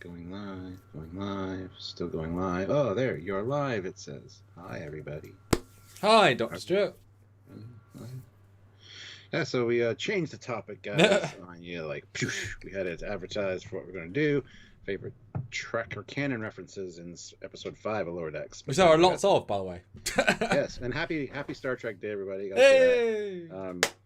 Going live, still going live. Oh, there, you're live, it says. Hi, everybody. Hi, Dr. Stewart. Yeah, so we changed the topic, guys. We had it advertised for what we're going to do. Favorite Trek or Canon references in episode 5 of Lower Decks. Which there are lots of, by the way. Yes, and happy Star Trek Day, everybody. Hey!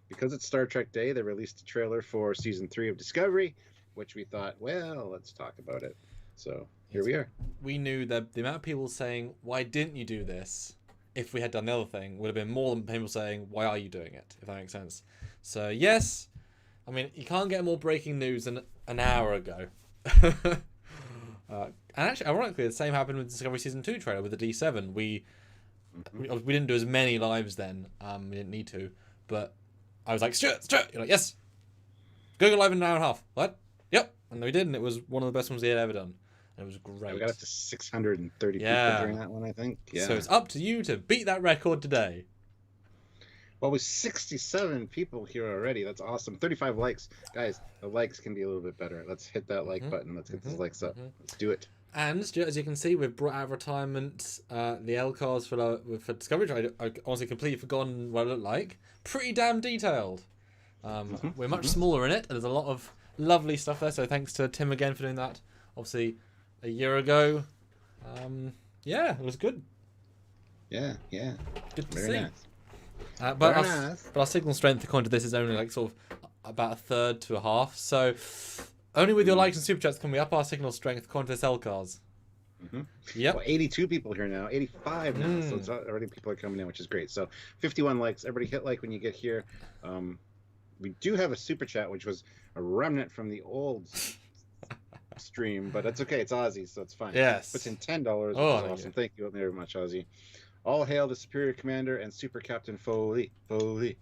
Because it's Star Trek Day, they released a trailer for Season 3 of Discovery, which we thought, well, let's talk about it. So here we are. We knew that the amount of people saying, why didn't you do this, if we had done the other thing, would have been more than people saying, why are you doing it, if that makes sense. So, yes, I mean, you can't get more breaking news than an hour ago. And actually, ironically, the same happened with Discovery Season 2 trailer with the D7. We didn't do as many lives then. We didn't need to. But I was like, Stuart! You're like, yes! Go live in an hour and a half. What? Yep. And we did, and it was one of the best ones he had ever done. And it was great. We got up to 630 people during that one, I think. Yeah. So it's up to you to beat that record today. Well, with 67 people here already, that's awesome. 35 likes. Guys, the likes can be a little bit better. Let's hit that like button. Let's get those likes up. Let's do it. And as you can see, we've brought out of retirement the L cards for Discovery. I honestly completely forgotten what it looked like. Pretty damn detailed. We're much smaller in it, and there's a lot of lovely stuff there. So thanks to Tim again for doing that. Obviously, a year ago. Yeah, it was good. Yeah. Good to Very see. nice. But our signal strength according to this is only like sort of about a third to a half. So only with your likes and super chats can we up our signal strength according to this L-Cars. Yep. Well, 82 people here now, 85 now, so it's already people are coming in, which is great. So 51 likes. Everybody hit like when you get here. We do have a super chat, which was a remnant from the old stream, but that's okay. It's Aussie, so it's fine. Yes. Puts in $10, which is awesome. Thank you very much, Aussie. All hail the Superior Commander and Super Captain Foley. It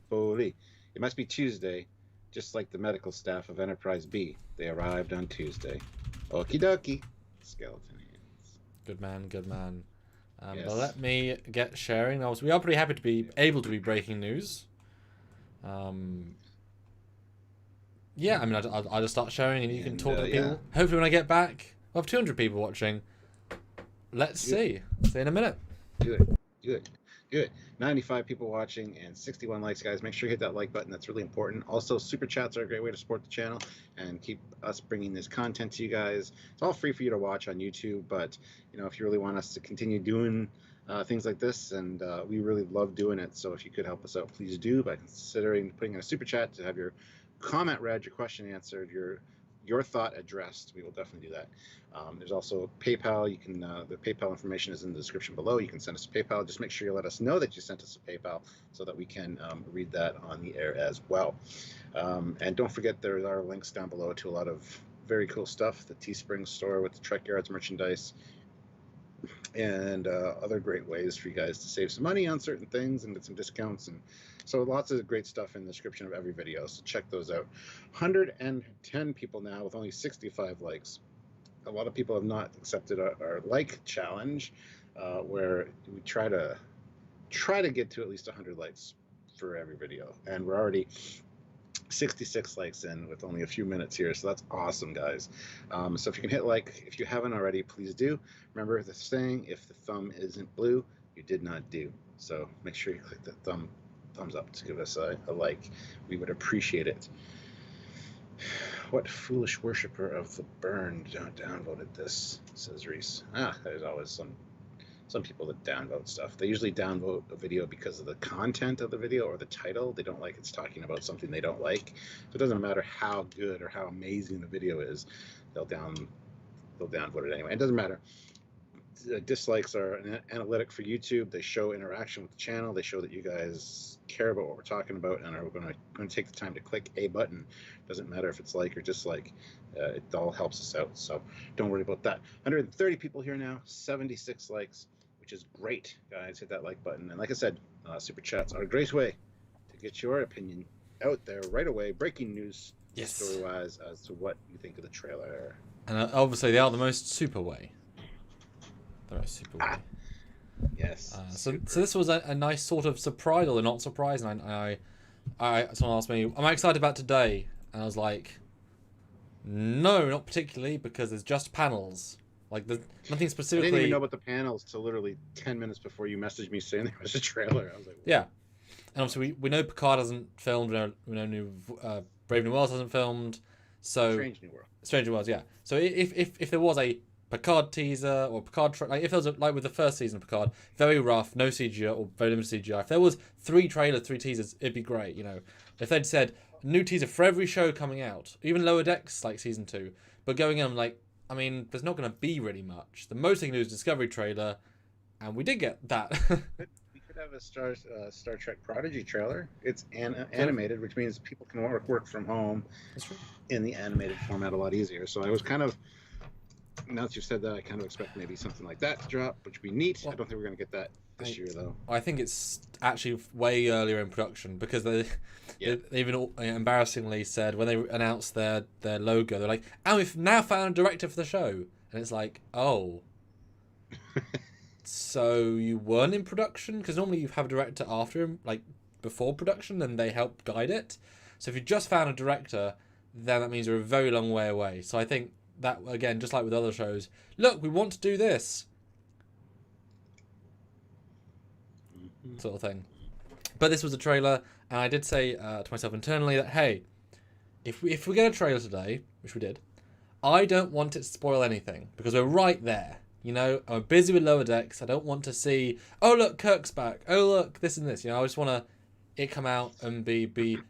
must be Tuesday, just like the medical staff of Enterprise B. They arrived on Tuesday. Okie dokie. Skeleton hands. Good man. Yes. But let me get sharing. We are pretty happy to be able to be breaking news. Yeah, I mean, I'll just start sharing and you can talk to people. Yeah. Hopefully when I get back, I'll have 200 people watching. Let's see. See you in a minute. Do it. 95 people watching and 61 likes, guys. Make sure you hit that like button. That's really important. Also, super chats are a great way to support the channel and keep us bringing this content to you guys. It's all free for you to watch on YouTube, but if you really want us to continue doing things like this, and we really love doing it. So if you could help us out, please do by considering putting in a super chat to have your comment read, your question answered, your thought addressed. We will definitely do that. There's also PayPal. You can the PayPal information is in the description below. You can send us a PayPal. Just make sure you let us know that you sent us a PayPal so that we can read that on the air as well. And don't forget there are links down below to a lot of very cool stuff. The Teespring store with the Trekyards merchandise and other great ways for you guys to save some money on certain things and get some discounts. And so lots of great stuff in the description of every video. So check those out. 110 people now with only 65 likes. A lot of people have not accepted our like challenge, where we try to get to at least 100 likes for every video, and we're already 66 likes in with only a few minutes here, so that's awesome, guys. So if you can hit like, if you haven't already, please do. Remember the saying, if the thumb isn't blue, you did not do. So make sure you click the thumbs up to give us a like. We would appreciate it. What foolish worshiper of the burned downvoted this, says Reese. There's always some people that downvote stuff. They usually downvote a video because of the content of the video or the title. They don't like it's talking about something they don't like. So it doesn't matter how good or how amazing the video is, they'll downvote it anyway. It doesn't matter. Dislikes are an analytic for YouTube. They show interaction with the channel. They show that you guys care about what we're talking about and are going to take the time to click a button. Doesn't matter if it's like or dislike. It all helps us out. So don't worry about that. 130 people here now, 76 likes, which is great, guys. Hit that like button. And like I said, super chats are a great way to get your opinion out there right away. Breaking news, story-wise, as to what you think of the trailer. And obviously they are the most super way. Yes. So this was a nice sort of surprise, or not surprise. And I someone asked me, "Am I excited about today?" And I was like, No, not particularly, because there's just panels. Like, there's nothing I specifically. didn't even know about the panels till literally 10 minutes before you messaged me saying there was a trailer. I was like, Yeah. And obviously, we know Picard hasn't filmed, we know Brave New Worlds hasn't filmed, so... Strange New World. Strange New Worlds, yeah. So if there was a Picard teaser or Picard... like, if there was, like with the first season of Picard, very rough, no CGI or very limited CGI, if there was 3 trailers, 3 teasers, it'd be great, you know. If they'd said, new teaser for every show coming out, even Lower Decks, like Season 2, but going in, like, I mean, there's not going to be really much. The most they can do is Discovery trailer, and we did get that. We could have a Star Trek Prodigy trailer. It's animated, which means people can work from home in the animated format a lot easier. So I was kind of, now that you've said that, I kind of expect maybe something like that to drop, which would be neat. Well, I don't think we're going to get that this year, though. I think it's actually way earlier in production, because they even embarrassingly said when they announced their logo, they're like, "And we've now found a director for the show," and it's like, oh, so you weren't in production? Because normally you have a director after him, like before production, and they help guide it. So if you just found a director, then that means you're a very long way away. So I think that, again, just like with other shows, look, we want to do this sort of thing. But this was a trailer, and I did say to myself internally that, hey, if we get a trailer today, which we did, I don't want it to spoil anything, because we're right there. You know, I'm busy with Lower Decks. I don't want to see, oh, look, Kirk's back. Oh, look, this and this. You know, I just want it come out and be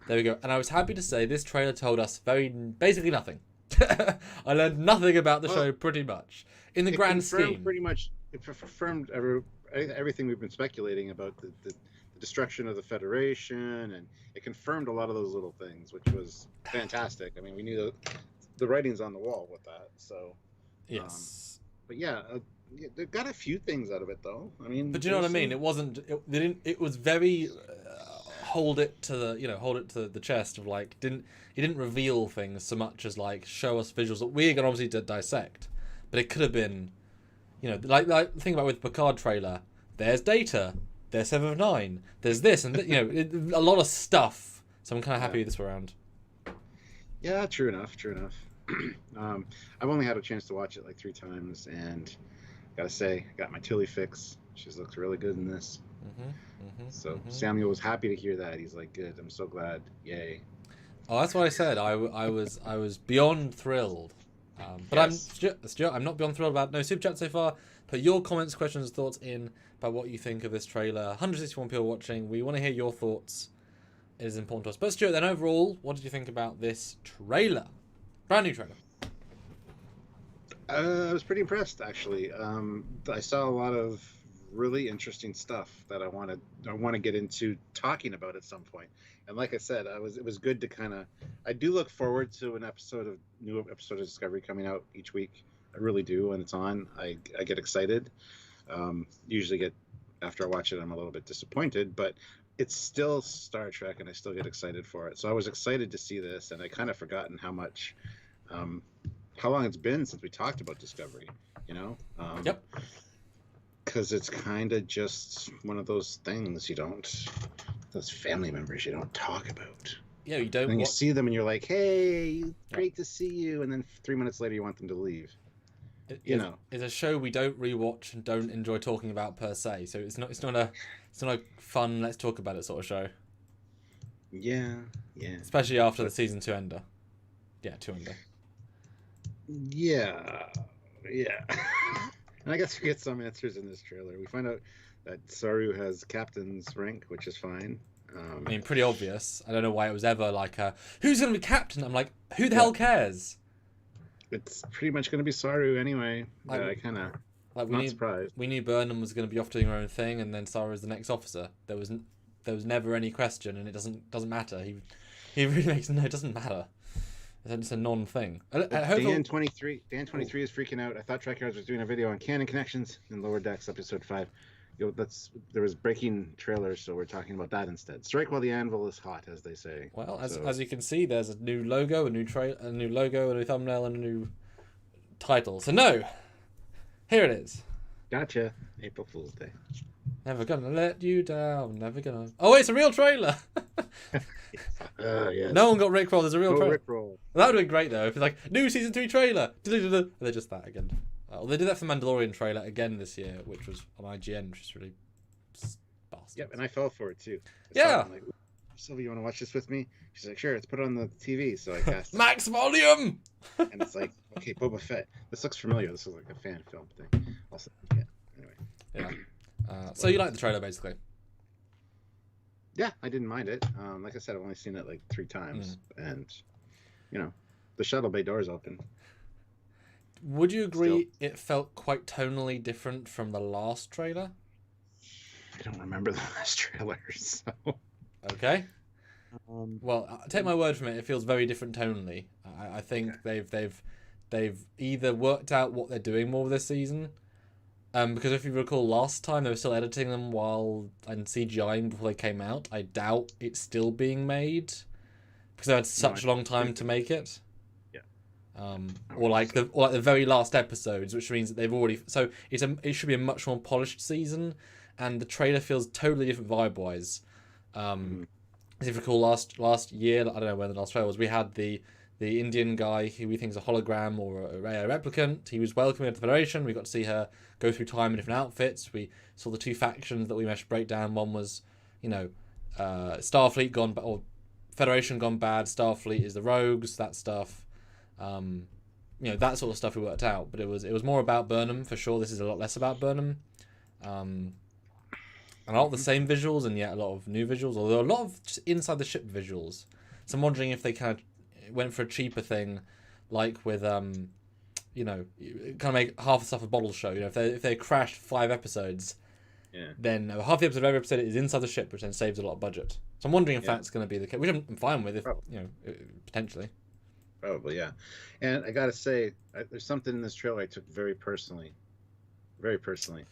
there we go. And I was happy to say this trailer told us basically nothing. I learned nothing about the show pretty much. In the grand scheme. Pretty much, it confirmed everything we've been speculating about the destruction of the Federation, and it confirmed a lot of those little things, which was fantastic. I mean, we knew the writing's on the wall with that. So, yes. But yeah, they got a few things out of it, though. I mean, but do you know what I mean? It wasn't. It was very hold it to the chest of, like, it didn't reveal things so much as, like, show us visuals that we're gonna obviously dissect. But it could have been, you know, like think about with the Picard trailer. There's Data. There's 7 of 9. There's this, and you know, a lot of stuff. So I'm kind of happy this round. Yeah, true enough. I've only had a chance to watch it like 3 times, and gotta say, I got my Tilly fix. She looks really good in this. Samuel was happy to hear that. He's like, good. I'm so glad. Yay. Oh, that's what I said. I was beyond thrilled. But yes. I'm not beyond thrilled about no super chat so far. Put your comments, questions, thoughts in about what you think of this trailer. 161 people watching. We want to hear your thoughts. It is important to us. But Stuart, then overall, what did you think about this trailer? Brand new trailer. I was pretty impressed, actually. I saw a lot of really interesting stuff that I want to get into talking about at some point. And like I said, it was good to kind of. I do look forward to a new episode of Discovery coming out each week. I really do. When it's on, I get excited. Usually after I watch it, I'm a little bit disappointed, but it's still Star Trek, and I still get excited for it. So I was excited to see this, and I kind of forgotten how long it's been since we talked about Discovery. You know. Yep. Because it's kind of just one of those things those family members you don't talk about. Yeah, you don't. And you see them and you're like, hey, great to see you. And then 3 minutes later you want them to leave. It's a show we don't rewatch and don't enjoy talking about per se. So it's not a fun, let's talk about it sort of show. Yeah. Especially after the season 2 ender. Yeah, 2 ender. Yeah. And I guess we get some answers in this trailer. We find out that Saru has captain's rank, which is fine. I mean, pretty obvious. I don't know why it was ever like, who's going to be captain? I'm like, who the hell cares? It's pretty much going to be Saru anyway. I kind of not surprised. We knew Burnham was going to be off doing her own thing, and then Saru is the next officer. There was never any question, and it doesn't matter. He really makes it doesn't matter. It's a non-thing. Dan 23 is freaking out. I thought Trekyards was doing a video on Canon connections in Lower Decks episode 5. There was breaking trailers, so we're talking about that instead. Strike while the anvil is hot, as they say. Well, as you can see, there's a new logo, a new logo, a new thumbnail, and a new title. So no, here it is. Gotcha. April Fool's Day. Never gonna let you down. Never gonna. Oh, wait, it's a real trailer. Yes. No one got Rickroll. There's a real trailer. Rickroll. That would have been great though. If it's like new season 3 trailer. They're just that again. Well, they did that for Mandalorian trailer again this year, which was on IGN, which is really bastards. Yep, and I fell for it too. Yeah. I'm like, Sylvia, you want to watch this with me? She's like, sure, let's put it on the TV. So I cast it. Max volume. And it's like, okay, Boba Fett. This looks familiar. This is like a fan film thing. Also, yeah. Anyway. Yeah. So you like the trailer basically? Yeah, I didn't mind it. Like I said, I've only seen it like 3 times, and the shuttle bay door's open. Would you agree it felt quite tonally different from the last trailer? I don't remember the last trailer, so. Okay. Well, take my word from it. It feels very different tonally. I think they've either worked out what they're doing more this season. Because if you recall, last time they were still editing them and CGIing before they came out. I doubt it's still being made because they had such a long time to make it. Yeah. Or like the very last episodes, which means that they've already. So it should be a much more polished season, and the trailer feels totally different vibe-wise. If you recall, last year, I don't know when the last trailer was, we had the Indian guy who we think is a hologram or a replicant. He was welcoming to the Federation. We got to see her go through time in different outfits. We saw the 2 factions that we managed to break down. One was, Starfleet gone, or Federation gone bad. Starfleet is the rogues. That stuff. That sort of stuff we worked out. But it was more about Burnham for sure. This is a lot less about Burnham. And a lot of the same visuals, and yet a lot of new visuals. Although a lot of just inside the ship visuals. So I'm wondering if they kind of went for a cheaper thing, like with kind of make half the stuff a bottle show. If they crashed 5 episodes, then half the episode of every episode is inside the ship, which then saves a lot of budget. So I'm wondering if that's going to be the case, which I'm fine with, if potentially. Probably, yeah. And I gotta say, there's something in this trailer I took very personally. Very personally.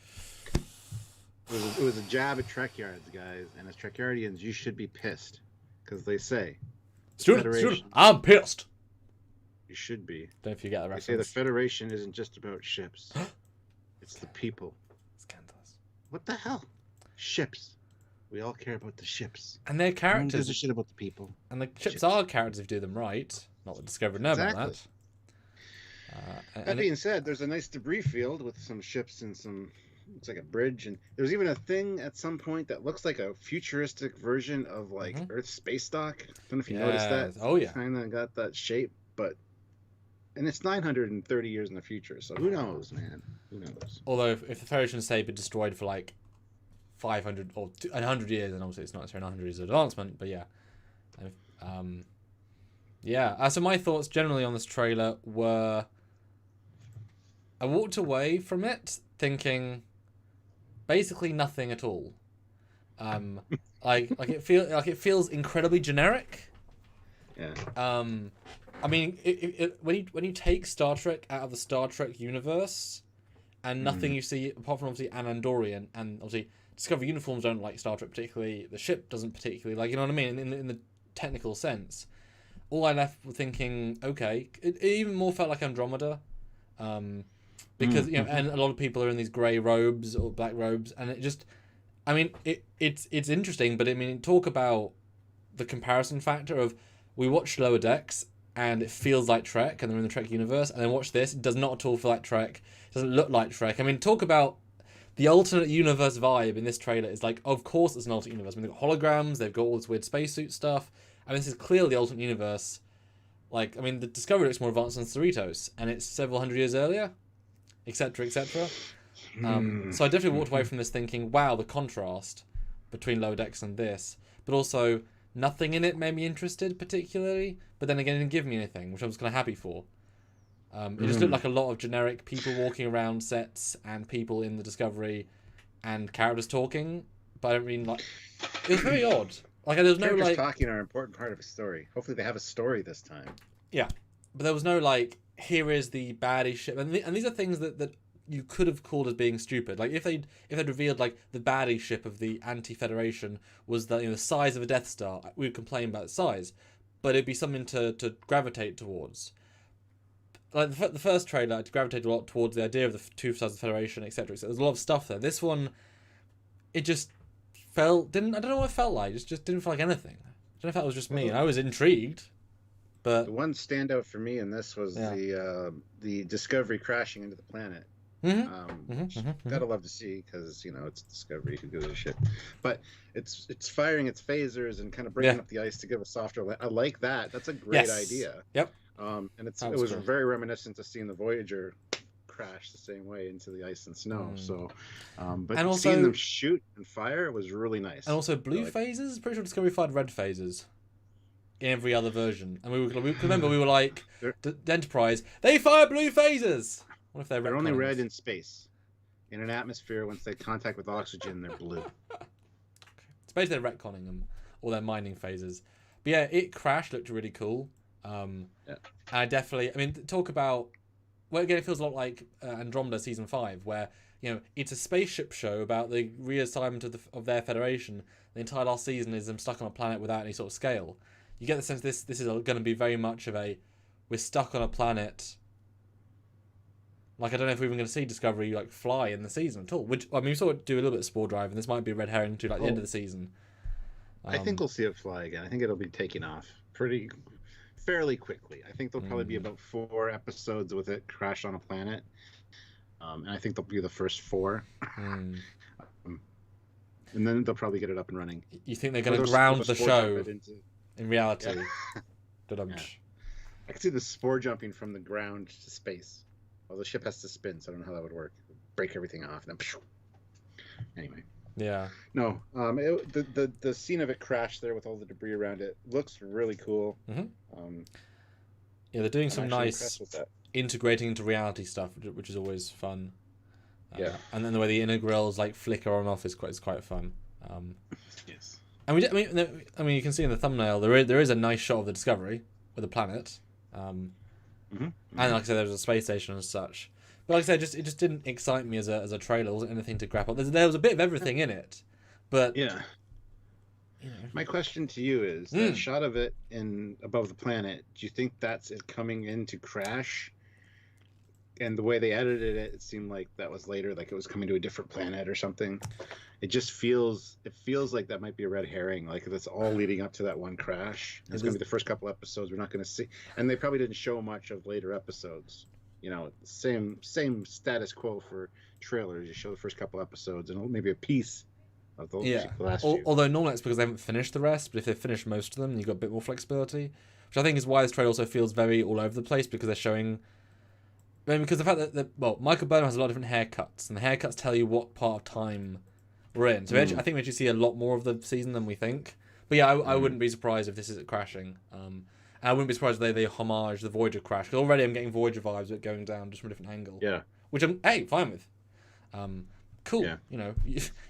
It was a jab at Trekyards, guys, and as Trekyardians, you should be pissed, because they say, Student, I'm pissed. You should be. Don't know if you get the reference. They say the Federation isn't just about ships. It's the people. Scandalous. What the hell? Ships. We all care about the ships. And their characters. No one gives a shit about the people. And the ships are characters if you do them right. Not that Discovery know about that. That being said, there's a nice debris field with some ships and some. It's like a bridge, and there's even a thing at some point that looks like a futuristic version of like Earth's space dock. I don't know if you noticed that. Oh yeah. Kind of got that shape, and it's 930 years in the future, so who knows, man? Who knows? Although if the Federation say been destroyed for like 500 or 100 years, and obviously it's not necessarily 100 years of advancement, but yeah. So my thoughts generally on this trailer were, I walked away from it thinking basically nothing at all. It feels incredibly generic. Yeah. I mean, when you take Star Trek out of the Star Trek universe, and nothing you see apart from obviously an Andorian, and obviously Discovery uniforms don't like Star Trek particularly. The ship doesn't particularly like. You know what I mean? In the technical sense, all I left with thinking, okay, it even more felt like Andromeda. Because and a lot of people are in these grey robes or black robes, and it just, I mean, it's interesting, but I mean, talk about the comparison factor of, we watched Lower Decks and it feels like Trek, and they're in the Trek universe, and then watch this, it does not at all feel like Trek, it doesn't look like Trek. I mean, talk about the alternate universe vibe in this trailer. Is like, of course it's an alternate universe. I mean, they've got holograms, they've got all this weird spacesuit stuff. I mean, this is clearly the alternate universe. Like, I mean, the Discovery looks more advanced than Cerritos, and it's several hundred years earlier. Etc. etc. So I definitely walked away from this thinking, wow, the contrast between Lower Decks and this, but also nothing in it made me interested particularly, but then again it didn't give me anything, which I was kind of happy for. It just looked like a lot of generic people walking around sets and people in the Discovery and characters talking, but I don't mean like, it was very odd. Like, there was no characters like talking are an important part of a story. Hopefully they have a story this time. Yeah, but there was no like, here is the baddie ship, and these are things that you could have called as being stupid. Like if they'd revealed like the baddie ship of the anti-Federation was the size of a Death Star, we would complain about its size, but it'd be something to gravitate towards. Like the first trailer, it gravitated a lot towards the idea of the two sides of the Federation, etc. So there's a lot of stuff there. This one, it just felt I don't know what it felt like. It just didn't feel like anything. I don't know if that was just me. I was intrigued, but the one standout for me in this was the Discovery crashing into the planet. Gotta love to see, because it's Discovery, who gives a shit. But it's firing its phasers and kind of breaking up the ice to give a softer. I like that. That's a great idea. Yep. And it was cool. Very reminiscent to seeing the Voyager crash the same way into the ice and snow. So, but and also, seeing them shoot and fire was really nice. And also blue phasers. Pretty sure Discovery fired red phasers in every other version. And we remember we were like the Enterprise. They fire blue phasers. What if they're only red in space? In an atmosphere, once they contact with oxygen, they're blue. It's basically they're retconning them, or they're mining phases. But yeah, it crashed, looked really cool. I mean, talk about. Well, again, it feels a lot like Andromeda season 5, where it's a spaceship show about the reassignment of their Federation. The entire last season is them stuck on a planet without any sort of scale. You get the sense this is going to be very much of we're stuck on a planet. Like, I don't know if we're even going to see Discovery fly in the season at all. Which, I mean, we saw it do a little bit of Spore Drive, and this might be a red herring to the end of the season. I think we'll see it fly again. I think it'll be taking off fairly quickly. I think there'll probably be about 4 episodes with it crash on a planet, and I think they'll be the first 4. And then they'll probably get it up and running. You think they're going to ground the show in reality? Yeah. I can see the spore jumping from the ground to space. Well, the ship has to spin, so I don't know how that would work. Break everything off, and then anyway. Yeah. No. The scene of it crash there with all the debris around it looks really cool. They're doing some nice integrating into reality stuff, which is always fun. And then the way the inner grills flicker on and off is quite fun. Yes. And I mean, you can see in the thumbnail there is a nice shot of the Discovery with a planet. And like I said, there was a space station and such. But like I said, it just didn't excite me as a trailer. It wasn't anything to grab up. There was a bit of everything in it, but My question to you is that shot of it above the planet. Do you think that's it coming in to crash? And the way they edited it, it seemed like that was later, like it was coming to a different planet or something. It feels like that might be a red herring, like it's all leading up to that one crash. It's going to be the first couple episodes. We're not going to see, and they probably didn't show much of later episodes. Same status quo for trailers. You show the first couple episodes and maybe a piece of the last few. Although normally it's because they haven't finished the rest, but if they've finished most of them, you've got a bit more flexibility, which I think is why this trailer also feels very all over the place, because they're showing. I mean, because the fact that Michael Burnham has a lot of different haircuts, and the haircuts tell you what part of time we're in. So I think we actually see a lot more of the season than we think. But yeah, I wouldn't be surprised if this is crashing. And I wouldn't be surprised if they homage the Voyager crash, because already I'm getting Voyager vibes with it going down just from a different angle. Yeah. Which I'm fine with. Cool. Yeah.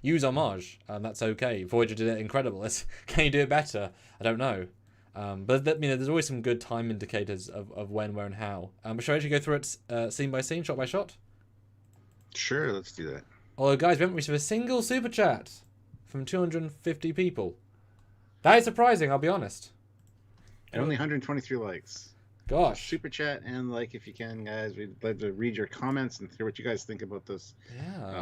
Use homage. That's okay. Voyager did it incredible. Can you do it better? I don't know. But there's always some good time indicators of when, where, and how. But shall I actually go through it scene by scene, shot by shot? Sure, let's do that. Although, guys, we haven't received a single super chat from 250 people. That is surprising, I'll be honest. And only 123 likes. Gosh. Super chat and if you can, guys. We'd love to read your comments and hear what you guys think about this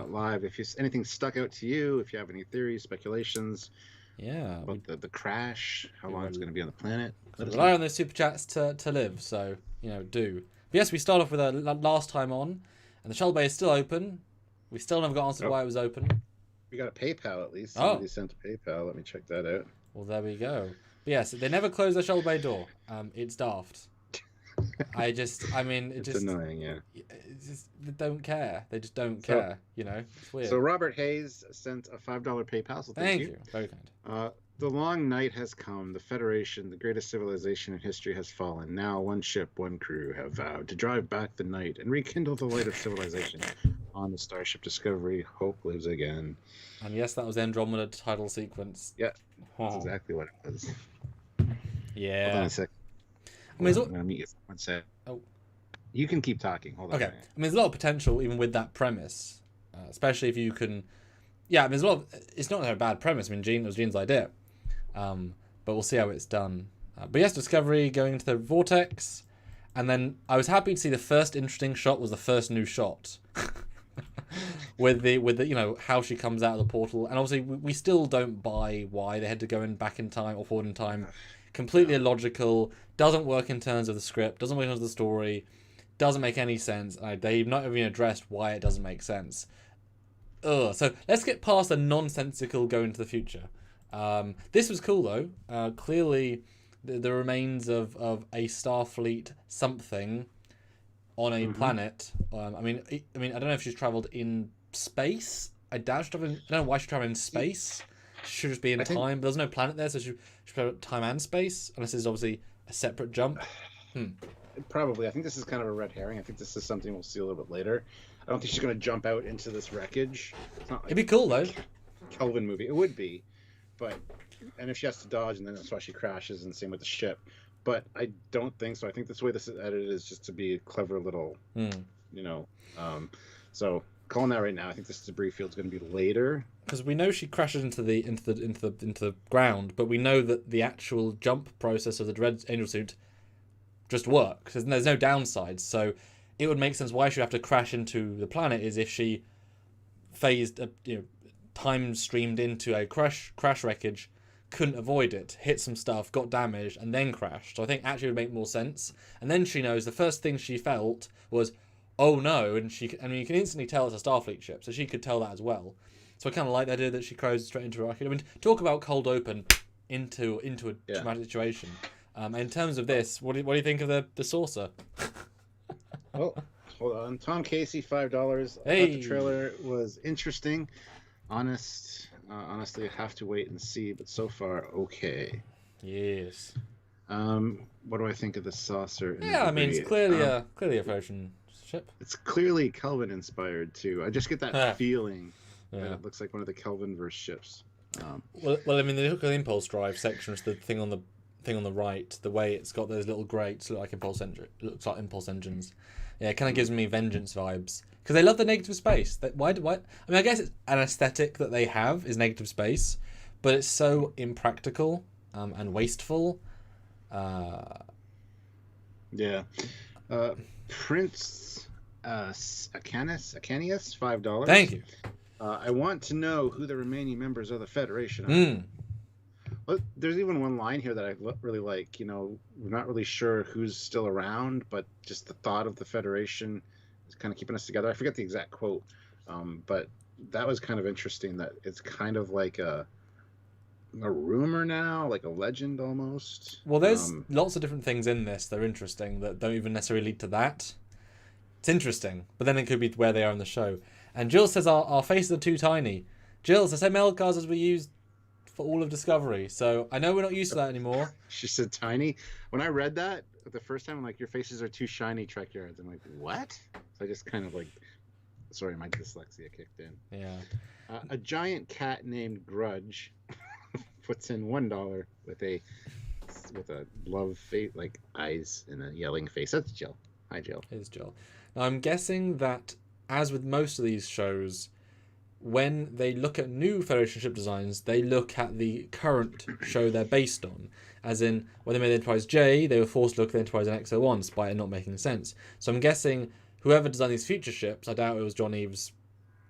live. If anything stuck out to you, if you have any theories, speculations. Yeah. About the crash, how long it's going to be on the planet. Rely on those super chats to live, so, do. But yes, we start off with a last time on, and the shuttle bay is still open. We still never got answered why it was open. We got a PayPal at least. Somebody sent a PayPal. Let me check that out. Well, there we go. But yes, they never closed the shuttle bay door. It's daft. It's annoying, yeah. They don't care. They just don't care. It's weird. So Robert Hayes sent a $5 PayPal. So thank you. Very kind. The long night has come. The Federation, the greatest civilization in history, has fallen. Now one ship, one crew have vowed to drive back the night and rekindle the light of civilization. On the Starship Discovery, hope lives again. And yes, that was the Andromeda title sequence. Yeah, that's exactly what it was. Yeah. Hold on a sec. I'm going to meet you. One sec. Oh. You can keep talking. Hold on. Okay. There's a lot of potential even with that premise, especially if you can. Yeah, there's a lot of. It's not a bad premise. It was Gene's idea, but we'll see how it's done. But yes, Discovery going into the vortex, and then I was happy to see the first interesting shot was the first new shot. with the you know how she comes out of the portal, and obviously we still don't buy why they had to go in back in time or forward in time. Completely illogical. Doesn't work in terms of the script. Doesn't work in terms of the story. Doesn't make any sense. They've not even addressed why it doesn't make sense. Ugh. So let's get past the nonsensical go into the future. This was cool though. Clearly, the remains of a Starfleet something on a planet. I mean, I don't know if she's traveled in space. I doubt I don't know why she's traveling in space. She should just be in time. But there's no planet there, so she traveled time and space. Unless it's obviously a separate jump. Probably. I think this is kind of a red herring. I think this is something we'll see a little bit later. I don't think she's going to jump out into this wreckage. It's not like it'd be cool though. Kelvin movie. It would be, but and if she has to dodge, and then that's why she crashes, and same with the ship. But I don't think so. I think this way this is edited is just to be a clever little, you know. So calling that right now. I think this debris field's going to be later. Because we know she crashes into the ground, but we know that the actual jump process of the Dread Angel suit just works. There's no downsides, so it would make sense why she would have to crash into the planet is if she phased, time streamed into a crash wreckage, couldn't avoid it, hit some stuff, got damaged, and then crashed. So I think actually it would make more sense. And then she knows the first thing she felt was, oh no, and you can instantly tell it's a Starfleet ship, so she could tell that as well. So I kind of like the idea that she cruises straight into a rocket. I mean, talk about cold open into a traumatic situation. In terms of this, what do you think of the saucer? Oh, hold on. Tom Casey, $5. Hey. I thought the trailer was interesting. Honestly, I have to wait and see, but so far, okay. Yes. What do I think of the saucer? Yeah, I mean, it's clearly a Federation ship. It's clearly Kelvin inspired too. I just get that feeling that it looks like one of the Kelvinverse ships. Well, I mean, the look at the impulse drive section is the thing on the right. The way it's got those little grates look like looks like impulse engines. Yeah, it kind of gives me Vengeance vibes because they love the negative space. Why? I mean, I guess it's an aesthetic that they have is negative space, but it's so impractical and wasteful. Yeah. Prince Acanius, $5. Thank you. I want to know who the remaining members of the Federation are. Well, there's even one line here that I really like. You know, we're not really sure who's still around, but just the thought of the Federation is kind of keeping us together. I forget the exact quote, but that was kind of interesting. That it's kind of like a rumor now, like a legend almost. Well, there's lots of different things in this that are interesting that don't even necessarily lead to that. It's interesting, but then it could be where they are in the show. And Jill says our faces are too tiny. Jill, it's the same L cards as we used for all of Discovery, so I know we're not used to that anymore. She said tiny. When I read that the first time, I'm like, your faces are too shiny, Trekyards. I'm like, what? So I just kind of like, sorry, my dyslexia kicked in. Yeah. A giant cat named Grudge puts in $1 with a love face, like eyes and a yelling face. That's Jill. Hi, Jill. It is Jill. Now, I'm guessing that, as with most of these shows, when they look at new Federation ship designs, they look at the current show they're based on. As in, when they made the Enterprise J, they were forced to look at the Enterprise and XO1 despite it not making sense. So I'm guessing whoever designed these future ships, I doubt it was John Eves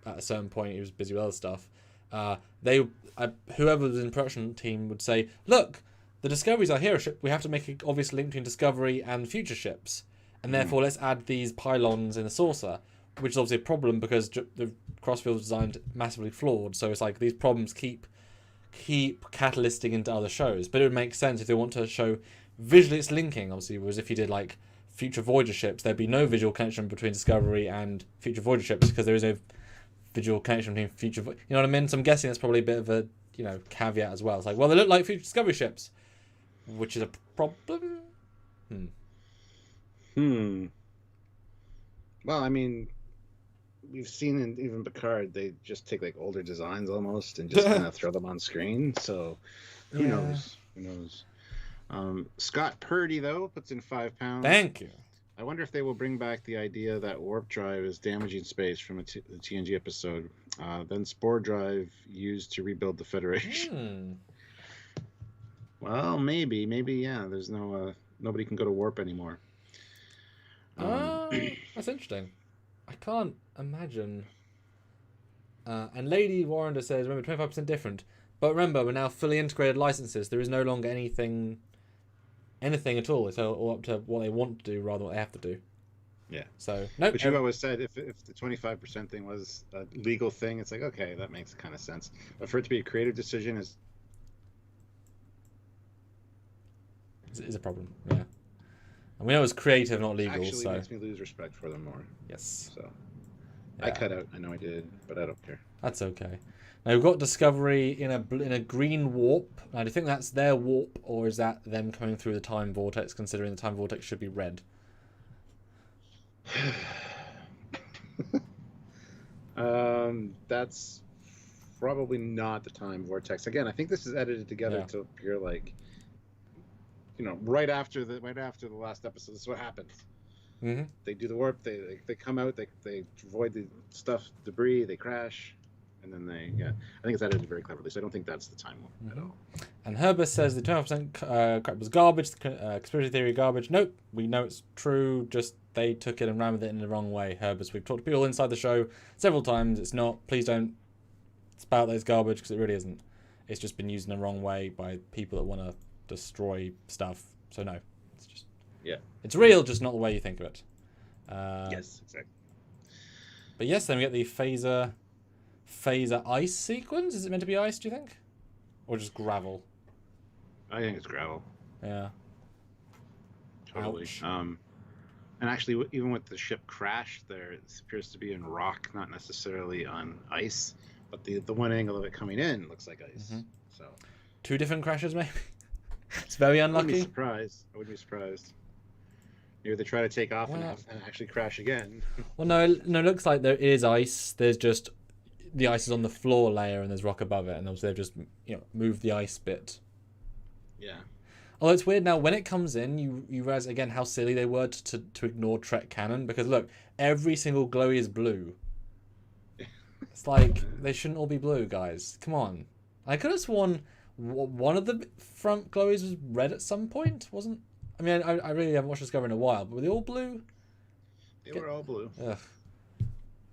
at a certain point, he was busy with other stuff, whoever was in the production team would say, look, the Discovery's our hero ship, we have to make an obvious link between Discovery and future ships. And therefore, let's add these pylons in the saucer, which is obviously a problem because the Crossfield was designed massively flawed. So it's like these problems keep catalysting into other shows. But it would make sense if they want to show visually it's linking, obviously, whereas if you did like future Voyager ships, there'd be no visual connection between Discovery and future Voyager ships because there is no visual connection between future. You know what I mean? So I'm guessing that's probably a bit of a caveat as well. It's like, well, they look like future Discovery ships, which is a problem. Well, I mean, we've seen in even Picard, they just take like older designs almost and just kind of throw them on screen. So who knows? Who knows? Scott Purdy though puts in £5. Thank you. I wonder if they will bring back the idea that warp drive is damaging space from the TNG episode. Then spore drive used to rebuild the Federation. Well, maybe, yeah. There's nobody can go to warp anymore. That's interesting. I can't imagine And Lady Warrender says, remember, 25% different. But remember, we're now fully integrated licenses. There is no longer anything at all. It's all up to what they want to do rather than what they have to do. Yeah. So, no. But you always said if the 25% thing was a legal thing, it's like, okay, that makes kind of sense. But for it to be a creative decision is a problem, yeah. And we know it's creative, not legal. Actually so makes me lose respect for them more. Yes. So yeah. I cut out. I know I did, but I don't care. That's okay. Now we've got Discovery in a green warp. Now, do you think that's their warp, or is that them coming through the time vortex? Considering the time vortex should be red. That's probably not the time vortex. Again, I think this is edited together to appear like, right after the last episode. This is what happens. Mm-hmm. They do the warp. They come out. They avoid the debris. They crash, and then I think it's edited very cleverly. So I don't think that's the time warp at all. And Herbert says the 12% crap was garbage. Conspiracy theory garbage. Nope, we know it's true. Just they took it and ran with it in the wrong way. Herbert, we've talked to people inside the show several times. It's not. Please don't spout those garbage because it really isn't. It's just been used in the wrong way by people that want to destroy stuff. So no, it's just it's real, just not the way you think of it. Yes, exactly. But yes, then we get the phaser ice sequence. Is it meant to be ice? Do you think, or just gravel? I think it's gravel. Yeah. Totally. Ouch. And actually, even with the ship crash, it appears to be in rock, not necessarily on ice. But the one angle of it coming in looks like ice. Mm-hmm. So 2 different crashes, maybe. It's very unlucky. I wouldn't be surprised. Maybe they try to take off and actually crash again. Well, no. It looks like there is ice. There's just the ice is on the floor layer, and there's rock above it, and obviously they've just moved the ice bit. Yeah. Although it's weird now when it comes in, you realize again how silly they were to ignore Trek canon, because look, every single glowy is blue. It's like they shouldn't all be blue, guys. Come on. I could have sworn one of the front glowies was red at some point, wasn't? I mean, I really haven't watched Discovery in a while, but were they all blue? They were all blue. Ugh.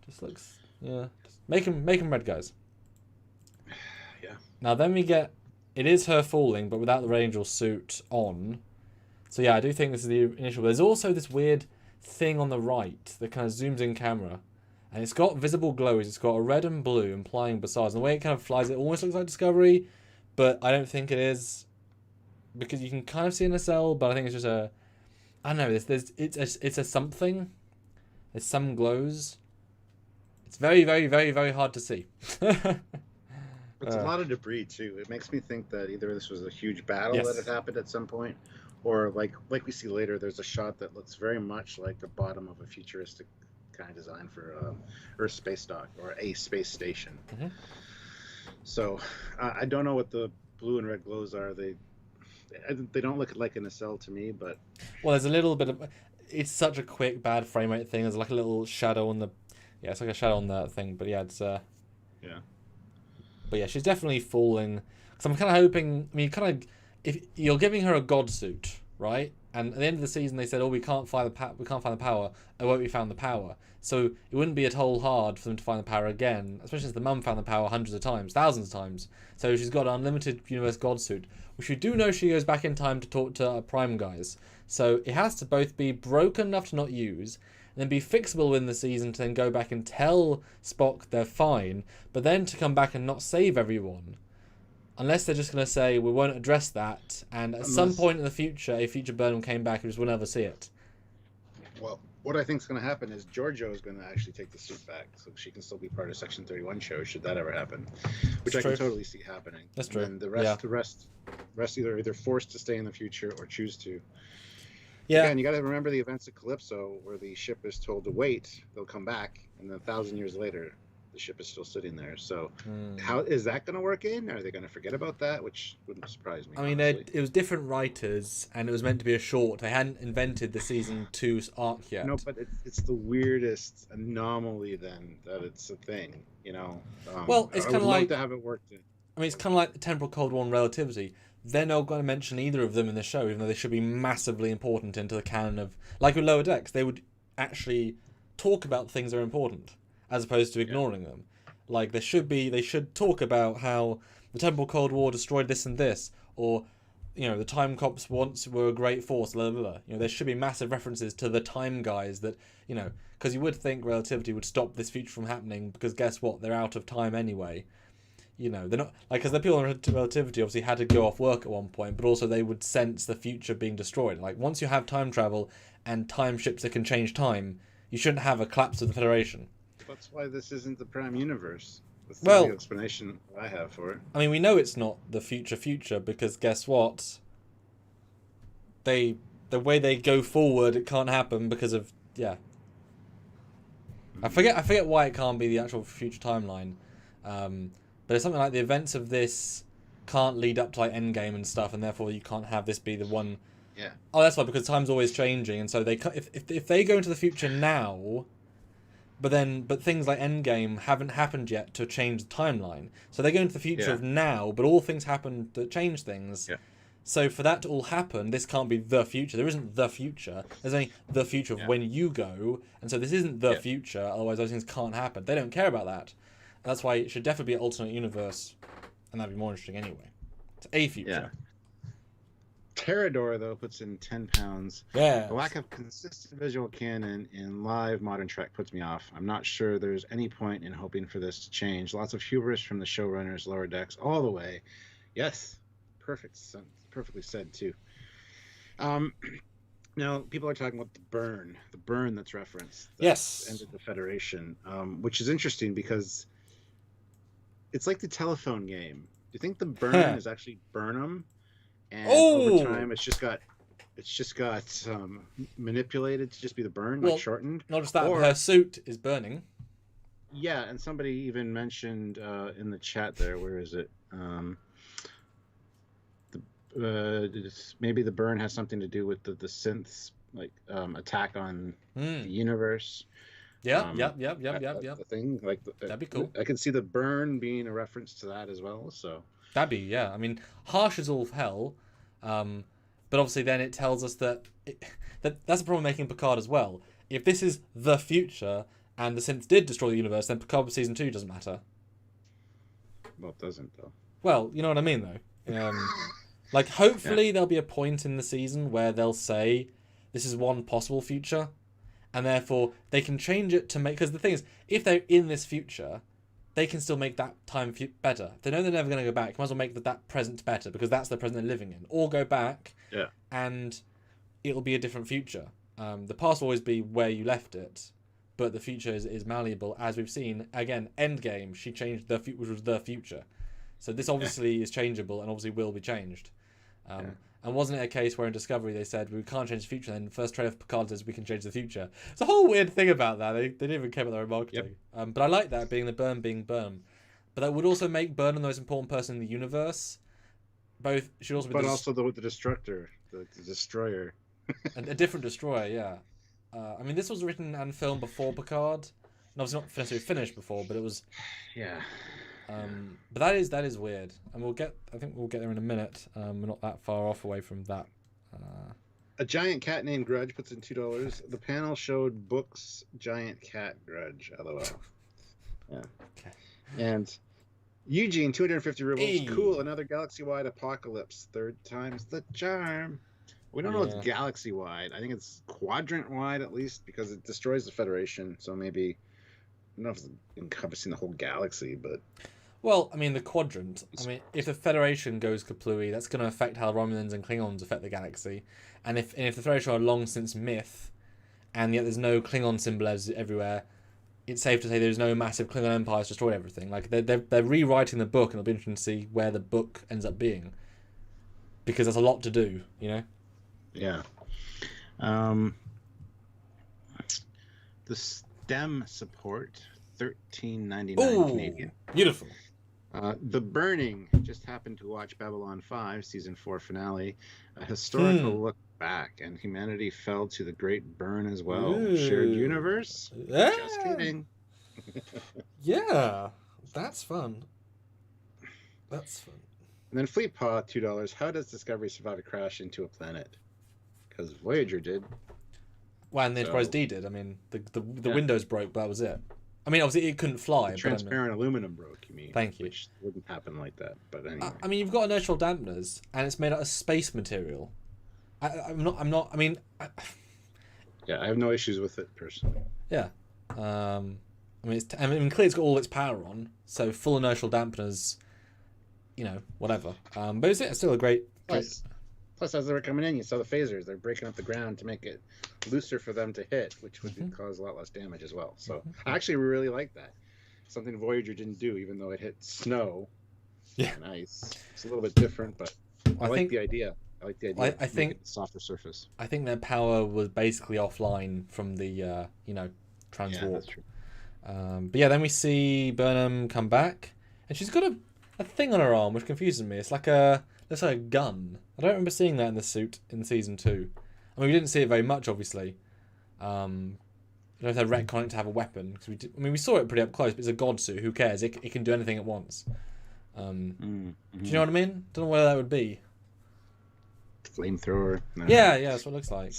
Just looks, Just make them red, guys. Yeah. Now then we get, it is her falling, but without the Red Angel suit on. So yeah, I do think this is the initial. There's also this weird thing on the right that kind of zooms in camera, and it's got visible glows. It's got a red and blue implying Bassage. And the way it kind of flies, it almost looks like Discovery, but I don't think it is, because you can kind of see in a cell, but I think it's just I don't know. It's a something. There's some glows. It's very, very, very, very hard to see. It's a lot of debris too. It makes me think that either this was a huge battle that had happened at some point, or like we see later, there's a shot that looks very much like the bottom of a futuristic kind of design for Earth space dock or a space station. Mm-hmm. So I don't know what the blue and red glows are. They don't look like a nacelle to me, but there's a little bit of. It's such a quick bad frame rate thing. There's like a little shadow on the. Yeah, it's like a shadow on that thing, but yeah, it's yeah. But yeah, she's definitely falling. Because I'm kind of hoping. I mean, if you're giving her a god suit, right? And at the end of the season, they said, "Oh, we can't find the power. Oh, won't we found the power?" So it wouldn't be at all hard for them to find the power again, especially since the mum found the power hundreds of times, thousands of times. So she's got an unlimited universe god suit, which we do know she goes back in time to talk to Prime guys. So it has to both be broken enough to not use, and then be fixable within the season to then go back and tell Spock they're fine, but then to come back and not save everyone. Unless they're just going to say, we won't address that, and at some point in the future, a future Burnham came back, we just will never see it. Well, what I think is going to happen is Giorgio is going to actually take the suit back, so she can still be part of Section 31 show, should that ever happen. Which I can totally see happening. That's true. And the rest either forced to stay in the future or choose to. Yeah. Again, you got to remember the events of Calypso, where the ship is told to wait, they'll come back, and then 1,000 years later, the ship is still sitting there. So how is that going to work in? Are they going to forget about that? Which wouldn't surprise me. I mean, it was different writers, and it was meant to be a short. They hadn't invented the season 2 arc yet. No, but it's the weirdest anomaly then that it's a thing, Well, it's kind of like to have it worked in. I mean, it's kind of like the Temporal Cold War and Relativity. They're not going to mention either of them in the show, even though they should be massively important into the canon of... Like with Lower Decks, they would actually talk about things that are important, as opposed to ignoring them. Like they should talk about how the Temple Cold War destroyed this and this, or the Time Cops once were a great force, blah, blah, blah. There should be massive references to the Time guys that, because you would think relativity would stop this future from happening, because guess what? They're out of time anyway. They're not, like, because the people in relativity obviously had to go off work at one point, but also they would sense the future being destroyed. Like, once you have time travel and time ships that can change time, you shouldn't have a collapse of the Federation. That's why this isn't the Prime Universe. That's the only explanation I have for it. I mean, we know it's not the future, because guess what? The way they go forward, it can't happen because of, yeah. I forget why it can't be the actual future timeline. But it's something like the events of this can't lead up to like Endgame and stuff, and therefore you can't have this be the one. Yeah. Oh, that's why, because time's always changing, and so if they go into the future now, but things like Endgame haven't happened yet to change the timeline. So they go into the future of now, but all things happen that change things. Yeah. So for that to all happen, this can't be the future. There isn't the future. There's only the future of when you go, and so this isn't the future. Otherwise, those things can't happen. They don't care about that. That's why it should definitely be an alternate universe, and that'd be more interesting anyway. It's a future. Yeah. Terrador, though, puts in £10. Yeah. The lack of consistent visual canon in live modern Trek puts me off. I'm not sure there's any point in hoping for this to change. Lots of hubris from the showrunners, Lower Decks, all the way. Yes. Perfectly said, too. Now, people are talking about the burn that's referenced. That ended the Federation, which is interesting because it's like the telephone game. Do you think the burn is actually Burnham? And over time, it's just got manipulated to just be the burn, like shortened. Not just that, but her suit is burning. Yeah, and somebody even mentioned in the chat there, where is it? Maybe the burn has something to do with the synths, like attack on the universe. Yep. The thing, like that'd be cool. I can see the burn being a reference to that as well. So that'd be, yeah. I mean, harsh as all hell, but obviously then it tells us that that's the problem making Picard as well. If this is the future and the synths did destroy the universe, then Picard season 2 doesn't matter. Well, it doesn't though. Well, you know what I mean though. Like, hopefully there'll be a point in the season where they'll say this is one possible future, and therefore they can change it to make... Because the thing is, if they're in this future, they can still make that time better. If they know they're never going to go back, might as well make that present better, because that's the present they're living in. Or go back, and it'll be a different future. The past will always be where you left it, but the future is malleable, as we've seen. Again, Endgame, she changed which was the future. So this obviously is changeable, and obviously will be changed. And wasn't it a case where in Discovery they said we can't change the future, and then the first trailer for Picard says we can change the future? It's a whole weird thing about that. They didn't even care about their own marketing. But I like that, being Burnham. But that would also make Burnham the most important person in the universe. Should also be also the Destructor, the Destroyer. a different Destroyer, yeah. I mean, this was written and filmed before Picard. And obviously not necessarily finished before, but it was... Yeah. But that is weird, and I think we'll get there in a minute. We're not that far off away from that. A giant cat named Grudge puts in $2. The panel showed Book's giant cat Grudge. LOL. Yeah. Okay. And Eugene, 250 rubles. Hey. Cool. Another galaxy-wide apocalypse. Third time's the charm. We don't know it's galaxy-wide. I think it's quadrant-wide at least, because it destroys the Federation. So maybe, I don't know if it's encompassing the whole galaxy, but. Well, I mean, the quadrant. I mean, if the Federation goes kaplooey, that's going to affect how Romulans and Klingons affect the galaxy. And if the Federation are long since myth, and yet there's no Klingon symbols everywhere, it's safe to say there's no massive Klingon empires to destroy everything. Like, they're rewriting the book, and it'll be interesting to see where the book ends up being. Because there's a lot to do, you know? Yeah. The STEM support, $13.99 Canadian. Beautiful. The Burning, just happened to watch Babylon 5 season 4 finale, a historical look back, and humanity fell to the great burn as well. Shared universe? Yeah. Just kidding. Yeah, that's fun. That's fun. And then Fleetpaw, $2. How does Discovery survive a crash into a planet? Because Voyager did. Well, and the Enterprise D did. I mean, the windows broke, but that was it. I mean, obviously it couldn't fly. The transparent aluminum broke, you mean? Thank you. Which wouldn't happen like that, but anyway. I mean, you've got inertial dampeners, and it's made out of space material. I'm not. I mean. Yeah, I have no issues with it personally. Yeah. I mean, clearly it's got all its power on, so full inertial dampeners. You know, whatever. But it's still a great. Plus, as they were coming in, you saw the phasers. They're breaking up the ground to make it looser for them to hit, which would cause a lot less damage as well. So I actually really like that. Something Voyager didn't do, even though it hit snow and ice. It's a little bit different, but I like the idea. I like the idea. I think softer surface. I think their power was basically offline from the transwarp. Yeah, that's true. But yeah, then we see Burnham come back, and she's got a thing on her arm which confuses me. It's like looks like a gun. I don't remember seeing that in the suit in season 2. I mean, we didn't see it very much, obviously. I don't know if they're retconning it to have a weapon. We saw it pretty up close, but it's a god suit. Who cares? It can do anything at once. Do you know what I mean? Don't know where that would be. Flamethrower. No. Yeah, that's what it looks like.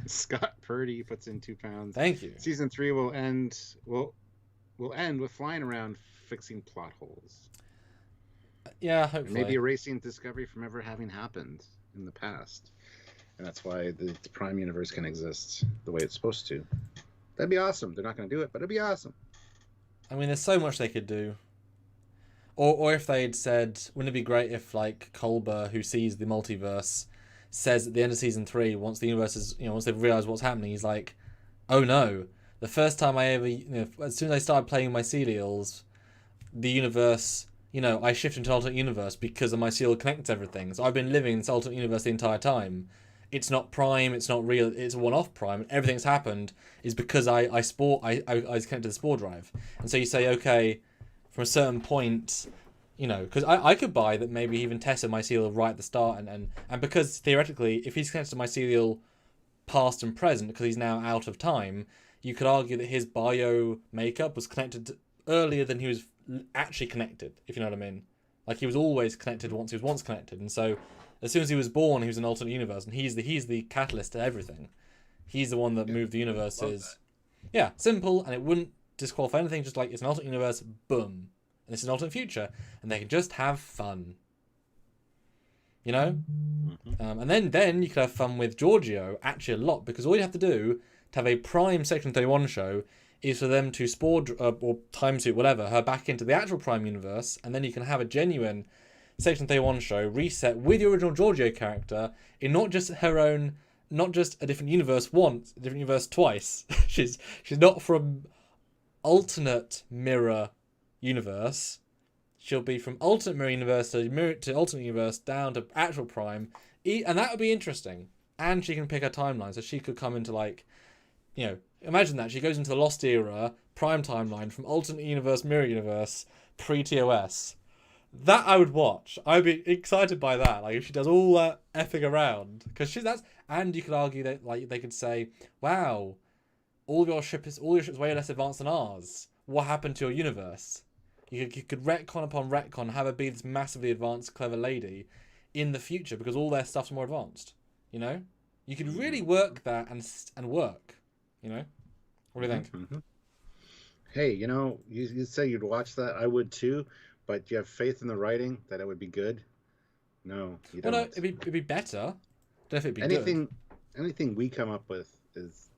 Scott Purdy puts in 2 pounds. Thank you. Season 3 will end with flying around fixing plot holes. Yeah, hopefully. Maybe erasing Discovery from ever having happened in the past. And that's why the Prime universe can exist the way it's supposed to. That'd be awesome. They're not going to do it, but it'd be awesome. I mean, there's so much they could do. Or if they'd said, wouldn't it be great if, like, Culber, who sees the multiverse, says at the end of season 3, once the universe is, once they've realised what's happening, he's like, oh no, the first time I ever, as soon as I started playing my mycelials, the universe, I shifted into an alternate universe because of my mycelial connects everything. So I've been living in this alternate universe the entire time. It's not prime, it's not real, it's a one-off prime, and everything that's happened is because I was connected to the spore drive. And so you say, okay, from a certain point, because I could buy that maybe even tested mycelial right at the start, and because theoretically, if he's connected to mycelial past and present, because he's now out of time, you could argue that his bio makeup was connected earlier than he was actually connected, if you know what I mean. Like, he was always connected once he was once connected, and so as soon as he was born, he was an alternate universe, and he's the catalyst to everything. He's the one that moved the universes. Yeah, simple, and it wouldn't disqualify anything. Just like, it's an alternate universe, boom, and it's an alternate future, and they can just have fun. And then you could have fun with Giorgio actually a lot, because all you have to do to have a prime Section 31 show is for them to spore or time suit whatever her back into the actual prime universe, and then you can have a genuine Section 31 show reset with the original Giorgio character in not just a different universe once, a different universe twice. she's not from alternate mirror universe. She'll be from alternate mirror universe to alternate universe down to actual prime, and that would be interesting. And she can pick her timeline, so she could come into, like, imagine that she goes into the Lost Era prime timeline from alternate universe, mirror universe, pre-TOS. That I would watch. I'd be excited by that. Like, if she does all that effing around, because and you could argue that, like, they could say, wow, all your ships way less advanced than ours. What happened to your universe? You could retcon upon retcon, have her be this massively advanced, clever lady in the future because all their stuff's more advanced. You could really work that and work. What do you think? Mm-hmm. Hey, you say you'd watch that. I would too. But you have faith in the writing that it would be good? No, you don't. Well, no, it'd be better. I don't know if it'd be good. Anything we come up with is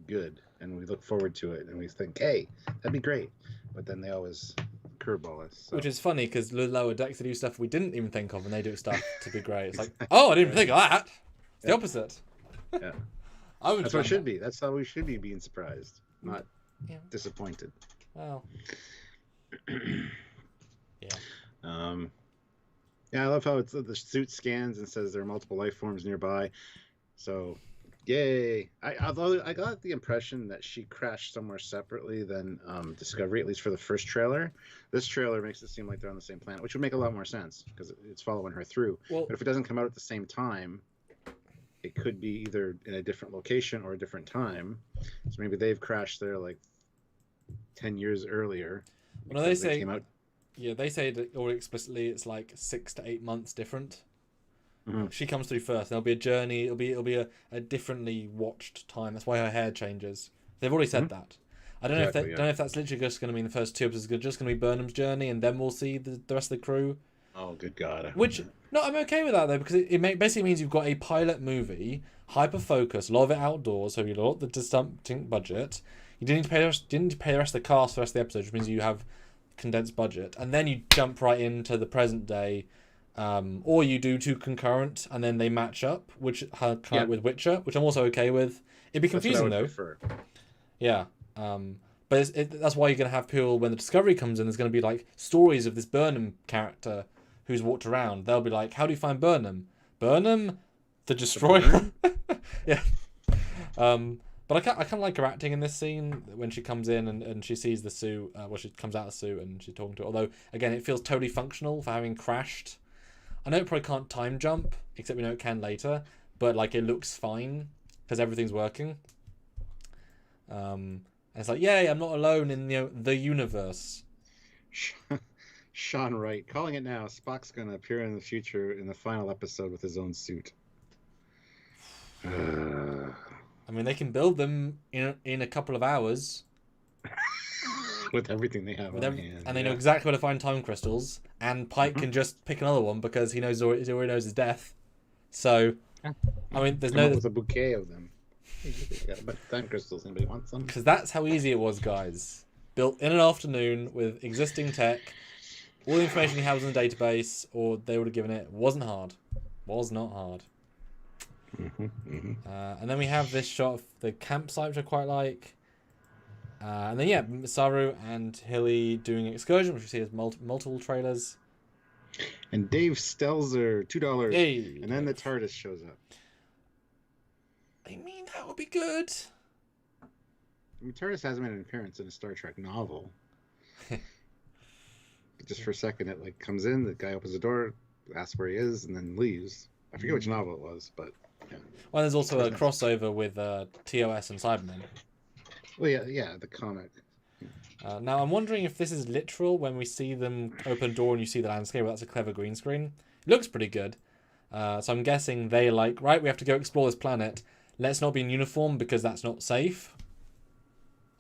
good, and we look forward to it, and we think, hey, that'd be great. But then they always curveball us. So. Which is funny, because Lower Decks, they do stuff we didn't even think of, and they do stuff to be great. It's like, oh, I didn't even think of that. It's the opposite. Yeah. That's what it should be. That's how we should be being surprised, not disappointed. Well... I love how the suit scans and says there are multiple life forms nearby. So, yay! Although I got the impression that she crashed somewhere separately than Discovery, at least for the first trailer. This trailer makes it seem like they're on the same planet, which would make a lot more sense because it's following her through. Well, but if it doesn't come out at the same time, it could be either in a different location or a different time. So maybe they've crashed there like 10 years earlier. Well, they say. They say that all explicitly it's like 6 to 8 months different. Mm-hmm. She comes through first. There'll be a journey. It'll be a differently watched time. That's why her hair changes. They've already said that. I don't know if that's literally just going to mean the first 2 episodes are just going to be Burnham's journey, and then we'll see the rest of the crew. Oh, good God! I'm okay with that though, because it basically means you've got a pilot movie, hyper focused, a lot of it outdoors, so you lot the distinct budget. You didn't need to pay the rest of the cast for the rest of the episode, which means you have condensed budget, and then you jump right into the present day, or you do 2 concurrent, and then they match up, which kind of with Witcher, which I'm also okay with. It'd be confusing though. Prefer. Yeah. But that's why you're going to have people, when the Discovery comes in, there's going to be like stories of this Burnham character who's walked around. They'll be like, how do you find Burnham? Burnham? The Destroyer? Yeah. But I kind of like her acting in this scene when she comes in and she sees the suit. She comes out of the suit and she's talking to it. Although, again, it feels totally functional for having crashed. I know it probably can't time jump, except we know it can later. But like, it looks fine because everything's working. And it's like, yay, I'm not alone in the universe. Sean Wright, calling it now. Spock's going to appear in the future in the final episode with his own suit. I mean, they can build them in a couple of hours. With everything they have on hand. And they know exactly where to find time crystals. And Pike can just pick another one because he already knows his death. So, I mean, there's no... with a bouquet of them. Got a bunch of time crystals. Anybody want some? Because that's how easy it was, guys. Built in an afternoon with existing tech. All the information you have was in the database, or they would have given it. Wasn't hard. Was not hard. And then we have this shot of the campsite, which I quite like. And then, Saru and Hilly doing an excursion, which we see as multiple trailers. And Dave Stelzer, $2. Hey, and then the TARDIS shows up. I mean, that would be good. I mean, TARDIS hasn't made an appearance in a Star Trek novel. Just for a second, it like comes in, the guy opens the door, asks where he is, and then leaves. I forget which novel it was, but yeah. Well, there's also a crossover with TOS and Cybermen. Well, yeah, the comic. Now, I'm wondering if this is literal when we see them open a door and you see the landscape. Well, that's a clever green screen. It looks pretty good. So I'm guessing they like, right, we have to go explore this planet. Let's not be in uniform because that's not safe.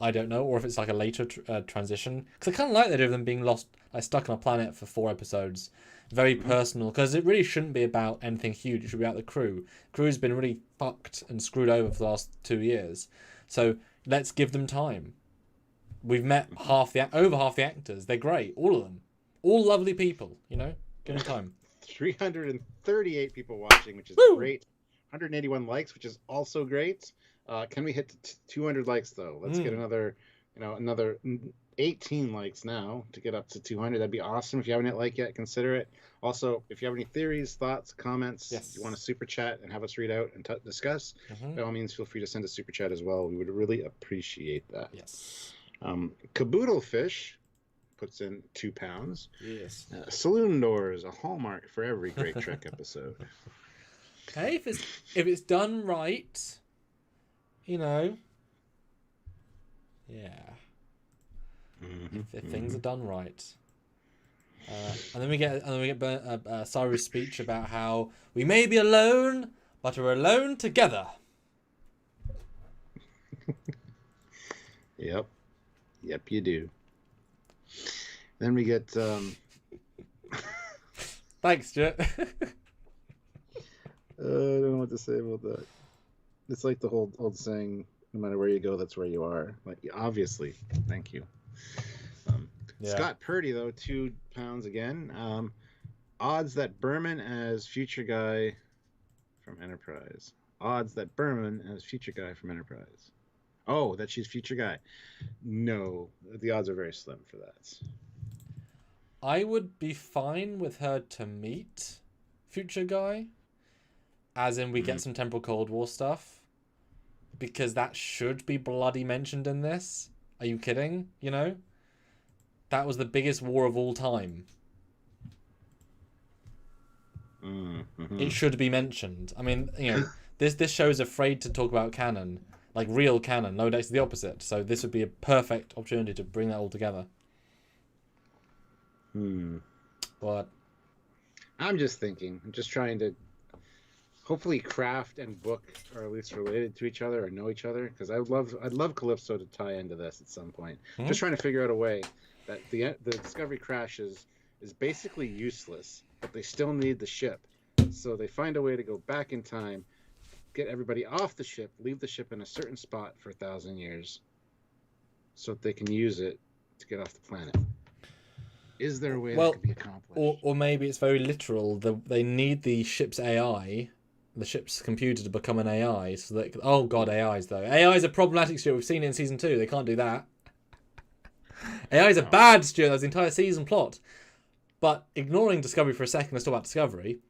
I don't know. Or if it's like a later transition. Because I kind of like the idea of them being lost, like stuck on a planet for 4 episodes. Very personal. Because it really shouldn't be about anything huge. It should be about the crew. The crew's been really fucked and screwed over for the last 2 years. So let's give them time. We've met over half the actors. They're great. All of them. All lovely people, Give them time. 338 people watching, which is great. 181 likes, which is also great. Can we hit 200 likes, though? Let's get another 18 likes now to get up to 200. That'd be awesome. If you haven't hit like yet, consider it. Also, if you have any theories, thoughts, comments, you want to super chat and have us read out and discuss, by all means, feel free to send a super chat as well. We would really appreciate that. Yes. Caboodle Fish puts in £2. Yes. Saloon Doors, a hallmark for every Great Trek episode. Hey, if it's done right, yeah. If things are done right. And then we get Saru's speech about how we may be alone, but we're alone together. Yep, you do. Then we get. Thanks, Stuart. I don't know what to say about that. It's like the whole old saying, no matter where you go, that's where you are. Like, obviously. Thank you. Scott Purdy, though, £2 again. Odds that Burnham as future guy from Enterprise. Odds that Burnham as future guy from Enterprise. Oh, that she's future guy. No, the odds are very slim for that. I would be fine with her to meet future guy. As in, we get some Temporal Cold War stuff. Because that should be bloody mentioned in this. Are you kidding? That was the biggest war of all time. It should be mentioned. I mean, this show is afraid to talk about canon. Like real canon. No, it's the opposite. So this would be a perfect opportunity to bring that all together. But I'm just thinking. I'm just trying to hopefully craft and book are at least related to each other or know each other, because I'd love Calypso to tie into this at some point. Hmm? Just trying to figure out a way that the Discovery crashes is basically useless, but they still need the ship. So they find a way to go back in time, get everybody off the ship, leave the ship in a certain spot for 1,000 years, so that they can use it to get off the planet. Is there a way that could be accomplished? Or maybe it's very literal. They need the ship's AI, the ship's computer, to become an AI, so that oh god, AIs though. AIs are problematic, Stuart. We've seen it in season 2. They can't do that. AIs are bad, Stuart. That's the entire season plot. But ignoring Discovery for a second, let's talk about Discovery.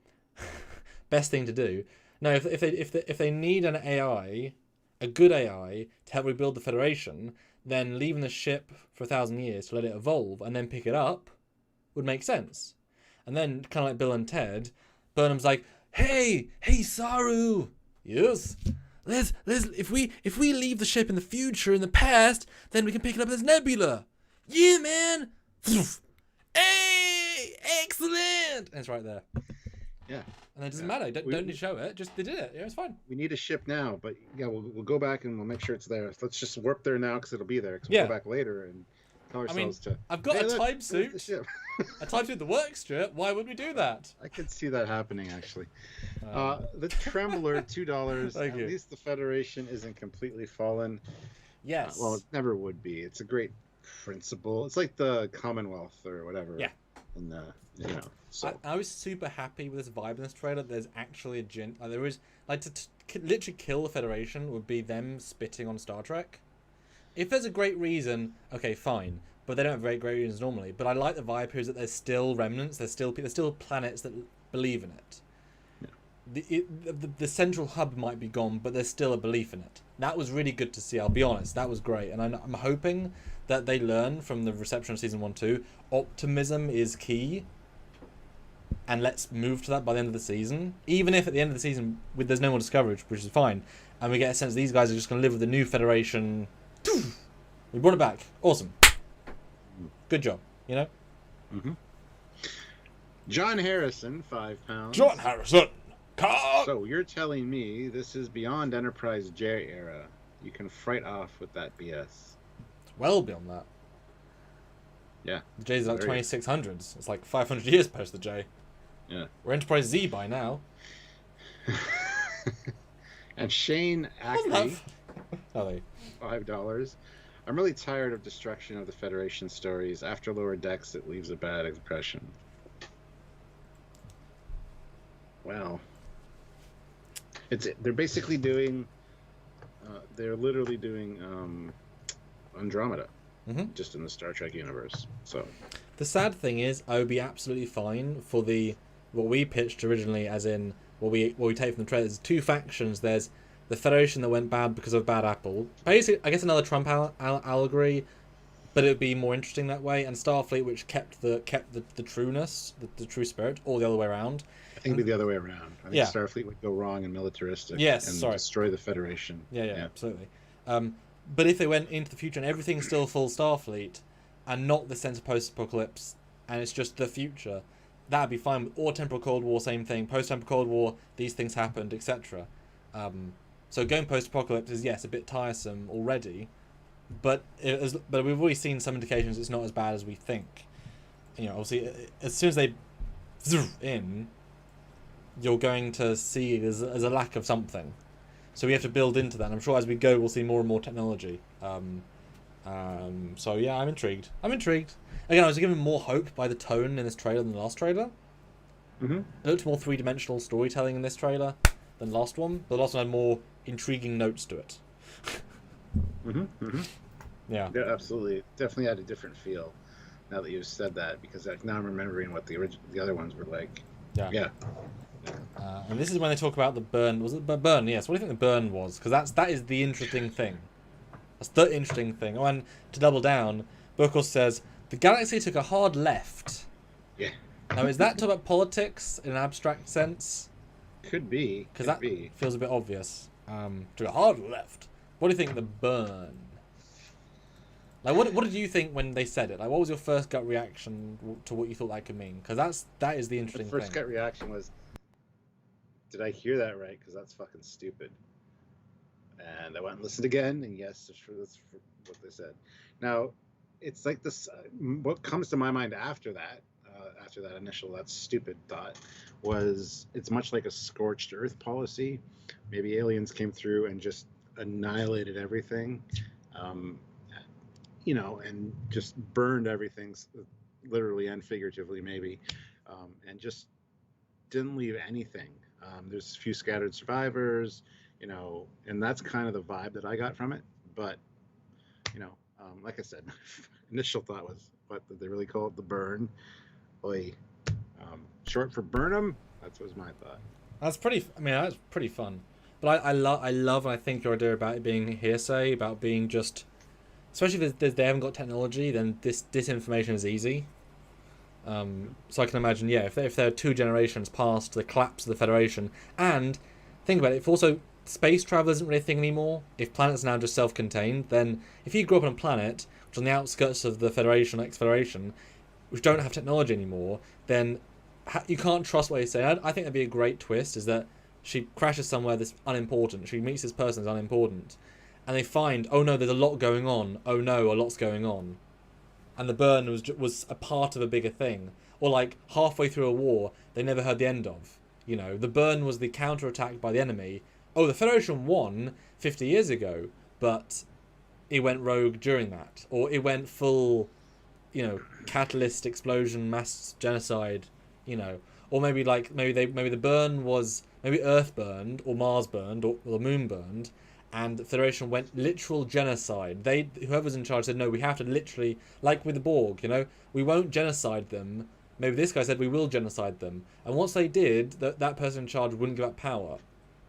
Best thing to do. No, if they need an AI, a good AI, to help rebuild the Federation, then leaving the ship for 1,000 years to let it evolve and then pick it up would make sense. And then, kind of like Bill and Ted, Burnham's like, hey, Saru, yes, let's if we leave the ship in the future, in the past, then we can pick it up as Nebula. Yeah, man. Hey, excellent. And it's right there. Yeah. And it doesn't matter. Don't need to show it. Just they did it. Yeah, it's fine. We need a ship now, but yeah, we'll go back and we'll make sure it's there. Let's just warp there now because it'll be there. Because we'll go back later and tell ourselves to. I've got a time suit. A time suit that works, Stuart. Why would we do that? I could see that happening actually. The Trembler, $2. At least the Federation isn't completely fallen. Yes. Well, it never would be. It's a great principle. It's like the Commonwealth or whatever. Yeah. In the So I was super happy with this vibe in this trailer. There's actually a there is like to literally kill the Federation would be them spitting on Star Trek. If there's a great reason, okay, fine, but they don't have very great reasons normally. But I like the vibe here is that there's still remnants. There's still planets that believe in it. Yeah. The central hub might be gone, but there's still a belief in it. That was really good to see. I'll be honest, that was great, and I'm hoping that they learn from the reception of season 1-2. Optimism is key. And let's move to that by the end of the season. Even if at the end of the season there's no more Discovery, which is fine, and we get a sense these guys are just going to live with the new Federation. We brought it back. Awesome. Good job. You know. Mm-hmm. John Harrison, £5. John Harrison. So you're telling me this is beyond Enterprise J era? You can fight off with that BS. It's well beyond that. Yeah. The J's like 2600s. It's like 500 years post the J. Yeah. We're Enterprise Z by now. And Shane Ackley, $5. I'm really tired of destruction of the Federation stories. After Lower Decks, it leaves a bad impression. Wow. They're basically doing. They're literally doing Andromeda, just in the Star Trek universe. So. The sad thing is, I would be absolutely fine for what we pitched originally, as in what we take from the trailer. There's two factions. There's the Federation that went bad because of Bad Apple. Basically, I guess another Trump allegory, but it would be more interesting that way. And Starfleet, which kept the trueness, the true spirit, or the other way around. I think it'd be the other way around. I think Starfleet would go wrong and militaristic. Yes, and destroy the Federation. Yeah, absolutely. But if they went into the future and everything's still full Starfleet, and not the sense of post-apocalypse, and it's just the future, that'd be fine. Or Temporal Cold War, same thing. Post-Temporal Cold War, these things happened, etc. So going post-apocalypse is, yes, a bit tiresome already, but we've already seen some indications it's not as bad as we think. You know, obviously, as soon as they in, you're going to see there's a lack of something. So we have to build into that. And I'm sure as we go, we'll see more and more technology. So yeah, I'm intrigued. Again, I was given more hope by the tone in this trailer than the last trailer. Mm-hmm. It looked more three-dimensional storytelling in this trailer than the last one. The last one had more intriguing notes to it. Yeah, absolutely. Definitely had a different feel. Now that you've said that, because now I'm remembering what the other ones were like. Yeah. And this is when they talk about the burn. Was it burn? Yes. What do you think the burn was? Because that is the interesting thing. That's the interesting thing. Oh, and to double down, Burkos says the galaxy took a hard left. Yeah. Now, is that talk about politics in an abstract sense? Could be. Because that feels a bit obvious. Took a hard left. What do you think the burn? Like, what did you think when they said it? Like, what was your first gut reaction to what you thought that could mean? Because that is the interesting thing. The first gut reaction was, did I hear that right? Because that's fucking stupid. And I went and listened again, and yes, that's what they said. Now, it's like this. What comes to my mind after that initial that stupid thought, was it's much like a scorched earth policy. Maybe aliens came through and just annihilated everything, and just burned everything, literally and figuratively, maybe, and just didn't leave anything. There's a few scattered survivors, and that's kind of the vibe that I got from it. But, like I said, initial thought was, what did they really call it? The burn. Boy, short for Burnham. That was my thought. That's pretty. I mean, that's pretty fun. But I love, and I think your idea about it being hearsay, about being just, especially if they haven't got technology, then this disinformation is easy. So I can imagine, if there are 2 generations past the collapse of the Federation, and think about it, if also space travel isn't really a thing anymore, if planets are now just self-contained, then if you grew up on a planet which is on the outskirts of the Federation, ex-Federation, which don't have technology anymore, then you can't trust what you say. I think that'd be a great twist, is that she crashes somewhere that's unimportant, she meets this person that's unimportant, and they find, oh no, there's a lot going on, oh no, a lot's going on. And the burn was a part of a bigger thing. Or like halfway through a war, they never heard the end of. The burn was the counterattack by the enemy. Oh, the Federation won 50 years ago, but it went rogue during that. Or it went full, catalyst explosion, mass genocide, Or maybe the burn was, maybe Earth burned, or Mars burned, or the moon burned, and the Federation went literal genocide. Whoever's in charge said, no, we have to literally, like with the Borg, we won't genocide them. Maybe this guy said, we will genocide them. And once they did, that person in charge wouldn't give up power.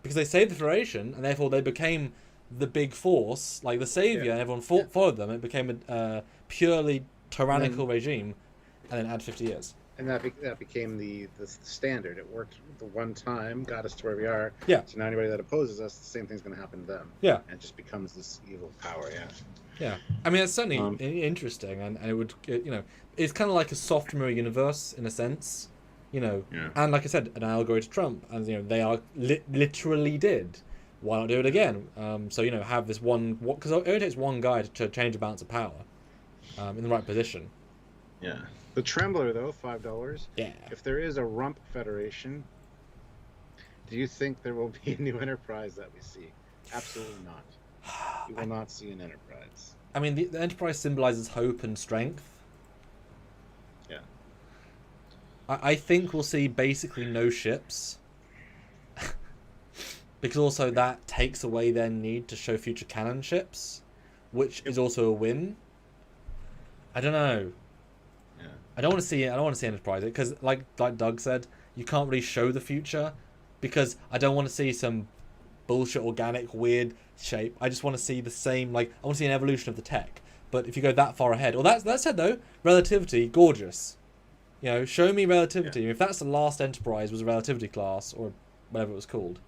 Because they saved the Federation, and therefore they became the big force, like the savior, and everyone followed them. It became a purely tyrannical regime, and then add 50 years. And that became the standard. It worked the one time, got us to where we are. Yeah. So now anybody that opposes us, the same thing's going to happen to them. Yeah. And it just becomes this evil power. Yeah. Yeah. I mean, it's certainly interesting, and it would, it's kind of like a soft mirror universe in a sense, Yeah. And like I said, an allegory to Trump, and they are literally did. Why not do it again? So have this one, because it only takes one guy to change the balance of power, in the right position. Yeah. The Trembler, though, $5. Yeah. If there is a rump federation, do you think there will be a new Enterprise that we see? Absolutely not. You will not see an Enterprise. I mean, the Enterprise symbolizes hope and strength. Yeah. I think we'll see basically no ships. Because also that takes away their need to show future canon ships, which is also a win. I don't know. Yeah. I don't want to see Enterprise, because like Doug said, you can't really show the future, because I don't want to see some bullshit organic weird shape. I just want to see the same, I want to see an evolution of the tech. But if you go that far ahead, that said though, relativity, gorgeous. Show me relativity. Yeah. If that's the last Enterprise was a relativity class or whatever it was called,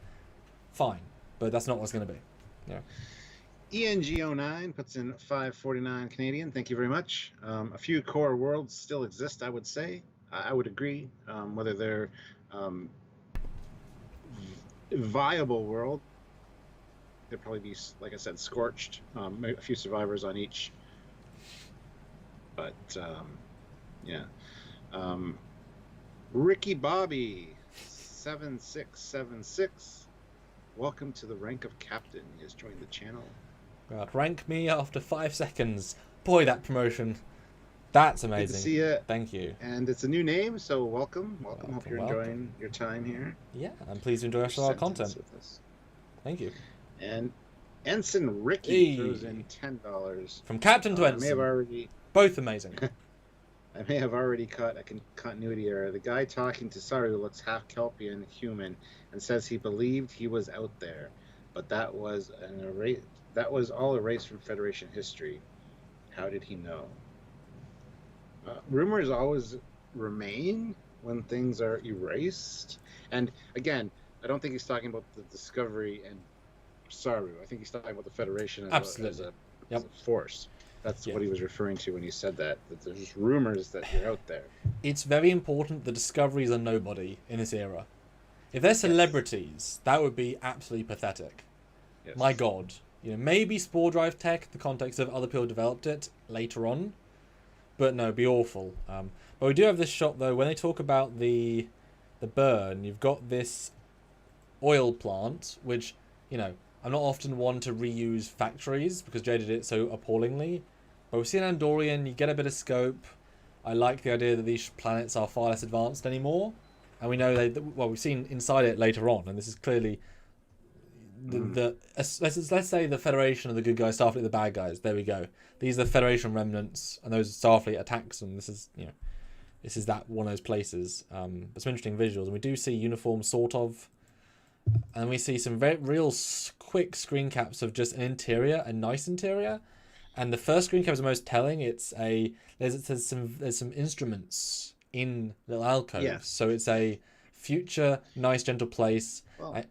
fine. But that's not what it's going to be. Yeah. ENG09 puts in $5.49 Canadian. Thank you very much. A few core worlds still exist, I would say. I would agree. Whether they're viable world, there'd probably be, like I said, scorched. A few survivors on each. But yeah. Ricky Bobby 7676. Welcome to the rank of captain. He has joined the channel. God, rank me after 5 seconds. Boy, that promotion. That's amazing. Good to see you. Thank you. And it's a new name, so welcome. Hope you're enjoying your time here. Yeah, I'm pleased to enjoy our content. Thank you. And Ensign Ricky throws in $10. From Captain to Ensign. Both amazing. I may have already caught a continuity error. The guy talking to Saru looks half Kelpian human and says he believed he was out there, but that was all erased from Federation history. How did he know? Rumors always remain when things are erased. And again, I don't think he's talking about the Discovery and Saru. I think he's talking about the Federation as a force. That's what he was referring to when he said that there's rumors that you're out there. It's very important the Discoveries are nobody in this era. If they're celebrities, that would be absolutely pathetic. Yes. My God. Maybe Spore Drive tech, in the context of other people developed it later on. But no, it'd be awful. But we do have this shot, though, when they talk about the burn, you've got this oil plant, which, I'm not often one to reuse factories because Jay did it so appallingly. But we see an Andorian, you get a bit of scope. I like the idea that these planets are far less advanced anymore. And we know we've seen inside it later on, and this is clearly let's say the Federation are the good guys, Starfleet are the bad guys. There we go. These are the Federation remnants, and those Starfleet attacks them. This is that one of those places. But some interesting visuals, and we do see uniforms sort of, and we see some very real quick screen caps of just an interior, a nice interior. And the first screen cap is the most telling. There's some instruments in little alcoves, so it's a future nice gentle place. Well,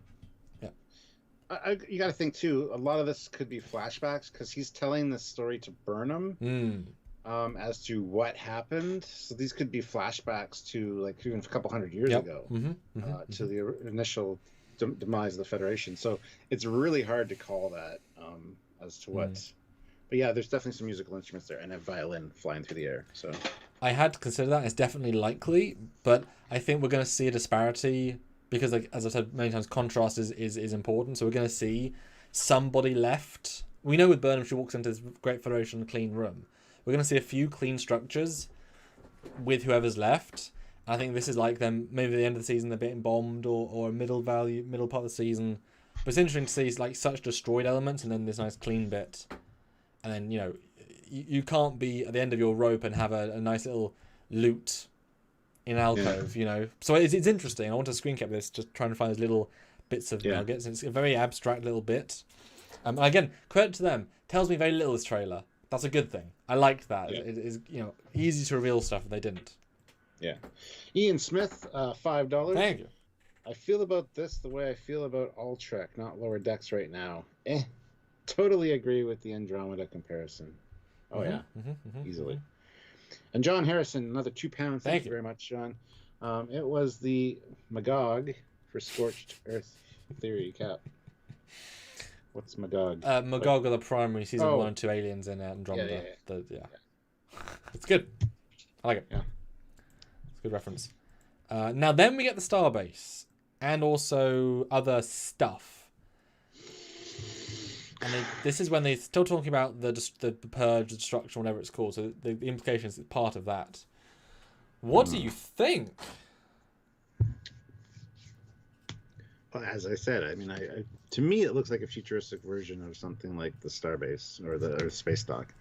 you got to think too. A lot of this could be flashbacks because he's telling this story to Burnham as to what happened. So these could be flashbacks to like even a couple hundred years ago to the initial demise of the Federation. So it's really hard to call that as to what. But yeah, there's definitely some musical instruments there and a violin flying through the air. So I had to consider that. It's definitely likely, but I think we're going to see a disparity because, like as I've said many times, contrast is important. So we're going to see somebody left. We know with Burnham, she walks into this great Federation clean room. We're going to see a few clean structures with whoever's left. And I think this is like them. Maybe at the end of the season they're being bombed, or middle part of the season. But it's interesting to see like such destroyed elements and then this nice clean bit. And then, you can't be at the end of your rope and have a nice little loot in alcove, So it's interesting. I want to screen cap this, just trying to find those little bits of nuggets. It's a very abstract little bit. Again, credit to them. Tells me very little, this trailer. That's a good thing. I liked that. Yeah. It is, easy to reveal stuff if they didn't. Yeah. Ian Smith, $5. Thank you. I feel about this the way I feel about All Trek, not Lower Decks right now. Totally agree with the Andromeda comparison. Oh, easily. And John Harrison, another £2. Thank you very much, John. It was the Magog for Scorched Earth Theory cap. What's Magog? Magog are the primary season 1 and 2 aliens in Andromeda. Yeah. It's good. I like it. Yeah. It's a good reference. Now then we get the Starbase and also other stuff. And this is when they're still talking about the purge, the destruction, whatever it's called. So the implications is part of that. What do you think? Well, as I said, I mean, to me, it looks like a futuristic version of something like the Starbase or the Space Dock.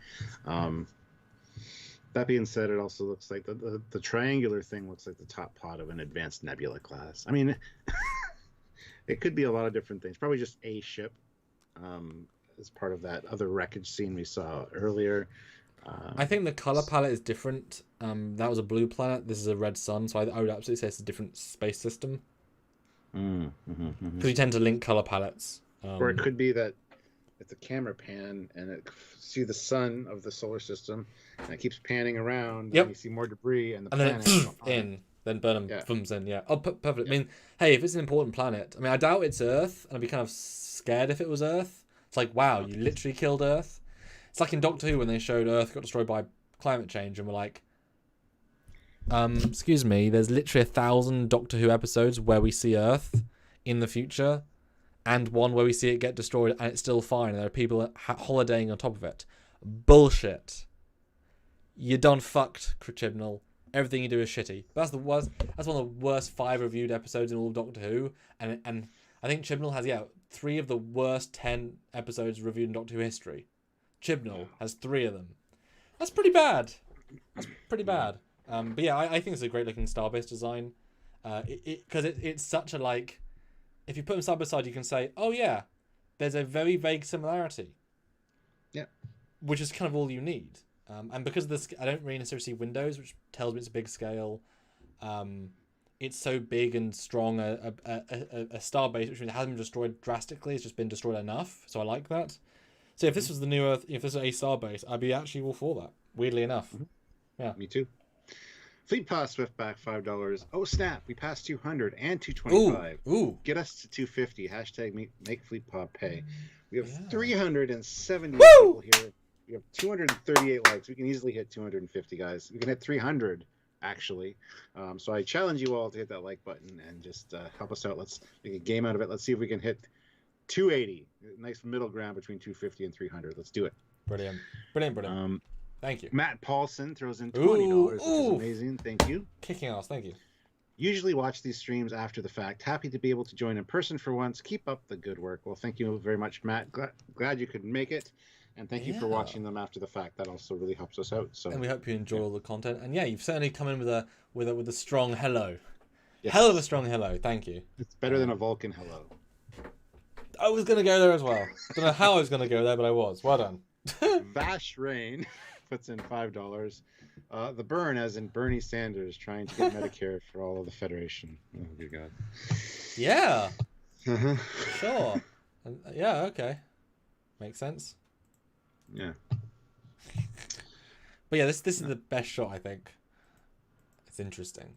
That being said, it also looks like the triangular thing looks like the top pod of an advanced Nebula class. I mean, it could be a lot of different things. Probably just a ship. As part of that other wreckage scene we saw earlier. I think the color palette is different. That was a blue planet. This is a red sun. So I would absolutely say it's a different space system. Because you tend to link color palettes. Or it could be that it's a camera pan and it see the sun of the solar system and it keeps panning around. And you see more debris and then in. Then Burnham thumbs in. Yeah. Oh, perfect. I mean, hey, if it's an important planet, I doubt it's Earth, and I'd be kind of scared if it was Earth. It's like, wow, you literally killed Earth. It's like in Doctor Who when they showed Earth got destroyed by climate change, and we're like, excuse me, there's literally 1,000 Doctor Who episodes where we see Earth in the future, and one where we see it get destroyed and it's still fine, and there are people holidaying on top of it. Bullshit. You done fucked, Chibnall. Everything you do is shitty. That's the worst. That's one of the worst 5 reviewed episodes in all of Doctor Who, and I think Chibnall has 3 of the worst 10 episodes reviewed in Doctor Who history. Chibnall has 3 of them. That's pretty bad. But yeah, I think it's a great looking Starbase design. Because it's such a like, if you put them side by side, you can say, oh yeah, there's a very vague similarity. Yeah. Which is kind of all you need. And because of this, I don't really necessarily see windows, which tells me it's a big scale. It's so big and strong a starbase, which means it hasn't been destroyed drastically. It's just been destroyed enough. So I like that. So if this was the new Earth, if this was a starbase, I'd be actually all for that. Weirdly enough. Yeah. Me too. Fleet Pass Swiftback $5. Oh snap! We passed 200 and 225. Ooh. Get us to 250. Hashtag make Fleet Pod pay. We have 370 Woo! people here. We have 238 likes. We can easily hit 250, guys. We can hit 300 actually. So I challenge you all to hit that like button and just help us out. Let's make a game out of it. Let's see if we can hit 280. Nice middle ground between 250 and 300. Let's do it. Brilliant. Thank you. Matt Paulson throws in $20, which is amazing. Thank you. Kicking ass. Thank you. Usually watch these streams after the fact. Happy to be able to join in person for once. Keep up the good work. Well, thank you very much, Matt. Glad you could make it. And thank you for watching them after the fact. That also really helps us out. So, and we hope you enjoy all the content. And you've certainly come in with a strong hello. Yes. Hell of a strong hello. Thank you. It's better than a Vulcan hello. I was gonna go there as well. Don't know how I was gonna go there, but I was. Well done. Vash Rain puts in $5. The burn, as in Bernie Sanders trying to get Medicare for all of the Federation. Oh, dear God. Yeah. Sure. Yeah. Okay. Makes sense. Yeah. But yeah, this is the best shot, I think. It's interesting.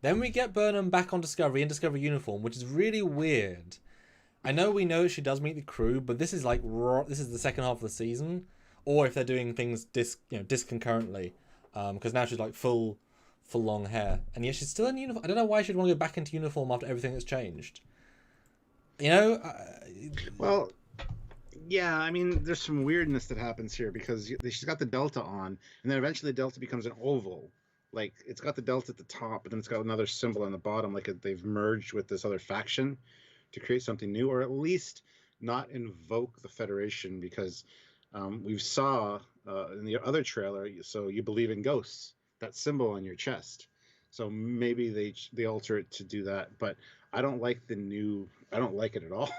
Then we get Burnham back on Discovery in Discovery uniform, which is really weird. I know we know she does meet the crew, but this is like this is the second half of the season, or if they're doing things disconcurrently, because now she's like full long hair, and yet she's still in uniform. I don't know why she'd want to go back into uniform after everything that's changed. Well, yeah, I mean, there's some weirdness that happens here because she's got the delta on, and then eventually the delta becomes an oval. Like, it's got the delta at the top, but then it's got another symbol on the bottom, like they've merged with this other faction to create something new, or at least not invoke the Federation, because we saw in the other trailer, so you believe in ghosts, that symbol on your chest. So maybe they alter it to do that, but I don't like I don't like it at all.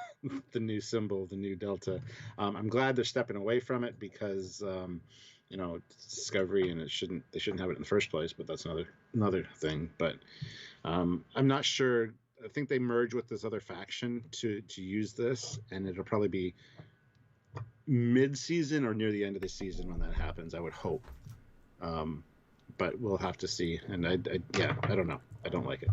The new symbol, the new delta. I'm glad they're stepping away from it because it's Discovery and they shouldn't have it in the first place, but that's another thing. But I'm not sure. I think they merge with this other faction to use this, and it'll probably be mid-season or near the end of the season when that happens, I would hope. But we'll have to see. And I don't know. I don't like it.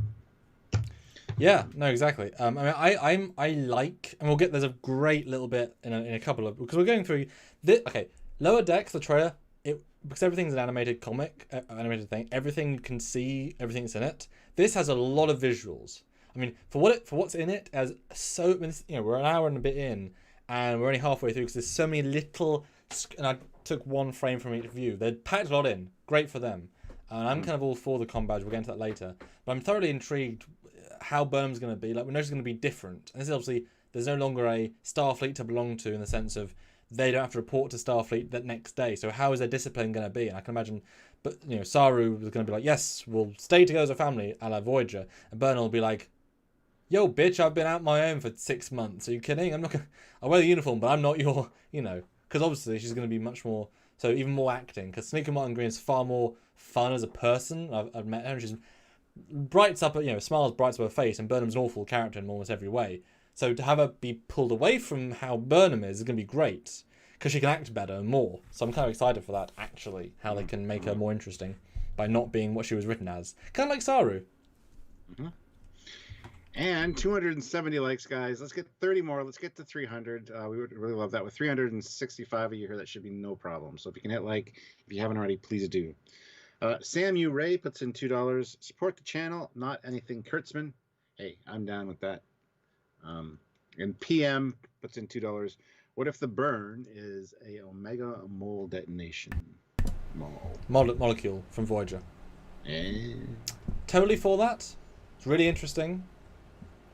Yeah, no, exactly. I mean, I like, and we'll get. There's a great little bit in a couple of, because we're going through this. Okay, Lower Decks, the trailer. Because everything's an animated comic, animated thing. Everything you can see, everything's in it. This has a lot of visuals. I mean, for what's in it, as so, we're an hour and a bit in, and we're only halfway through because there's so many little. And I took one frame from each view. They packed a lot in. Great for them. And I'm kind of all for the com badge. We'll get into that later. But I'm thoroughly intrigued how Burnham's going to be. Like, we know she's going to be different. And this is obviously, there's no longer a Starfleet to belong to in the sense of they don't have to report to Starfleet that next day. So how is their discipline going to be? And I can imagine, but Saru was going to be like, yes, we'll stay together as a family, a la Voyager. And Burnham will be like, yo, bitch, I've been out my own for 6 months. Are you kidding? I'll wear the uniform, but I'm not your, because obviously she's going to be much more, so even more acting. Because Sneaker Martin Green is far more fun as a person. I've met her, and she's smiles brights up her face, and Burnham's an awful character in almost every way. So to have her be pulled away from how Burnham is going to be great, because she can act better and more. So I'm kind of excited for that, actually, how they can make her more interesting by not being what she was written as. Kind of like Saru. Mm-hmm. And 270 likes, guys. Let's get 30 more. Let's get to 300. We would really love that. With 365 a year, that should be no problem. So if you can hit like, if you haven't already, please do. Sam U. Ray puts in $2. Support the channel, not anything Kurtzman. Hey, I'm down with that. And PM puts in $2. What if the burn is a Omega mole detonation? Molecule from Voyager. Totally for that. It's really interesting.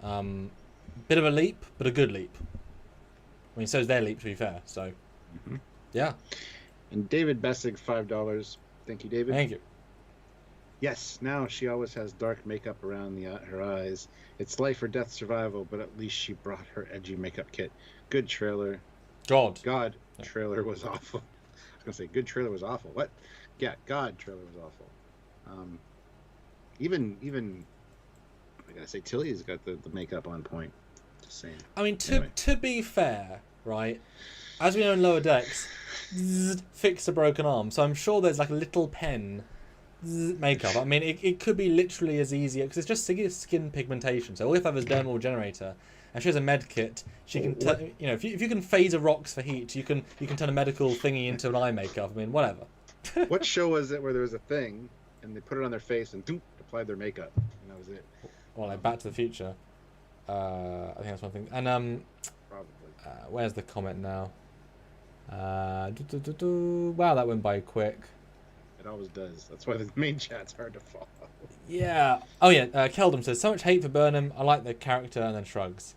Bit of a leap, but a good leap. I mean, so is their leap, to be fair. So, yeah. And David Bessig, $5. Thank you, David. Thank you. Yes, now she always has dark makeup around her eyes. It's life or death survival, but at least she brought her edgy makeup kit. Good trailer. God. Yeah. Trailer was awful. I was going to say, good trailer was awful. What? Yeah, God, trailer was awful. Even I gotta say, Tilly's got the makeup on point. Just saying. I mean, to be fair, right? As we know in Lower Decks, fix a broken arm. So I'm sure there's like a little pen makeup. I mean, it could be literally as easy because it's just skin pigmentation. So all you have is dermal regenerator, and she has a med kit. She can, you know, if you can phaser rocks for heat, you can turn a medical thingy into an eye makeup. I mean, whatever. What show was it where there was a thing and they put it on their face and applied their makeup, and that was it? Well, like Back to the Future. I think that's one thing. And Probably. where's the comment now? Wow, that went by quick. It always does. That's why the main chat's hard to follow. Yeah. Oh yeah. Keldum says so much hate for Burnham. I like the character, and then shrugs.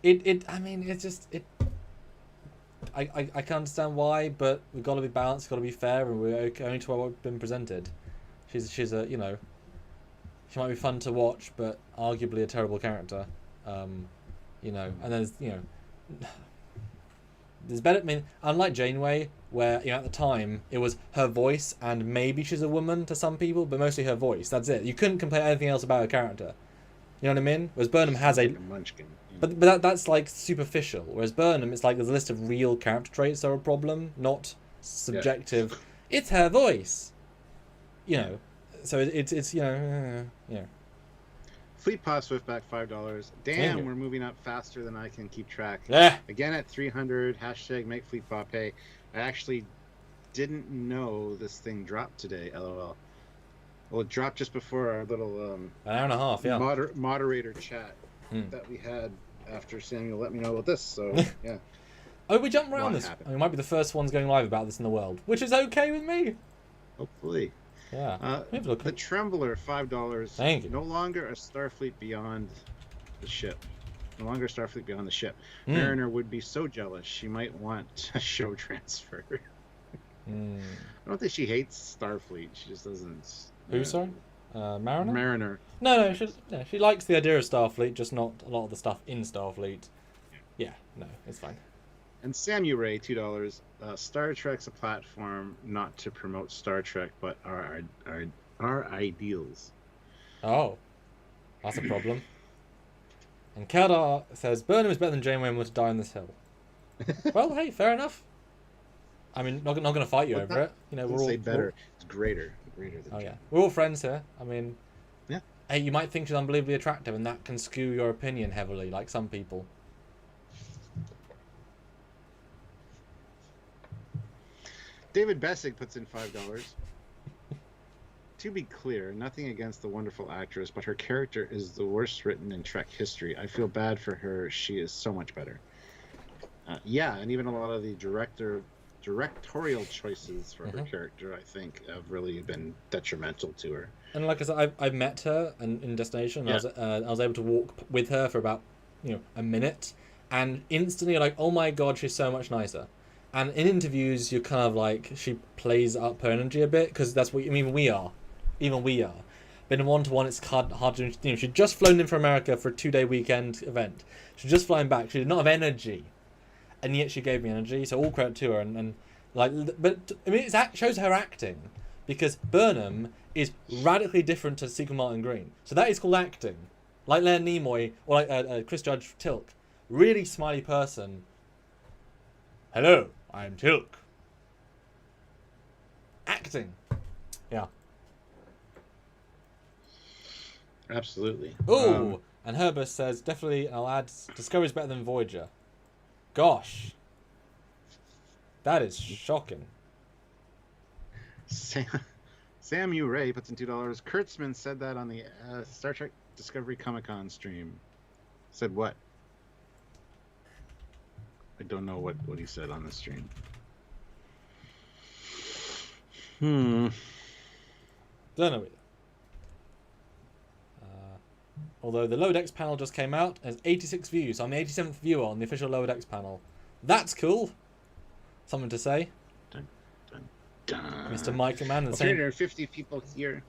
I mean, it's just it. I can understand why, but we've got to be balanced, got to be fair, and we're only to what we've been presented. She's a, you know, she might be fun to watch, but arguably a terrible character. You know, and there's, you know, there's better. I mean, unlike Janeway, where, you know, at the time it was her voice and maybe she's a woman to some people, but mostly her voice. That's it. You couldn't complain anything else about her character. You know what I mean? Whereas Burnham has a munchkin. Yeah. But that's like superficial. Whereas Burnham, it's like there's a list of real character traits that are a problem, not subjective. Yeah. It's her voice. You know, so it's you know, yeah. Fleet Paw Swiftback $5. Damn, we're moving up faster than I can keep track. Yeah. Again at 300. Hashtag make Fleet Paw pay. I actually didn't know this thing dropped today. LOL. Well, it dropped just before our little an hour and a half, yeah. Moderator chat that we had after Samuel let me know about this. So yeah. Oh, we jumped around this. I mean, we might be the first ones going live about this in the world, which is okay with me. Hopefully. Yeah. The Trembler, $5. Thank you. No longer a Starfleet beyond the ship. No longer a Starfleet beyond the ship. Mariner would be so jealous. She might want a show transfer. I don't think she hates Starfleet. She just doesn't. Who, sorry? Mariner? Mariner. No, she likes the idea of Starfleet, just not a lot of the stuff in Starfleet. Yeah, no, it's fine. And Samu Ray, $2. Star Trek's a platform not to promote Star Trek, but our ideals. Oh, that's a problem. And Keldar says Burnham is better than Janeway and were to die on this hill. Well, hey, fair enough. I mean, not going to fight you over it. You know, we're all better. It's greater than. Oh yeah, we're all friends here. I mean, yeah. Hey, you might think she's unbelievably attractive, and that can skew your opinion heavily, like some people. David Bessick puts in $5. To be clear, nothing against the wonderful actress, but her character is the worst written in Trek history. I feel bad for her. She is so much better. Yeah, and even a lot of the directorial choices for her character, I think, have really been detrimental to her. And like I said, I met her in Destination. Yeah. I was able to walk with her for about, you know, a minute, and instantly like, oh my god, she's so much nicer. And in interviews, you're kind of like, she plays up her energy a bit, because that's what, I mean, we are. Even we are. But in one-to-one, it's hard to, you know, she'd just flown in from America for a 2-day weekend event. She'd just flown back. She did not have energy. And yet she gave me energy, so all credit to her. And like, but I mean, it shows her acting, because Burnham is radically different to Sequel Martin Green. So that is called acting. Like Leonard Nimoy, or like Chris Judge Tilk. Really smiley person. Hello, I'm Tilk. Acting. Yeah. Absolutely. Oh, and Herbert says, definitely, I'll add, Discovery's better than Voyager. Gosh. That is shocking. Samu Ray puts in $2. Kurtzman said that on the Star Trek Discovery Comic-Con stream. Said what? I don't know what he said on the stream. Don't know it. Although the Lower Decks panel just came out, there's 86 views. So I'm the 87th viewer on the official Lower Decks panel. That's cool. Something to say. Dun, dun, dun. Mr. Michael Mann. Well, 350 people here,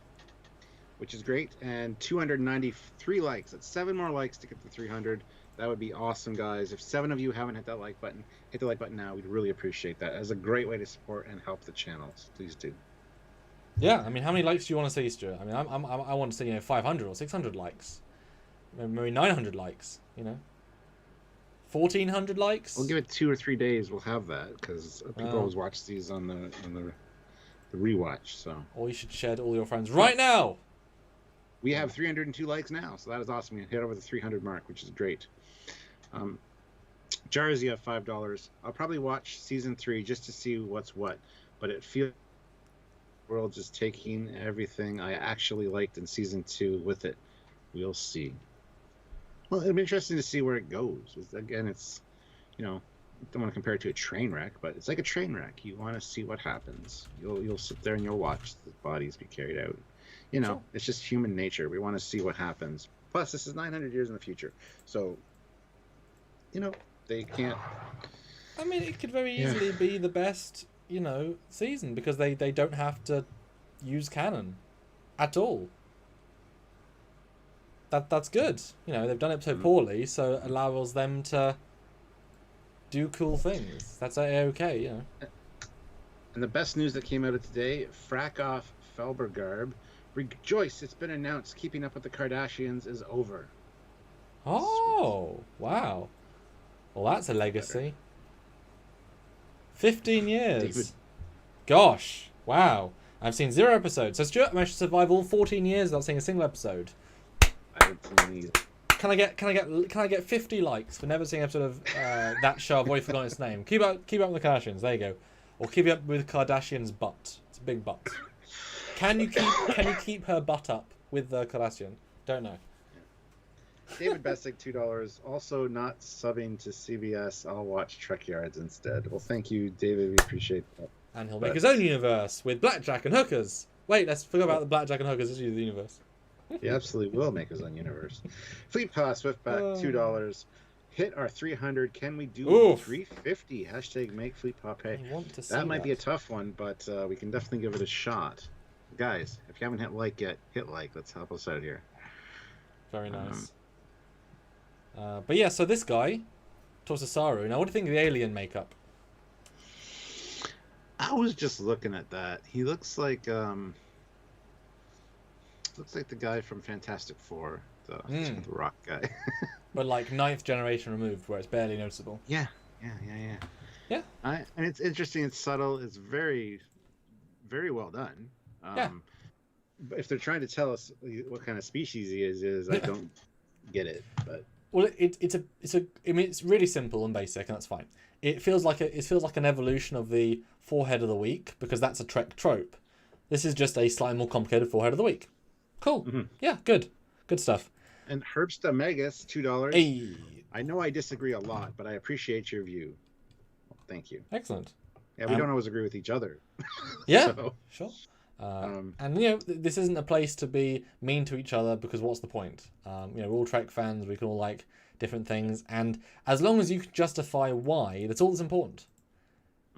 which is great, and 293 likes. That's 7 more likes to get to 300. That would be awesome, guys. If 7 of you haven't hit that like button, hit the like button now. We'd really appreciate that. As a great way to support and help the channel. So please do. Yeah, I mean, how many likes do you want to see, Stuart? I mean, I want to see, 500 or 600 likes. Maybe 900 likes, 1,400 likes? We'll give it 2 or 3 days. We'll have that, because people always watch these on the the rewatch. So, or you should share to all your friends right now. we have 302 likes now, so that is awesome. We hit over the 300 mark, which is great. Jars, you have $5. I'll probably watch season 3 just to see what's what, but it feels the world just taking everything I actually liked in season 2 with it. We'll see. Well, it'll be interesting to see where it goes. Again, it's, you know, don't want to compare it to a train wreck, but it's like a train wreck. You want to see what happens. You'll sit there and you'll watch the bodies be carried out. You know, sure. It's just human nature. We want to see what happens. Plus, this is 900 years in the future, so you know they can't. I mean, it could very easily be the best, you know, season because they don't have to use canon at all. That's good. You know, they've done it so poorly, so it allows them to do cool things. That's okay, you know. And the best news that came out of today, frack off Felbergarb. Rejoice, it's been announced Keeping Up with the Kardashians is over. Oh, sweet. Wow. Well, that's a legacy. 15 years. David. Gosh, wow. I've seen 0 episodes. So Stuart managed to survive all 14 years without seeing a single episode. I haven't seen either. Can I get 50 likes for never seeing an episode of that show? I've already forgotten its name. Keep up with the Kardashians. There you go. Or keep up with Kardashian's butt. It's a big butt. Can you keep her butt up with the Kardashian? Don't know. David Bessick, $2. Also not subbing to CBS. I'll watch Trekyards instead. Well, thank you, David. We appreciate that. And he'll make his own universe with blackjack and hookers. Wait, let's forget about the blackjack and hookers. This is the universe. He absolutely will make his own universe. Fleet Pass, Swiftback, $2. Hit our 300. Can we do 350? Hashtag make Fleet Paw pay. That might be a tough one, but we can definitely give it a shot. Guys, if you haven't hit like yet, hit like. Let's help us out here. Very nice. But yeah, so this guy, Tosasaru. Now, what do you think of the alien makeup? I was just looking at that. He looks like the guy from Fantastic Four, the rock guy. But like 9th generation removed, where it's barely noticeable. Yeah. Yeah. And it's interesting. It's subtle. It's very, very well done. But if they're trying to tell us what kind of species he is I don't get it. But well, I mean, it's really simple and basic, and that's fine. It feels like an evolution of the forehead of the week because that's a Trek trope. This is just a slightly more complicated forehead of the week. Cool. Mm-hmm. Yeah, good stuff. And Herbsta Megas, $2. Hey. I know I disagree a lot, but I appreciate your view. Well, thank you. Excellent. Yeah, we don't always agree with each other. Yeah, so. Sure. And you know, this isn't a place to be mean to each other because what's the point? You know, we're all Trek fans. We can all like different things, and as long as you can justify why, that's all that's important.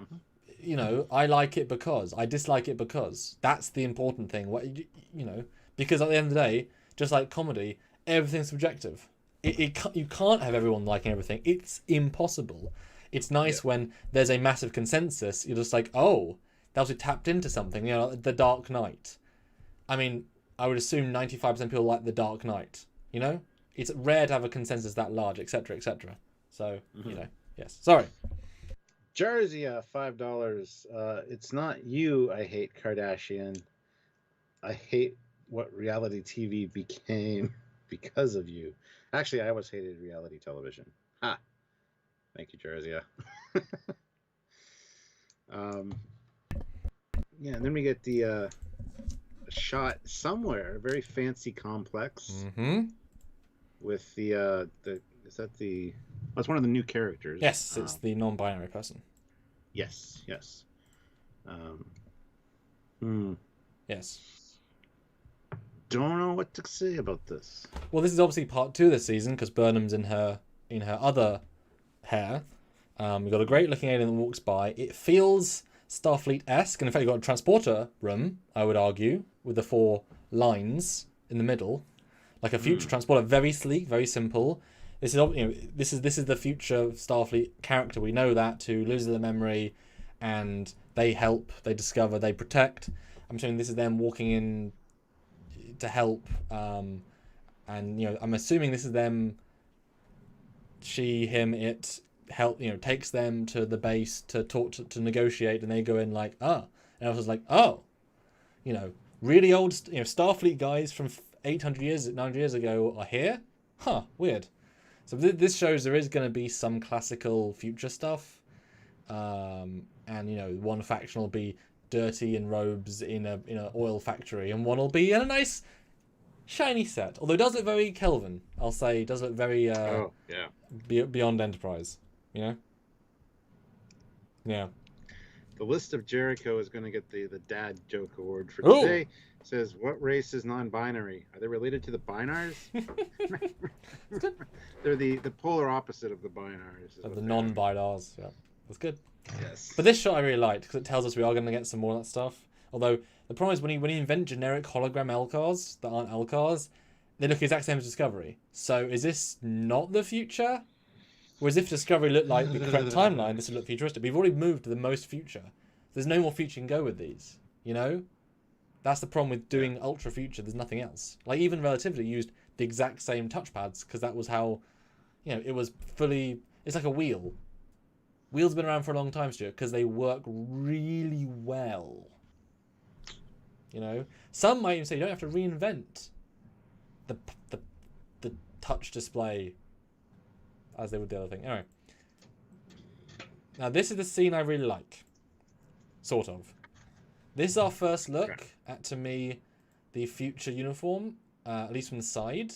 Mm-hmm. You know, I like it because I dislike it because that's the important thing. What you know, because at the end of the day, just like comedy, everything's subjective. You can't have everyone liking everything. It's impossible. It's nice when there's a massive consensus. You're just like, oh, that was tapped into something. You know, The Dark Knight. I mean, I would assume 95% of people like The Dark Knight. You know, it's rare to have a consensus that large, etc., etc. So, you know, yes. Sorry. Jersey, $5. It's not you I hate, Kardashian. I hate what reality TV became because of you. Actually, I always hated reality television. Ha! Thank you, Jersey. Yeah, and then we get the shot somewhere, a very fancy complex. Mm-hmm. With the is that the? Oh, it's one of the new characters. Yes, it's the non-binary person. Yes. Yes. Yes. Don't know what to say about this. Well, this is obviously part 2 this season because Burnham's in her other hair. We've got a great looking alien that walks by. It feels Starfleet-esque, and in fact, you've got a transporter room, I would argue, with the 4 lines in the middle, like a future transporter. Very sleek, very simple. This is this is the future Starfleet character. We know that who loses their memory, and they help, they discover, they protect. I'm assuming this is them walking in to help, and you know, I'm assuming this is them. She, him, it help. You know, takes them to the base to talk to negotiate, and they go in like, And I was like, oh, you know, really old, you know, Starfleet guys from 800 years, 900 years ago are here? Huh, weird. So this shows there is going to be some classical future stuff. And, you know, one faction will be dirty in robes in a oil factory, and one will be in a nice shiny set. Although it does look very Kelvin, I'll say. It does look very beyond Enterprise, you know? Yeah. The list of Jericho is going to get the dad joke award for today. It says, what race is non-binary? Are they related to the Binars? They're the polar opposite of the Binars. The non-Binars, yeah. That's good. Yes. But this shot I really liked, because it tells us we are going to get some more of that stuff. Although, the problem is when you invent generic hologram LCARs that aren't LCARs, they look the exact same as Discovery. So is this not the future? Whereas if Discovery looked like the correct timeline, this would look futuristic. We've already moved to the most future. There's no more future you can go with these, you know? That's the problem with doing ultra future. There's nothing else. Like, even Relativity used the exact same touchpads, because that was how, you know, it was fully... It's like a wheel. Wheels have been around for a long time, Stuart, because they work really well. You know? Some might even say you don't have to reinvent the touch display as they would the other thing. Anyway. Now, this is the scene I really like. Sort of. This is our first look at, to me, the future uniform, at least from the side.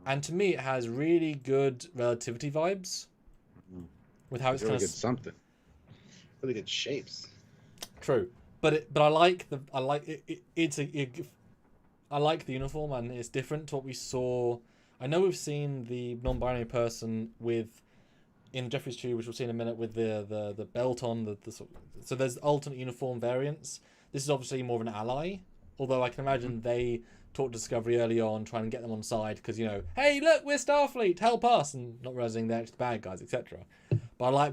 And to me, it has really good Relativity vibes. With how it's really kind of... good something. Really good shapes. True. But I like I like the uniform, and it's different to what we saw. I know we've seen the non-binary person in Jeffrey's Tube, which we'll see in a minute, with the belt on. So there's alternate uniform variants. This is obviously more of an ally, although I can imagine they talked to Discovery early on, trying to get them on side, because, you know, hey, look, we're Starfleet, help us, and not realizing they're actually the bad guys, etc. But I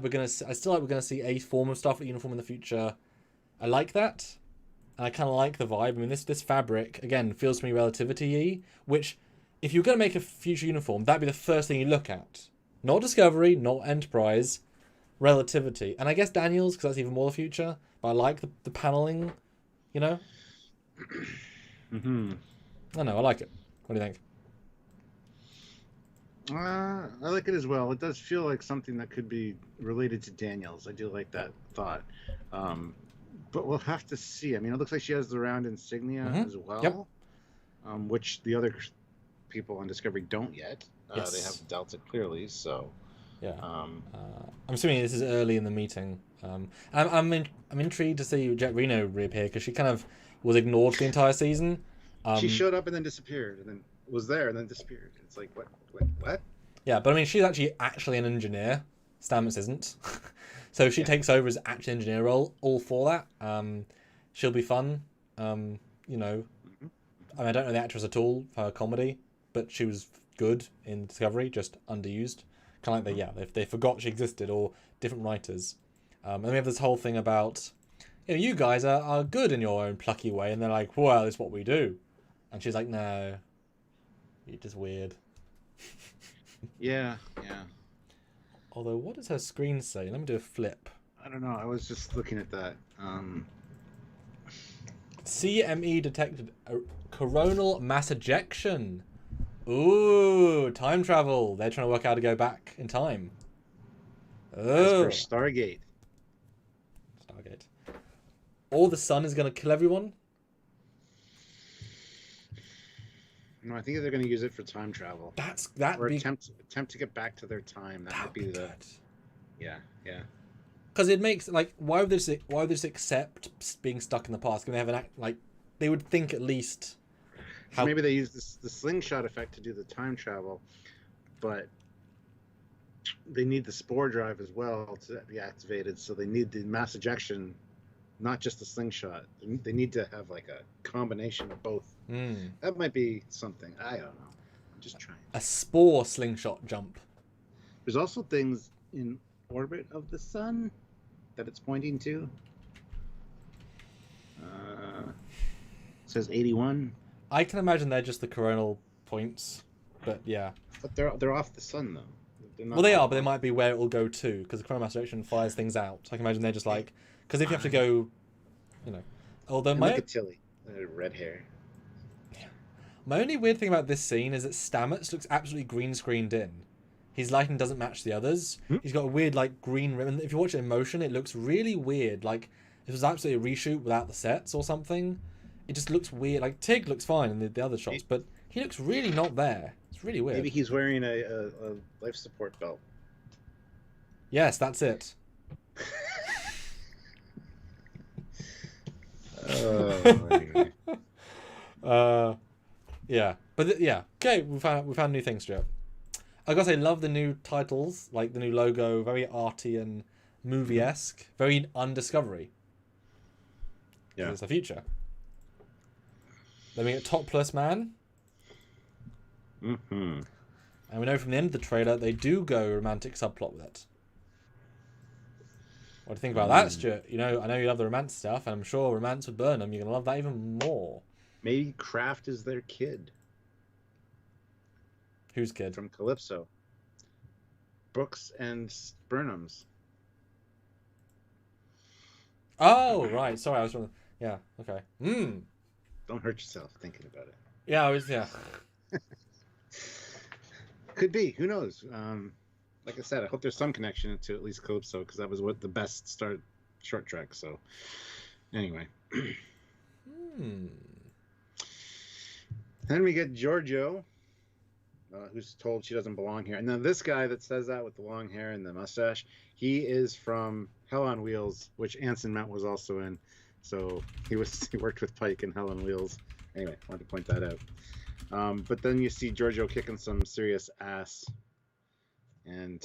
still like we're gonna see a form of Starfleet uniform in the future. I like that. And I kind of like the vibe. I mean, this fabric, again, feels to me Relativity-y, which, if you're going to make a future uniform, that'd be the first thing you look at. Not Discovery, not Enterprise, Relativity. And I guess Daniels, because that's even more the future. But I like the paneling, you know? Mm-hmm. I know, I like it. What do you think? I like it as well. It does feel like something that could be related to Daniels. I do like that thought. But we'll have to see. I mean, it looks like she has the round insignia as well, which the other people on Discovery don't yet. Yes. They have Delta clearly, so... Yeah. I'm assuming this is early in the meeting. I'm intrigued to see Jet Reno reappear, because she kind of was ignored the entire season. She showed up and then disappeared, and then was there and then disappeared. It's like, what? Yeah, but I mean, she's actually an engineer. Stamets isn't. So if she takes over as actual engineer role, all for that. She'll be fun. You know, I mean, I don't know the actress at all for her comedy, but she was good in Discovery, just underused. Kind of like they forgot she existed, or different writers. And we have this whole thing about, you know, you guys are good in your own plucky way, and they're like, well, it's what we do. And she's like, no, you're just weird. Yeah. Although, what does her screen say? Let me do a flip. I don't know. I was just looking at that. CME detected a coronal mass ejection. Ooh, time travel. They're trying to work out how to go back in time. Oh. As for Stargate. Or the sun is going to kill everyone? No, I think they're going to use it for time travel. Or attempt to get back to their time. That would be the good. Yeah. Because it makes, like, why would they just accept being stuck in the past? Can they have they would think at least. So maybe they use the slingshot effect to do the time travel, but they need the spore drive as well to be activated. So they need the mass ejection, not just the slingshot. They need to have like a combination of both. That might be something. I don't know. I'm just trying. A spore slingshot jump. There's also things in orbit of the sun that it's pointing to. It says 81. I can imagine they're just the coronal points, but yeah. But they're off the sun though. Well, they are, but they might be where it will go to, because the coronal mass ejection fires things out. So I can imagine they're just like, because if you have to go you know. Although And look at Tilly, red hair. My only weird thing about this scene is that Stamets looks absolutely green screened in. His lighting doesn't match the others. He's got a weird like green ribbon. If you watch it in motion, it looks really weird. Like it was absolutely a reshoot without the sets or something. It just looks weird. Like Tig looks fine in the other shots, but he looks really not there. It's really weird. Maybe he's wearing a life support belt. Yes, that's it. Oh, yeah, but yeah, okay. We found new things, Stuart. I gotta say, love the new titles, like the new logo, very arty and movie-esque, very Undiscovery. Yeah, it's the future. Then we get Top Plus Man. Mm-hmm. And we know from the end of the trailer they do go romantic subplot with it. What do you think about that, Stuart? You know, I know you love the romance stuff, and I'm sure romance with Burnham, you're gonna love that even more. Maybe Kraft is their kid. Whose kid? From Calypso. Brooks and Burnham's. Oh, right. Sorry, I was wrong. Yeah, okay. Don't hurt yourself thinking about it. Yeah, I was, yeah. Could be. Who knows? Like I said, I hope there's some connection to at least Calypso, because that was what the best short track. So, anyway. Then we get Giorgio, who's told she doesn't belong here. And then this guy that says that with the long hair and the mustache, he is from Hell on Wheels, which Anson Mount was also in. So he worked with Pike in Hell on Wheels. Anyway, I wanted to point that out. But then you see Giorgio kicking some serious ass. And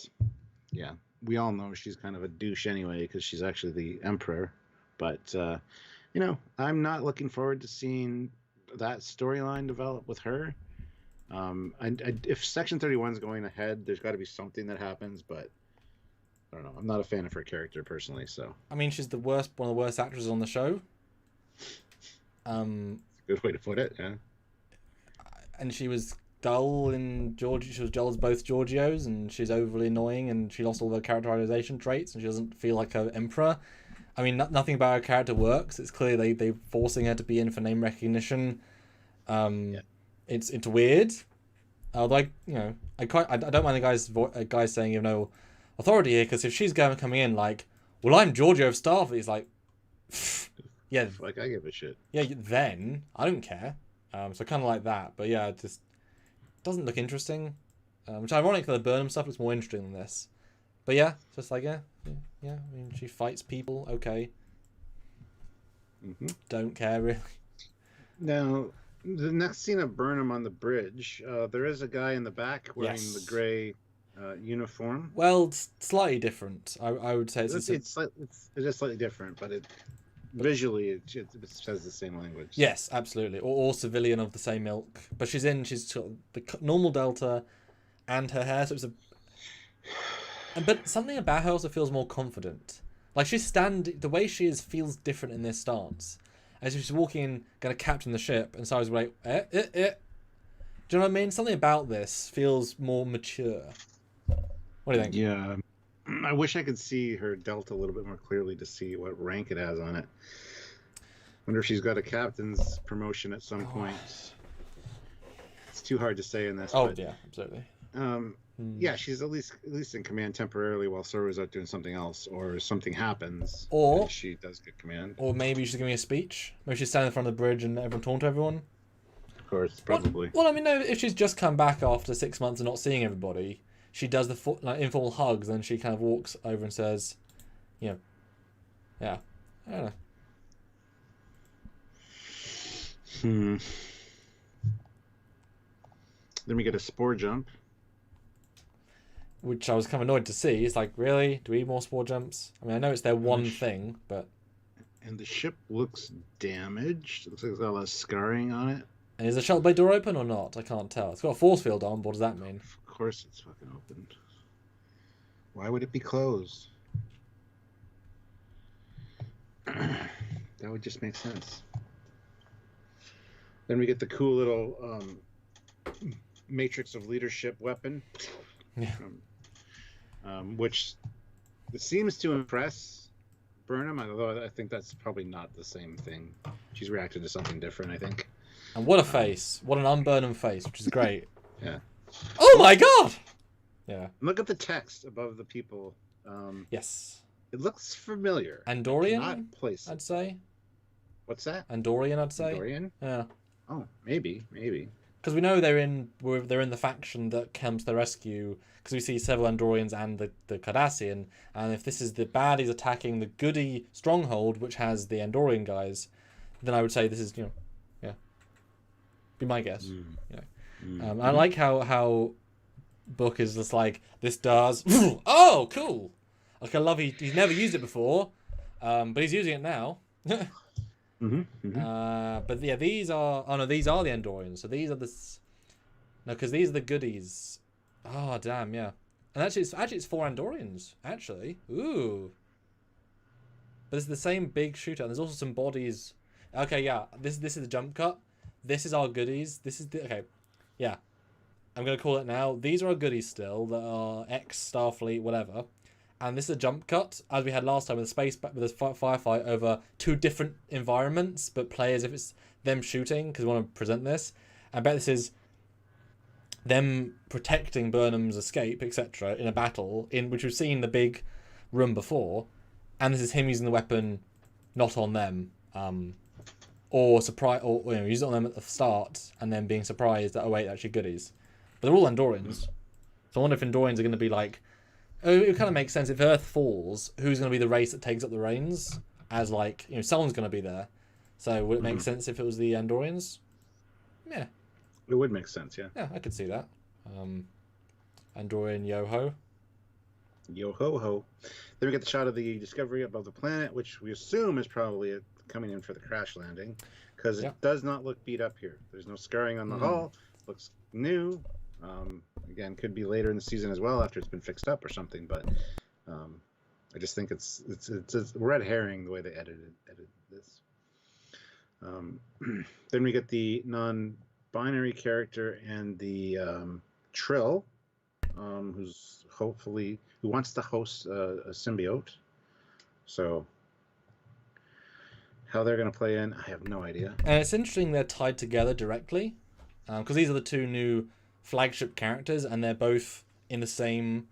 yeah, we all know she's kind of a douche anyway, because she's actually the Emperor. But, you know, I'm not looking forward to seeing that storyline develop with her. If Section 31 is going ahead, there's got to be something that happens, but I don't know. I'm not a fan of her character personally, so. I mean, she's one of the worst actresses on the show. That's a good way to put it, yeah. And she was dull in Georgia. She was dull as both Giorgios, and she's overly annoying, and she lost all her characterization traits, and she doesn't feel like an emperor. I mean, nothing about her character works. It's clear they're forcing her to be in for name recognition. It's weird. Although I don't mind the guys saying, you know, authority here, because if she's coming in like, well, I'm Giorgio of Starfleet, it's like, yeah, like I give a shit. Yeah, then I don't care. So kind of like that, but yeah, it just doesn't look interesting. Which ironic that the Burnham stuff looks more interesting than this. But yeah, just like yeah. I mean, she fights people. Okay. Don't care really. Now, the next scene of Burnham on the bridge, there is a guy in the back wearing the gray uniform. Well, it's slightly different. I would say it is slightly different, but visually it says the same language. Yes, absolutely. Or civilian of the same ilk. But she's sort of the normal Delta, and her hair. So it's but something about her also feels more confident. Like the way she is feels different in this stance. As if she's walking in, going to captain the ship, and so I was like, Do you know what I mean? Something about this feels more mature. What do you think? Yeah. I wish I could see her Delta a little bit more clearly to see what rank it has on it. Wonder if she's got a captain's promotion at some point. It's too hard to say in this. Oh, yeah, absolutely. Yeah, she's at least in command temporarily while Soro's out doing something else, or something happens, or she does get command. Or maybe she's giving a speech. Maybe she's standing in front of the bridge and everyone talking to everyone. Of course, probably. Well, I mean, no, if she's just come back after 6 months of not seeing everybody, she does the informal hugs, and she kind of walks over and says, yeah, I don't know. Then we get a spore jump. Which I was kind of annoyed to see. It's like, really? Do we need more spore jumps? I mean, I know it's their one thing, but... And the ship looks damaged. It looks like it's got a lot of scarring on it. And is the shuttle bay door open or not? I can't tell. It's got a force field on, but what does that mean? Of course it's fucking open. Why would it be closed? That would just make sense. Then we get the cool little Matrix of Leadership weapon. Yeah. Which seems to impress Burnham, although I think that's probably not the same thing. She's reacted to something different, I think. And what a face. What an unburnham face, which is great. Yeah. Oh my god! Yeah. Look at the text above the people. Yes. It looks familiar. Andorian, Not place. I'd say. What's that? Andorian, I'd say. Andorian? Yeah. Oh, maybe. Because we know they're in the faction that comes to the rescue. Because we see several Andorians and the Kardashian. And if this is the baddies attacking the goody stronghold, which has the Andorian guys, then I would say this is, yeah. Be my guess. I like how Book is just like, this does. Oh, cool. Like, I love he's never used it before. But he's using it now. But yeah, these are the Andorians. So these are because these are the goodies. Oh damn, yeah. And actually it's 4 Andorians. Actually, ooh. But it's the same big shooter. And there's also some bodies. Okay, yeah. This is the jump cut. This is our goodies. This is the okay. Yeah, I'm gonna call it now. These are our goodies still that are ex Starfleet, whatever. And this is a jump cut, as we had last time with a firefight over 2 different environments, but play as if it's them shooting, because we want to present this. I bet this is them protecting Burnham's escape, etc., in a battle, in which we've seen the big room before, and this is him using the weapon not on them, or use it on them at the start, and then being surprised that, oh wait, actually goodies. But they're all Andorians. So I wonder if Andorians are going to be like, it kind of makes sense. If Earth falls, who's going to be the race that takes up the reins? As like, someone's going to be there. So would it make sense if it was the Andorians? Yeah. It would make sense, yeah. Yeah, I could see that. Andorian yo-ho. Yo-ho-ho. Then we get the shot of the Discovery above the planet, which we assume is probably coming in for the crash landing. Because it does not look beat up here. There's no scarring on the hull. Looks new. Again, could be later in the season as well after it's been fixed up or something, but I just think it's a red herring the way they edited this. Then we get the non-binary character and the Trill, who wants to host a symbiote. So how they're going to play in, I have no idea. And it's interesting they're tied together directly, because these are the 2 new flagship characters, and they're both in the same.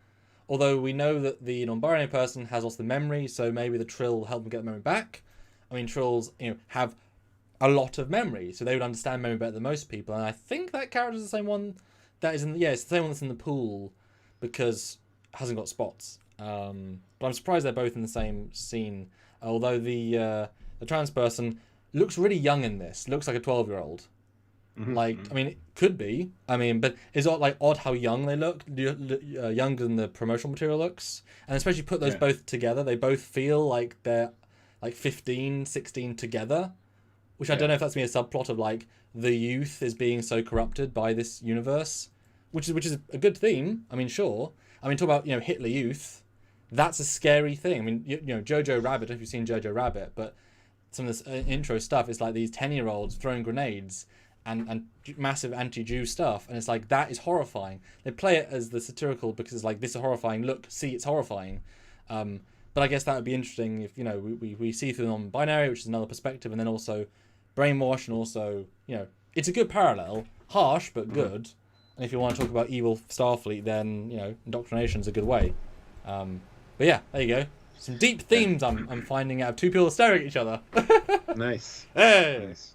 Although we know that the non-binary person has lost the memory, so maybe the Trill will help them get the memory back. I mean, Trills, have a lot of memory, so they would understand memory better than most people. And I think that character is the same one that is it's the same one that's in the pool, because it hasn't got spots. But I'm surprised they're both in the same scene. Although the trans person looks really young in this, looks like a 12-year-old. I mean, it could be. I mean, but it's like odd how young they look, younger than the promotional material looks. And especially put those both together, they both feel like they're like 15, 16 together. Which I don't know if that's me a subplot of like the youth is being so corrupted by this universe, which is a good theme. I mean, sure. I mean, talk about Hitler Youth. That's a scary thing. I mean, Jojo Rabbit. If you've seen Jojo Rabbit, but some of this intro stuff is like these 10-year-olds throwing grenades and massive anti-Jew stuff, and it's like that is horrifying. They play it as the satirical because it's like, this is horrifying. Look, see, it's horrifying. But I guess that would be interesting if we see through the non-binary, which is another perspective, and then also brainwash, and also it's a good parallel, harsh but good. And if you want to talk about evil Starfleet, then indoctrination's a good way. But yeah, there you go. Some deep themes I'm finding out of 2 people staring at each other. Nice. Hey. Nice.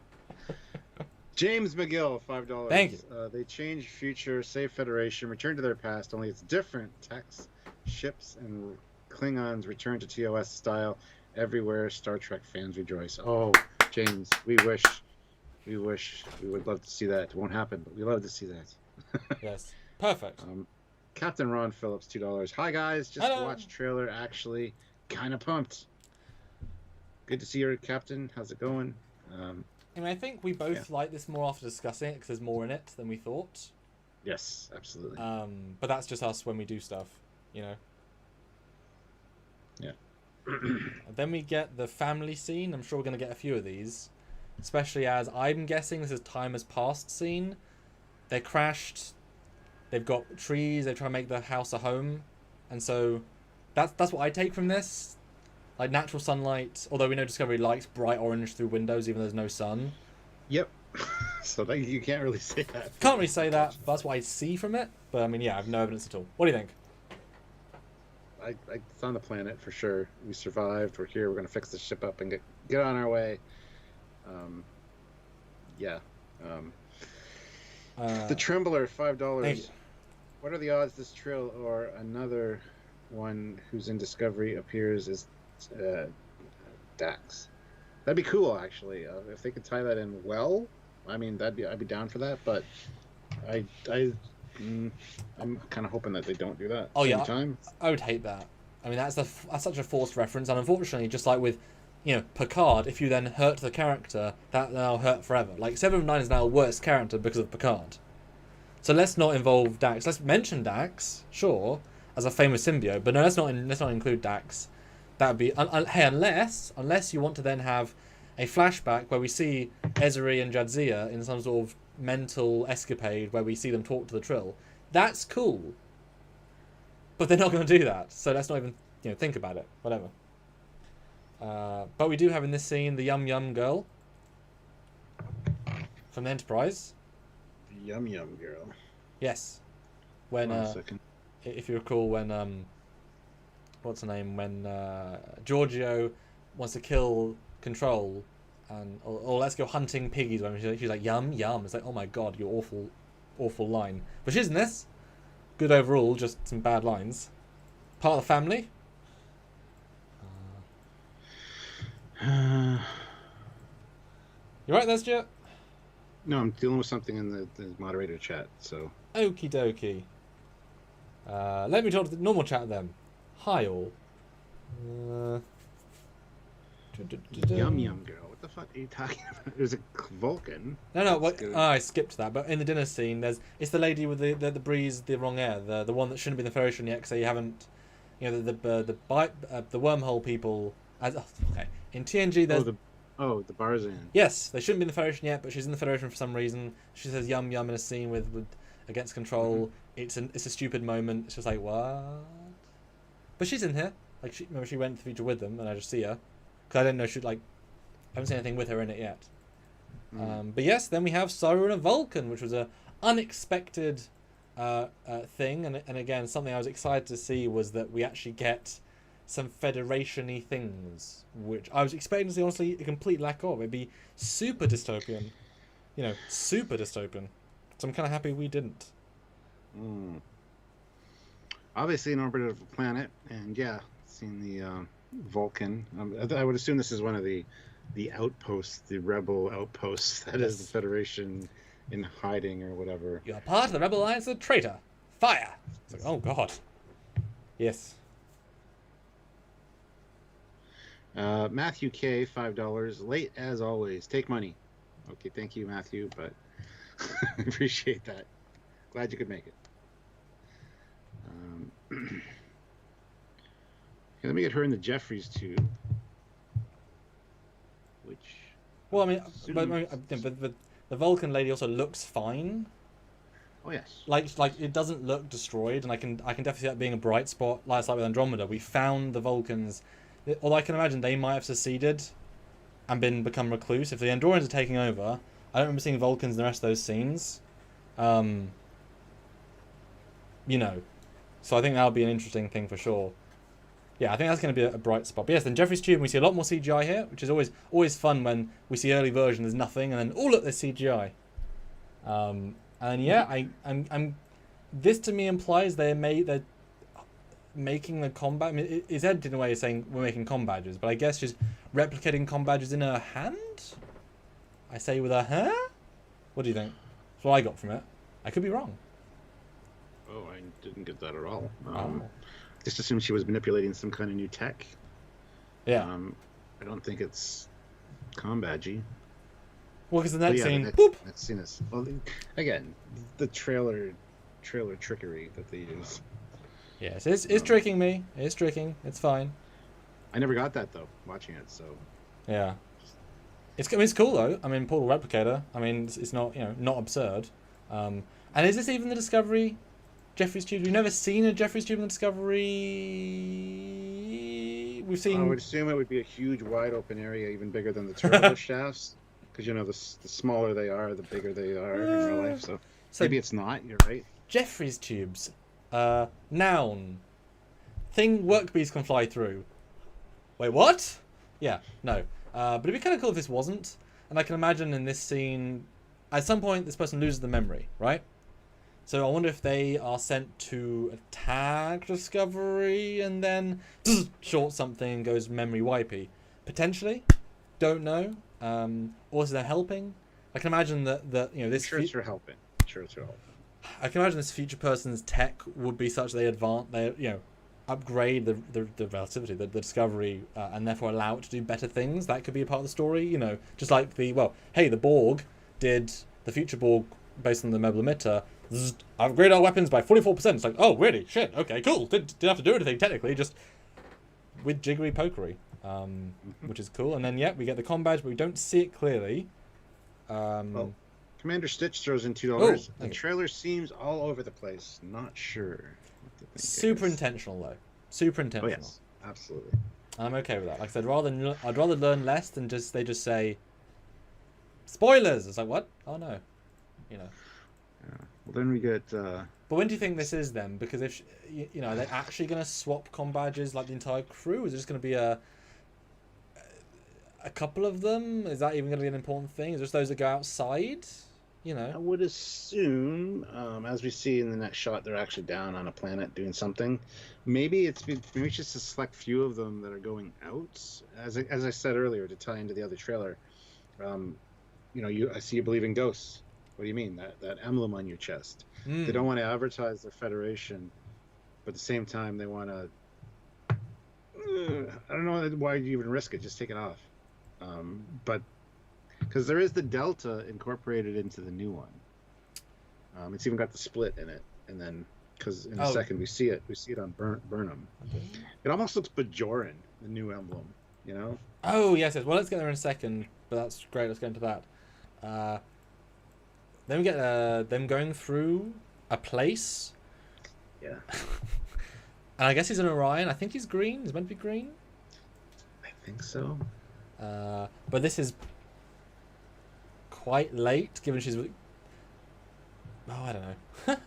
James McGill, $5. Thank you. They change future, save Federation, return to their past, only it's different. Techs, ships, and Klingons return to TOS style. Everywhere Star Trek fans rejoice. Oh, James, we would love to see that. It won't happen, but we love to see that. Yes. Perfect. Captain Ron Phillips, $2. Hi, guys. Just watched trailer, actually. Kind of pumped. Good to see you, Captain. How's it going? I think we both like this more after discussing it, because there's more in it than we thought. Yes, absolutely. But that's just us when we do stuff, Yeah. Then we get the family scene. I'm sure we're going to get a few of these, especially as I'm guessing this is time has passed scene. They're crashed. They've got trees. They try to make the house a home, and so that's what I take from this. like natural sunlight. Although we know Discovery likes bright orange through windows, even though there's no sun. Yep. So you can't really say that. Can't really say that. But that's what I see from it. But I mean, yeah, I have no evidence at all. What do you think? It's on the planet for sure. We survived. We're here. We're gonna fix the ship up and get on our way. Yeah. The Trembler, $5. What are the odds this Trill or another one who's in Discovery appears as Dax? That'd be cool, actually. If they could tie that in well, I mean, I'd be down for that. But I'm kind of hoping that they don't do that. Oh yeah, time. I would hate that. I mean, that's such a forced reference, and unfortunately, just like with, Picard, if you then hurt the character, that now hurt forever. Like 7 of 9 is now a worse character because of Picard. So let's not involve Dax. Let's mention Dax, sure, as a famous symbiote, but no, let's not include Dax. That would be hey, unless you want to then have a flashback where we see Ezri and Jadzia in some sort of mental escapade where we see them talk to the Trill. That's cool. But they're not going to do that, so let's not even think about it. Whatever. But we do have in this scene the Yum Yum girl from the Enterprise. The Yum Yum girl. Yes. When if you recall, when what's her name? When Giorgio wants to kill Control, and or let's go hunting piggies. When she's like yum yum. It's like, oh my god, your awful line. But she's in this. Good overall, just some bad lines. Part of the family. You right there, Stuart? No, I'm dealing with something in the moderator chat, so... Okie dokie. Let me talk to the normal chat then. Hi all. Yum Yum girl. What the fuck are you talking about? There's a Vulcan. No, I skipped that. But in the dinner scene, it's the lady with the breeze, the wrong air, the one that shouldn't be in the Federation yet, because you haven't, the wormhole people. Okay, in TNG there's the Barzan. Yes, they shouldn't be in the Federation yet, but she's in the Federation for some reason. She says yum yum in a scene with against Control. Mm-hmm. It's a stupid moment. It's just like, what? But she's in here. Like remember she went to feature with them, and I just see her because I didn't know I haven't seen anything with her in it yet. But yes, then we have Saru and a Vulcan, which was a unexpected thing, and again something I was excited to see was that we actually get some Federation-y things, which I was expecting to see, honestly, a complete lack of. It'd be super dystopian. Super dystopian. So I'm kind of happy we didn't. Obviously an orbit of a planet, and yeah, seen the Vulcan. I would assume this is one of the outposts, the rebel outposts that is the Federation in hiding or whatever. You're part of the Rebel Alliance of traitor. Fire! It's like, oh god. Yes. Matthew K, $5. Late as always. Take money. Okay, thank you, Matthew, but I appreciate that. Glad you could make it. Okay, let me get her in the Jeffries tube. Which... Well, I mean, but the Vulcan lady also looks fine. Oh yes. Like it doesn't look destroyed, and I can definitely see that being a bright spot. Like with Andromeda, we found the Vulcans. Although I can imagine they might have seceded and become recluse. If the Andorians are taking over, I don't remember seeing Vulcans in the rest of those scenes. So I think that'll be an interesting thing for sure. Yeah, I think that's going to be a bright spot. But yes, then Jeffries Tube, we see a lot more CGI here, which is always fun when we see early version, there's nothing, and then, oh look, there's CGI. And yeah, I'm this to me implies they're making the com badge. I mean, it's edited in a way of saying we're making com badges, but I guess she's replicating com badges in her hand. I say with her hair. What do you think? That's what I got from it. I could be wrong. Oh, I didn't get that at all. Just assumed she was manipulating some kind of new tech. Yeah. I don't think it's com badgy. Well, because the next scene, boop. That scene is, well, again, the trailer trickery that they use. Yes, it's tricking me. It's tricking. It's fine. I never got that though, watching it. So. Yeah. It's cool though. I mean, portal replicator. I mean, it's not not absurd. And is this even the Discovery Jeffries tube? We've never seen a Jeffries tube in the Discovery. We've I seen. would assume it would be a huge, wide open area, even bigger than the turbo shafts, because the smaller they are, the bigger they are in real life. So So maybe it's not. You're right. Jeffrey's tubes. Noun. Thing work bees can fly through. Wait, what? Yeah, no. But it'd be kind of cool if this wasn't. And I can imagine in this scene, at some point, this person loses the memory, right? So I wonder if they are sent to attack Discovery and then short something goes memory wipey. Potentially. Don't know. Or is they're helping? I can imagine that this. I'm sure it's for helping. Sure it's for helping. I can imagine this future person's tech would be such they upgrade the relativity, the discovery, and therefore allow it to do better things. That could be a part of the story, just like the Borg did, the future Borg, based on the mobile emitter, upgrade our weapons by 44%. It's like, oh, really? Shit, okay, cool. Didn't have to do anything, technically, just with jiggery pokery, which is cool. And then, we get the comm badge, but we don't see it clearly. Commander Stitch throws in $2. Oh, the trailer seems all over the place. Not sure. Super intentional, though. Super intentional. Oh, yes. Absolutely. I'm okay with that. Like I said, I'd rather learn less than they just say spoilers. It's like, what? Oh no, Yeah. Well, then we get. But when do you think this is then? Because if are they actually going to swap comm badges like the entire crew? Is it just going to be a couple of them? Is that even going to be an important thing? Is it just those that go outside? I would assume, as we see in the next shot, they're actually down on a planet doing something. Maybe it's just a select few of them that are going out. As I said earlier, to tie into the other trailer, I see you believe in ghosts. What do you mean? That emblem on your chest. They don't want to advertise their Federation, but at the same time they want to. I don't know why you even risk it. Just take it off. But. Because there is the Delta incorporated into the new one. It's even got the split in it, and then because in a second we see it on Burnham. Okay. It almost looks Bajoran, the new emblem. Oh yes. Well, let's get there in a second. But that's great. Let's get into that. Then we get them going through a place. Yeah. And I guess he's an Orion. I think he's green. He's meant to be green. I think so. But this is quite late, given she's. Oh, I don't know.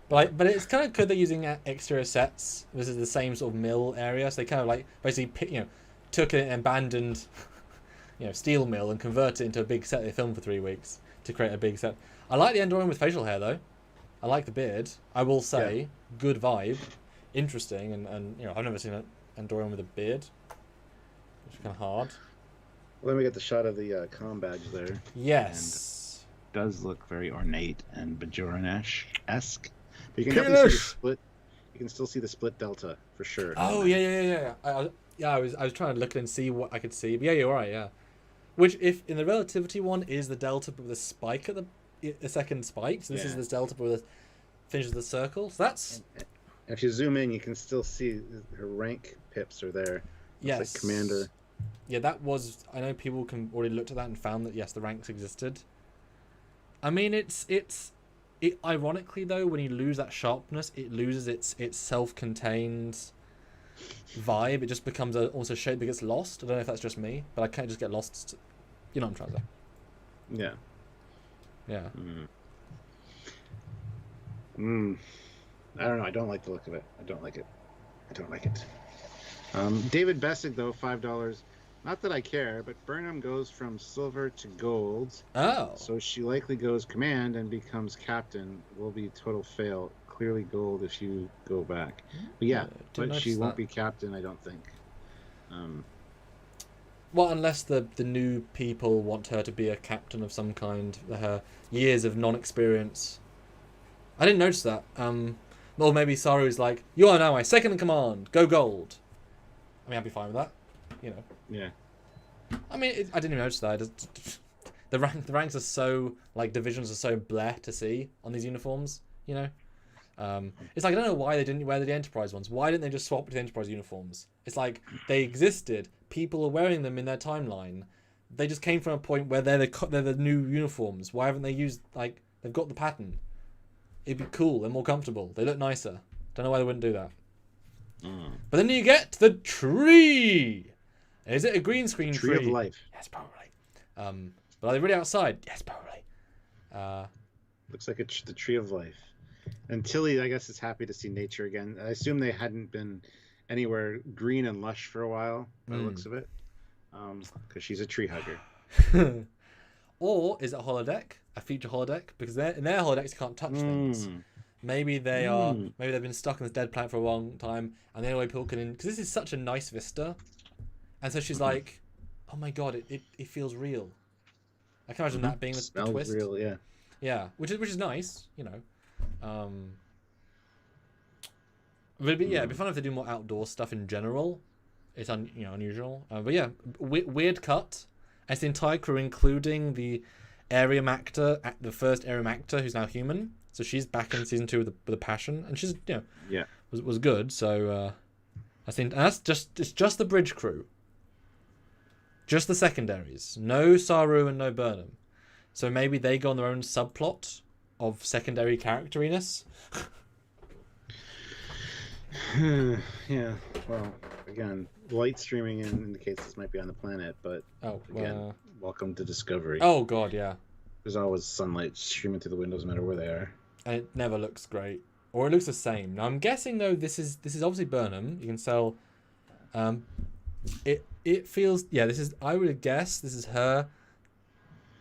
but it's kind of good they're using exterior sets. This is the same sort of mill area, so they kind of basically took an abandoned steel mill and converted it into a big set they filmed for 3 weeks to create a big set. I like the Andorian with facial hair though. I like the beard. I will say, good vibe, interesting, and I've never seen an Andorian with a beard. It's kind of hard. Well, then we get the shot of the comm badge there. Yes. And it does look very ornate and Bajoran-esque. But you can definitely see the split. You can still see the split delta for sure. Oh yeah. I was trying to look and see what I could see. But yeah, you're right. Yeah. Which, if in the relativity one, is the delta but with a spike at the second spike. So this is this delta but with a finishes the circle. So that's. And if you zoom in, you can still see her rank pips are there. Yes. Like commander. Yeah, that was. I know people already looked at that and found that yes, the ranks existed. I mean, it's ironically though, when you lose that sharpness, it loses its self-contained vibe. It just becomes almost a shape that gets lost. I don't know if that's just me, but I can't just get lost. You know what I'm trying to say? Yeah. Yeah. I don't know. I don't like the look of it. I don't like it. David Bessick, though, $5. Not that I care, but Burnham goes from silver to gold. Oh. So she likely goes command and becomes captain. Will be total fail. Clearly gold if you go back. But yeah, but she won't be captain, I don't think. Well, unless the new people want her to be a captain of some kind. Her years of non-experience. I didn't notice that. Or maybe Saru's like, you are now my second in command. Go gold. I mean, I'd be fine with that. Yeah. I mean, I didn't even notice that. The ranks are so, divisions are so bleh to see on these uniforms, It's like, I don't know why they didn't wear the Enterprise ones. Why didn't they just swap to the Enterprise uniforms? It's like, they existed. People are wearing them in their timeline. They just came from a point where they're the new uniforms. Why haven't they used, they've got the pattern. It'd be cool. They're more comfortable. They look nicer. Don't know why they wouldn't do that. But then you get the tree. Is it a green screen Tree of life. Yes, probably. But are they really outside? Yes, probably. Looks like the tree of life. And Tilly, I guess, is happy to see nature again. I assume they hadn't been anywhere green and lush for a while, by the looks of it, because she's a tree hugger. Or is it a holodeck, a future holodeck? Because in their holodecks you can't touch things. Maybe they are. Maybe they've been stuck on this dead planet for a long time, and the only way people can because this is such a nice vista, and so she's like, "Oh my god, it feels real." I can imagine that being the twist. Real, yeah. Yeah, which is nice, you know. It'd be fun if they do more outdoor stuff in general. It's unusual, but yeah, weird cut. As the entire crew, including the Arium actor, the first Arium actor who's now human. So she's back in season 2 with a passion, and she's was good. So I think it's just the bridge crew, just the secondaries. No Saru and no Burnham. So maybe they go on their own subplot of secondary characteriness. Yeah. Well, again, light streaming indicates this might be on the planet, but welcome to Discovery. Oh god, yeah. There's always sunlight streaming through the windows, no matter where they are. And it never looks great, or it looks the same. Now I'm guessing though this is obviously Burnham. You can tell. It feels this is. I would guess this is her.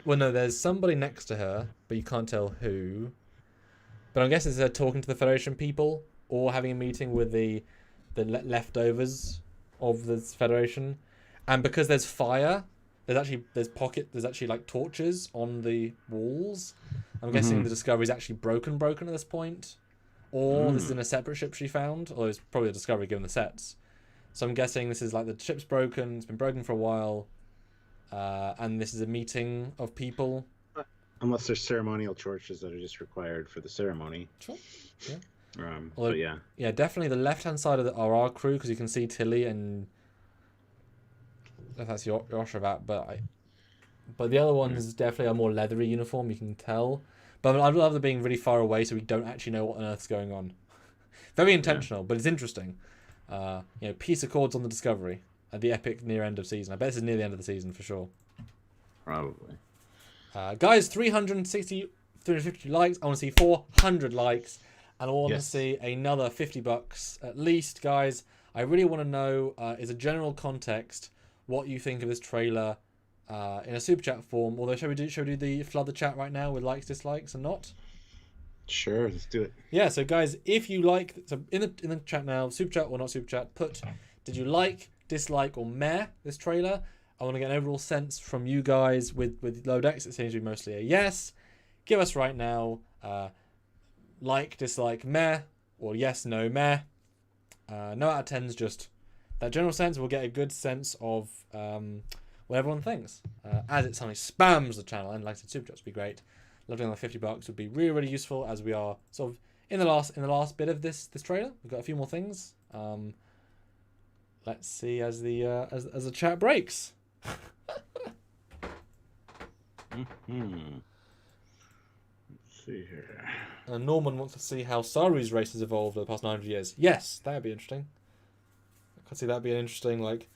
Well, no, there's somebody next to her, but you can't tell who. But I'm guessing it's her talking to the Federation people or having a meeting with the leftovers of the Federation. And because there's fire, there's actually like torches on the walls. I'm guessing the Discovery is actually broken at this point. Or this is in a separate ship she found. Or it's probably a Discovery given the sets. So I'm guessing this is like the ship's broken, it's been broken for a while. And this is a meeting of people. Unless there's ceremonial torches that are just required for the ceremony. Sure. Yeah. But yeah. Yeah, definitely the left-hand side of are our crew, because you can see Tilly and... if that's Yoshavat, but the other one is definitely a more leathery uniform, you can tell. But I'd love them being really far away so we don't actually know what on earth's going on. Very intentional, but it's interesting. Peace accords on the Discovery at the epic near end of season. I bet this is near the end of the season for sure. Probably. Guys, 350 likes. I want to see 400 likes. And I want to see another $50 at least, guys. I really want to know, as a general context, what you think of this trailer in a super chat form. Although, shall we do the flood the chat right now with likes, dislikes, and not? Sure, let's do it. Yeah, so guys, if you like, so in the chat now, super chat or not super chat, put did you like, dislike, or meh this trailer? I want to get an overall sense from you guys with low decks. It seems to be mostly a yes. Give us right now like, dislike, meh, or yes, no, meh. No out of 10's just that general sense. We'll get a good sense of what everyone thinks. As it suddenly spams the channel, and like I said, super chats would be great. Loving on $50 would be really, really useful as we are sort of in the last bit of this trailer. We've got a few more things. Let's see as the chat breaks. Let's see here. Norman wants to see how Saru's race has evolved over the past 900 years. Yes, that would be interesting. I could see that being interesting. Like,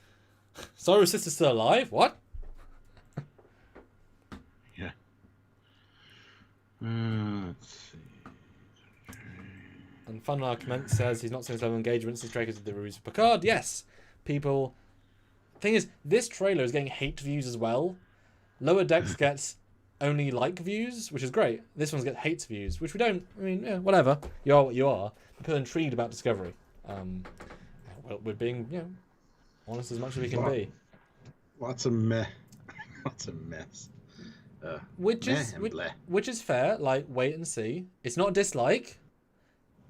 Saru's sister's still alive? What? Yeah. Let's see. And Fun Comment says he's not seen his level of engagement since Trekyards did the reviews of Picard. Yes, people. Thing is, this trailer is getting hate views as well. Lower Decks gets only like views, which is great. This one's get hate views, which we don't. I mean, yeah, whatever. You are what you are. People are intrigued about Discovery. Well, we're being, honest as much as we can be. Lots of meh. Lots of mess. Which is fair. Like, wait and see. It's not a dislike,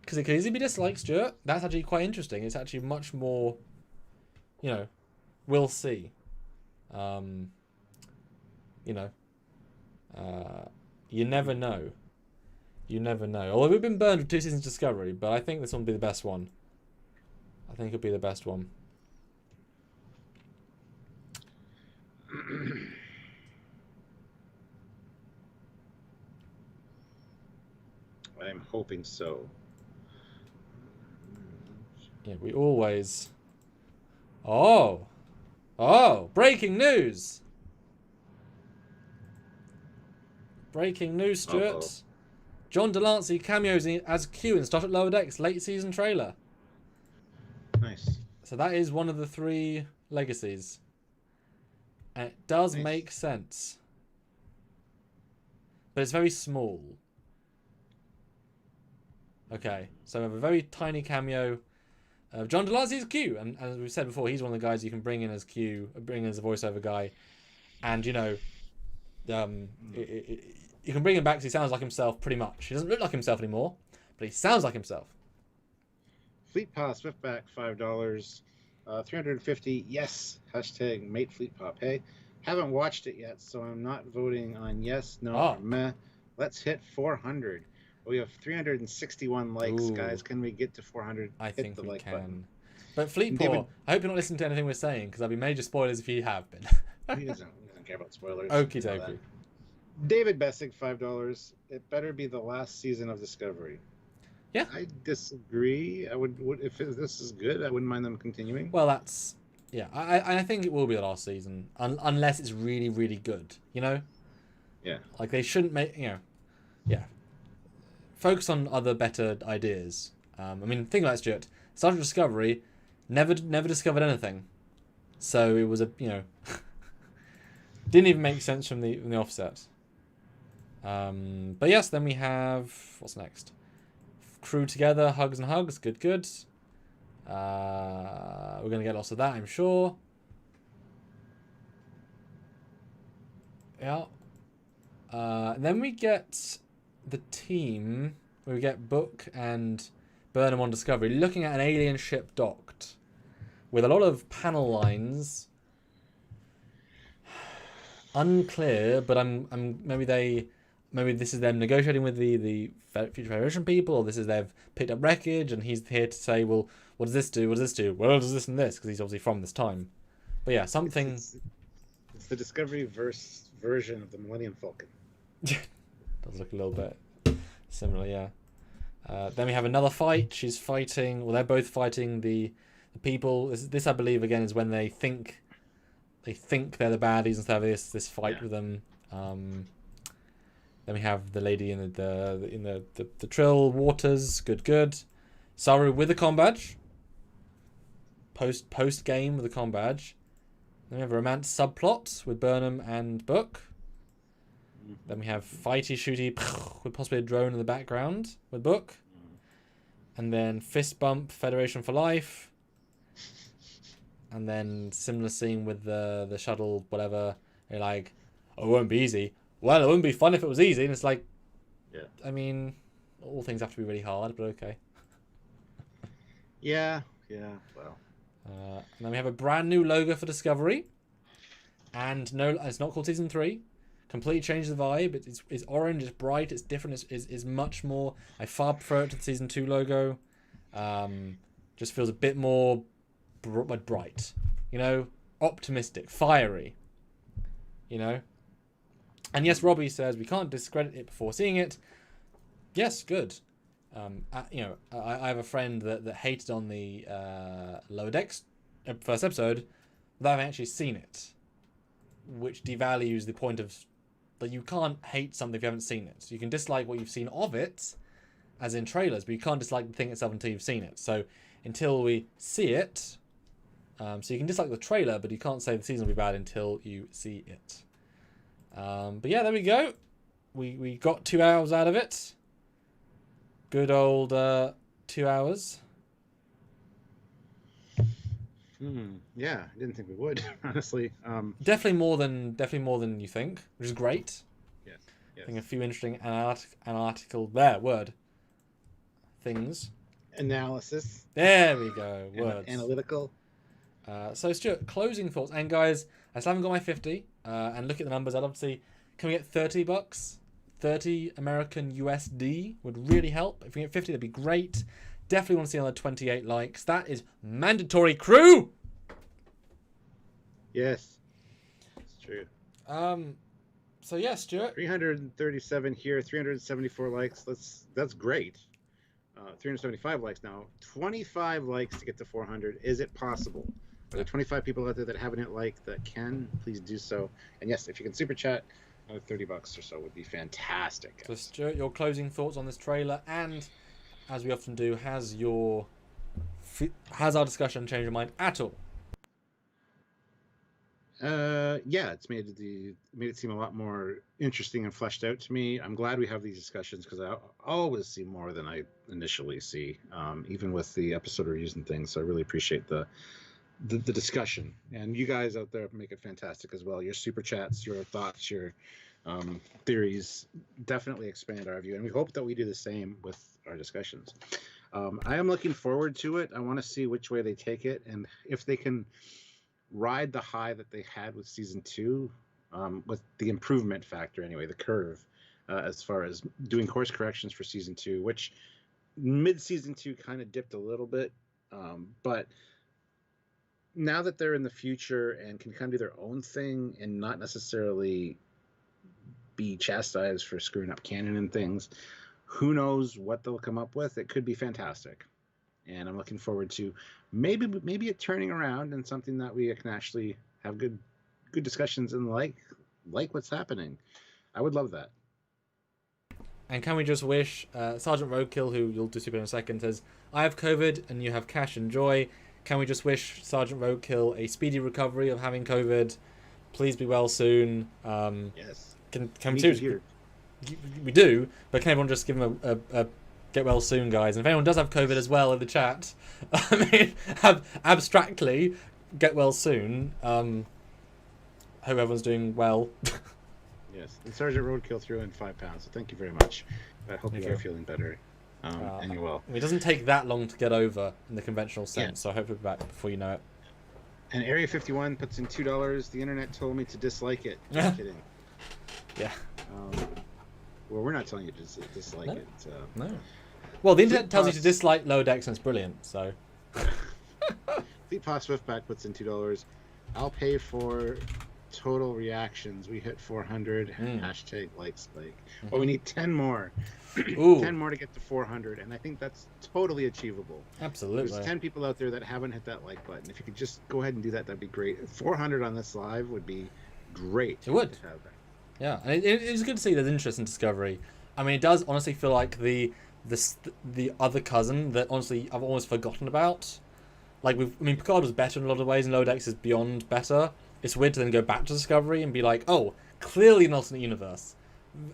because it could easily be disliked, Stuart. That's actually quite interesting. It's actually much more, we'll see. You never know. You never know. Although we've been burned with 2 seasons of Discovery, but I think this one will be the best one. I think it'll be the best one. I'm hoping so. Yeah, we always. Oh, breaking news! Breaking news, Stuart. Uh-oh. John Delancey cameos as Q in Star Trek Lower Decks late season trailer. Nice. So that is one of the 3 legacies. And it does Nice. make sense. But it's very small. Okay, so we have a very tiny cameo of John Delancey as Q. And as we've said before, he's one of the guys you can bring in as Q, bring in as a voiceover guy. And, you know, you can bring him back because he sounds like himself pretty much. He doesn't look like himself anymore, but he sounds like himself. Fleet Pass, Swiftback, $5. 350, yes. Hashtag mate Fleet Pop. Hey, haven't watched it yet, so I'm not voting on yes, no, or meh. Let's hit 400. We have 361 likes, Ooh. Guys. Can we get to 400? I think we like can. Button. But Fleet David... Paw, I hope you're not listening to anything we're saying, because there'll be major spoilers if you have been. he doesn't care about spoilers. Okie dokie. David Bessick, $5. It better be the last season of Discovery. Yeah. I disagree. I would if this is good, I wouldn't mind them continuing. Well, that's... Yeah, I think it will be the last season, unless it's really, really good, you know? Yeah. Like, they shouldn't make... You know, yeah. Focus on other better ideas. I mean, think about it, Stuart. Star Trek Discovery never discovered anything. So it was a, you know... didn't even make sense from the offset. But yes, then we have... What's next? Crew together, hugs and hugs. Good, good. We're going to get lots of that, I'm sure. Yeah. Then we get the team. We get Book and Burnham on Discovery looking at an alien ship docked with a lot of panel lines. Unclear, but maybe this is them negotiating with the Future Federation people, or they've picked up wreckage, and he's here to say, well, what does this do? What does this do? Well, does this and this? Because he's obviously from this time. But yeah, something. It's the Discovery version of the Millennium Falcon. Does look a little bit similar, yeah. Then we have another fight. She's fighting. Well, they're both fighting the people. This I believe again is when they think they're the baddies and stuff. This fight with them. Then we have the lady in the Trill waters. Good, good. Saru with a comm badge. Post game with a comm badge. Then we have a romance subplot with Burnham and Book. Then we have fighty shooty with possibly a drone in the background with Book. And then fist bump Federation for life. And then similar scene with the shuttle, whatever. They're like, oh, it won't be easy. Well, it wouldn't be fun if it was easy. And it's like, yeah. I mean, all things have to be really hard, but okay. Yeah, well. And then we have a brand new logo for Discovery. And no, it's not called Season 3. Completely changed the vibe. It's orange, it's bright, it's different, it's much more... I far prefer it to the Season 2 logo. Just feels a bit more bright. You know? Optimistic. Fiery. You know? And yes, Robbie says we can't discredit it before seeing it. Yes, good. You know, I have a friend that hated on the Lower Decks first episode without having actually seen it, which devalues the point of that you can't hate something if you haven't seen it. So you can dislike what you've seen of it, as in trailers, but you can't dislike the thing itself until you've seen it. So until we see it, so you can dislike the trailer, but you can't say the season will be bad until you see it. But yeah, there we go. We got 2 hours out of it. Good old 2 hours. Yeah, I didn't think we would, honestly. Definitely more than you think, which is great. Yes. I think a few interesting analytical things. Analysis. There we go. Words. Analytical. So Stuart, closing thoughts. And guys, I still haven't got my 50. And look at the numbers. I'd love to see. Can we get $30? 30 American USD would really help. If we get 50, that'd be great. Definitely want to see another 28 likes. That is mandatory, crew. Yes, it's true. So yeah, Stuart. 337 here, 374 likes. That's great. 375 likes now. 25 likes to get to 400. Is it possible? Are there 25 people out there that haven't hit like that can? Please do so. And yes, if you can super chat, another $30 or so would be fantastic. So Stuart, your closing thoughts on this trailer, and as we often do, has our discussion changed your mind at all? Yeah, it's made it seem a lot more interesting and fleshed out to me. I'm glad we have these discussions because I always see more than I initially see, even with the episode reviews and things. So I really appreciate the discussion, and you guys out there make it fantastic as well. Your super chats, your thoughts, your theories definitely expand our view, and we hope that we do the same with our discussions. I am looking forward to it. I want to see which way they take it, and if they can ride the high that they had with season 2, with the improvement factor anyway, the curve, as far as doing course corrections for season 2, which mid-season 2 kind of dipped a little bit, but now that they're in the future and can kind of do their own thing and not necessarily be chastised for screwing up canon and things, who knows what they'll come up with. It could be fantastic, and I'm looking forward to maybe it turning around and something that we can actually have good discussions and like what's happening. I would love that. And can we just wish Sergeant Roadkill, who you'll do super in a second, says, I have COVID and you have cash and joy. Can we just wish Sergeant Roadkill a speedy recovery of having COVID? Please be well soon. Yes. Can we seriously? We do, but can everyone just give him a get well soon, guys? And if anyone does have COVID as well in the chat, I mean, abstractly, get well soon. Hope everyone's doing well. Yes, and Sergeant Roadkill threw in £5, so thank you very much. I hope you are feeling better, and you're well. It doesn't take that long to get over in the conventional sense, so I hope we'll be back before you know it. And Area 51 puts in $2. The internet told me to dislike it. Just kidding. Yeah. Well, we're not telling you to dislike it. No. Well, the internet tells you to dislike Lower Decks, and it's brilliant. So. Fleet Paw Swiftback puts in $2. I'll pay for total reactions. We hit 400. Hashtag like Spike. Well, we need 10 more. 10 more to get to 400, and I think that's totally achievable. Absolutely. There's 10 people out there that haven't hit that like button. If you could just go ahead and do that, that'd be great. 400 on this live would be great. It would. Yeah, and it's good to see there's interest in Discovery. I mean, it does honestly feel like the other cousin that honestly I've almost forgotten about. Like Picard was better in a lot of ways, and Lower Decks is beyond better. It's weird to then go back to Discovery and be like, oh, clearly an alternate universe,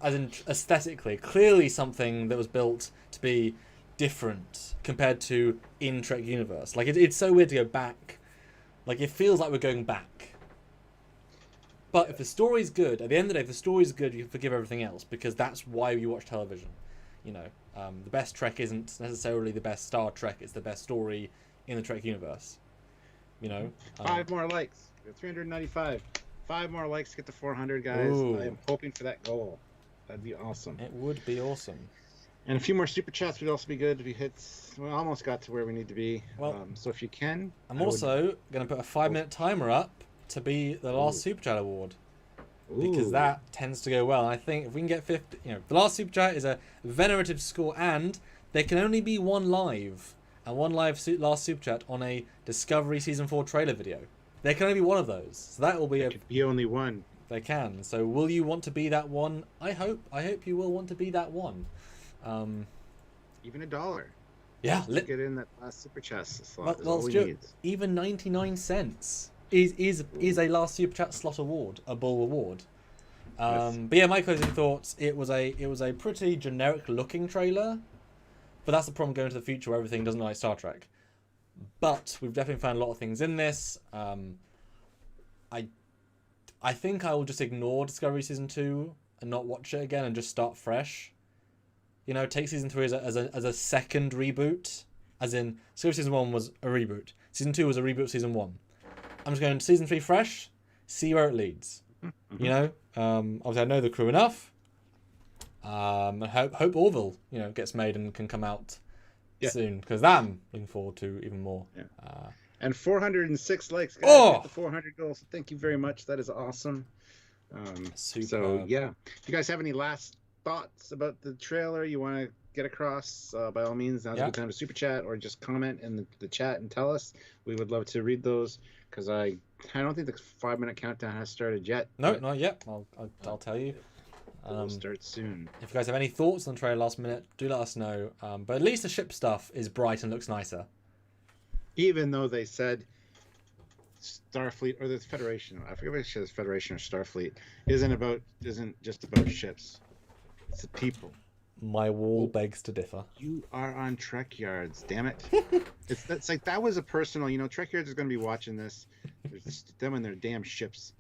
as in aesthetically, clearly something that was built to be different compared to in Trek universe. Like it's so weird to go back. Like it feels like we're going back. But if the story's good, at the end of the day, if the story's good, you can forgive everything else, because that's why you watch television. You know, the best Trek isn't necessarily the best Star Trek; it's the best story in the Trek universe. You know, 5 more likes. We have 395. 5 more likes to get to 400, guys. Ooh. I am hoping for that goal. That'd be awesome. It would be awesome. And a few more super chats would also be good. We almost got to where we need to be. Well, so if you can, I'm also going to put a 5-minute timer up to be the last Super Chat award, because that tends to go well. And I think if we can get 50, the last Super Chat is a venerative score, and there can only be one live and one live last Super Chat on a Discovery Season 4 trailer video. There can only be one of those, so that will be could be only one. They can. So will you want to be that one? I hope you will want to be that one. Even $1. Yeah, get in that last Super Chat slot. Well, Stuart, even 99 cents. Is a last Super Chat slot award a bull reward? Yes. But yeah, my closing thoughts. It was a pretty generic looking trailer, but that's the problem going to the future where everything doesn't look like Star Trek. But we've definitely found a lot of things in this. I think I will just ignore Discovery Season 2 and not watch it again and just start fresh. Take Season 3 as a second reboot, as in Discovery Season 1 was a reboot. Season 2 was a reboot of Season 1. I'm just going to Season 3 fresh, see where it leads. Mm-hmm. Obviously I know the crew enough. And hope Orville, gets made and can come out soon, because that I'm looking forward to even more. Yeah. And 406 likes, guys. Get the 400 goals. So thank you very much. That is awesome. So yeah, if you guys have any last thoughts about the trailer, you want to get across, by all means, now's a good time to super chat or just comment in the chat and tell us. We would love to read those because I don't think the 5-minute countdown has started yet. No, not yet. I'll tell you. We'll start soon. If you guys have any thoughts on the trailer last minute, do let us know. But at least the ship stuff is bright and looks nicer. Even though they said Starfleet or the Federation, I forget if it's Federation or Starfleet, isn't just about ships. It's the people. My wall begs to differ. You are on Trekyards, damn it! It's like that was a personal. Trekyards is going to be watching this. There's them and their damn ships.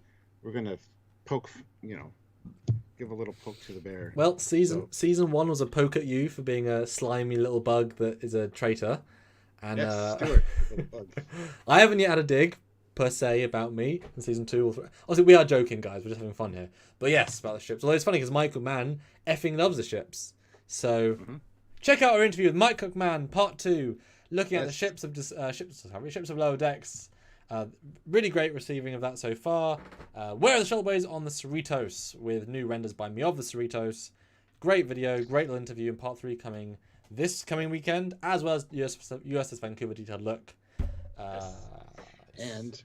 We're going to poke. Give a little poke to the bear. Well, season 1 was a poke at you for being a slimy little bug that is a traitor. And yes, Stuart, little bug. I haven't yet had a dig per se about me in season 2 or 3. Obviously, we are joking, guys. We're just having fun here. But yes, about the ships. Although it's funny because Mike McMahon effing loves the ships. So check out our interview with Mike McMahon, part 2, looking at the ships of Lower Decks. Really great receiving of that so far. Where are the Shuttleboys on the Cerritos with new renders by me of the Cerritos. Great video, great little interview, and part 3 coming this coming weekend, as well as USS Vancouver detailed look. And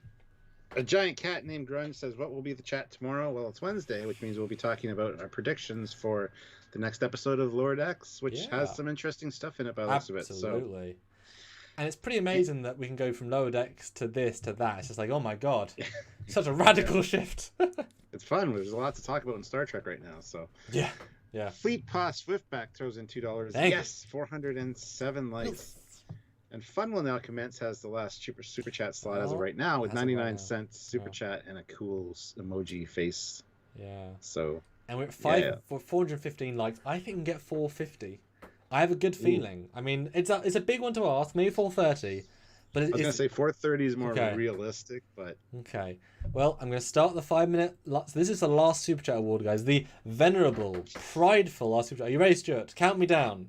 a giant cat named Grudge says, what will be the chat tomorrow? Well, it's Wednesday, which means we'll be talking about our predictions for the next episode of Lower Decks, which has some interesting stuff in it by the looks of it. Absolutely. And it's pretty amazing that we can go from Lower Decks to this to that. It's just like, oh my god, such a radical shift. It's fun. There's a lot to talk about in Star Trek right now. So yeah. Fleet Pass Swiftback throws in $2. Yes, 407 likes. And Fun Will Now Commence has the last super chat slot as of right now with 99 cents super chat and a cool emoji face. Yeah. So. And we're at for 415 likes. I think we can get 450. I have a good feeling. I mean, it's a big one to ask. Maybe 430. But I was going to say 430 is more realistic, but... Okay. Well, I'm going to start the 5-minute... So this is the last Super Chat award, guys. The venerable, prideful last Super Chat. Are you ready, Stuart? Count me down.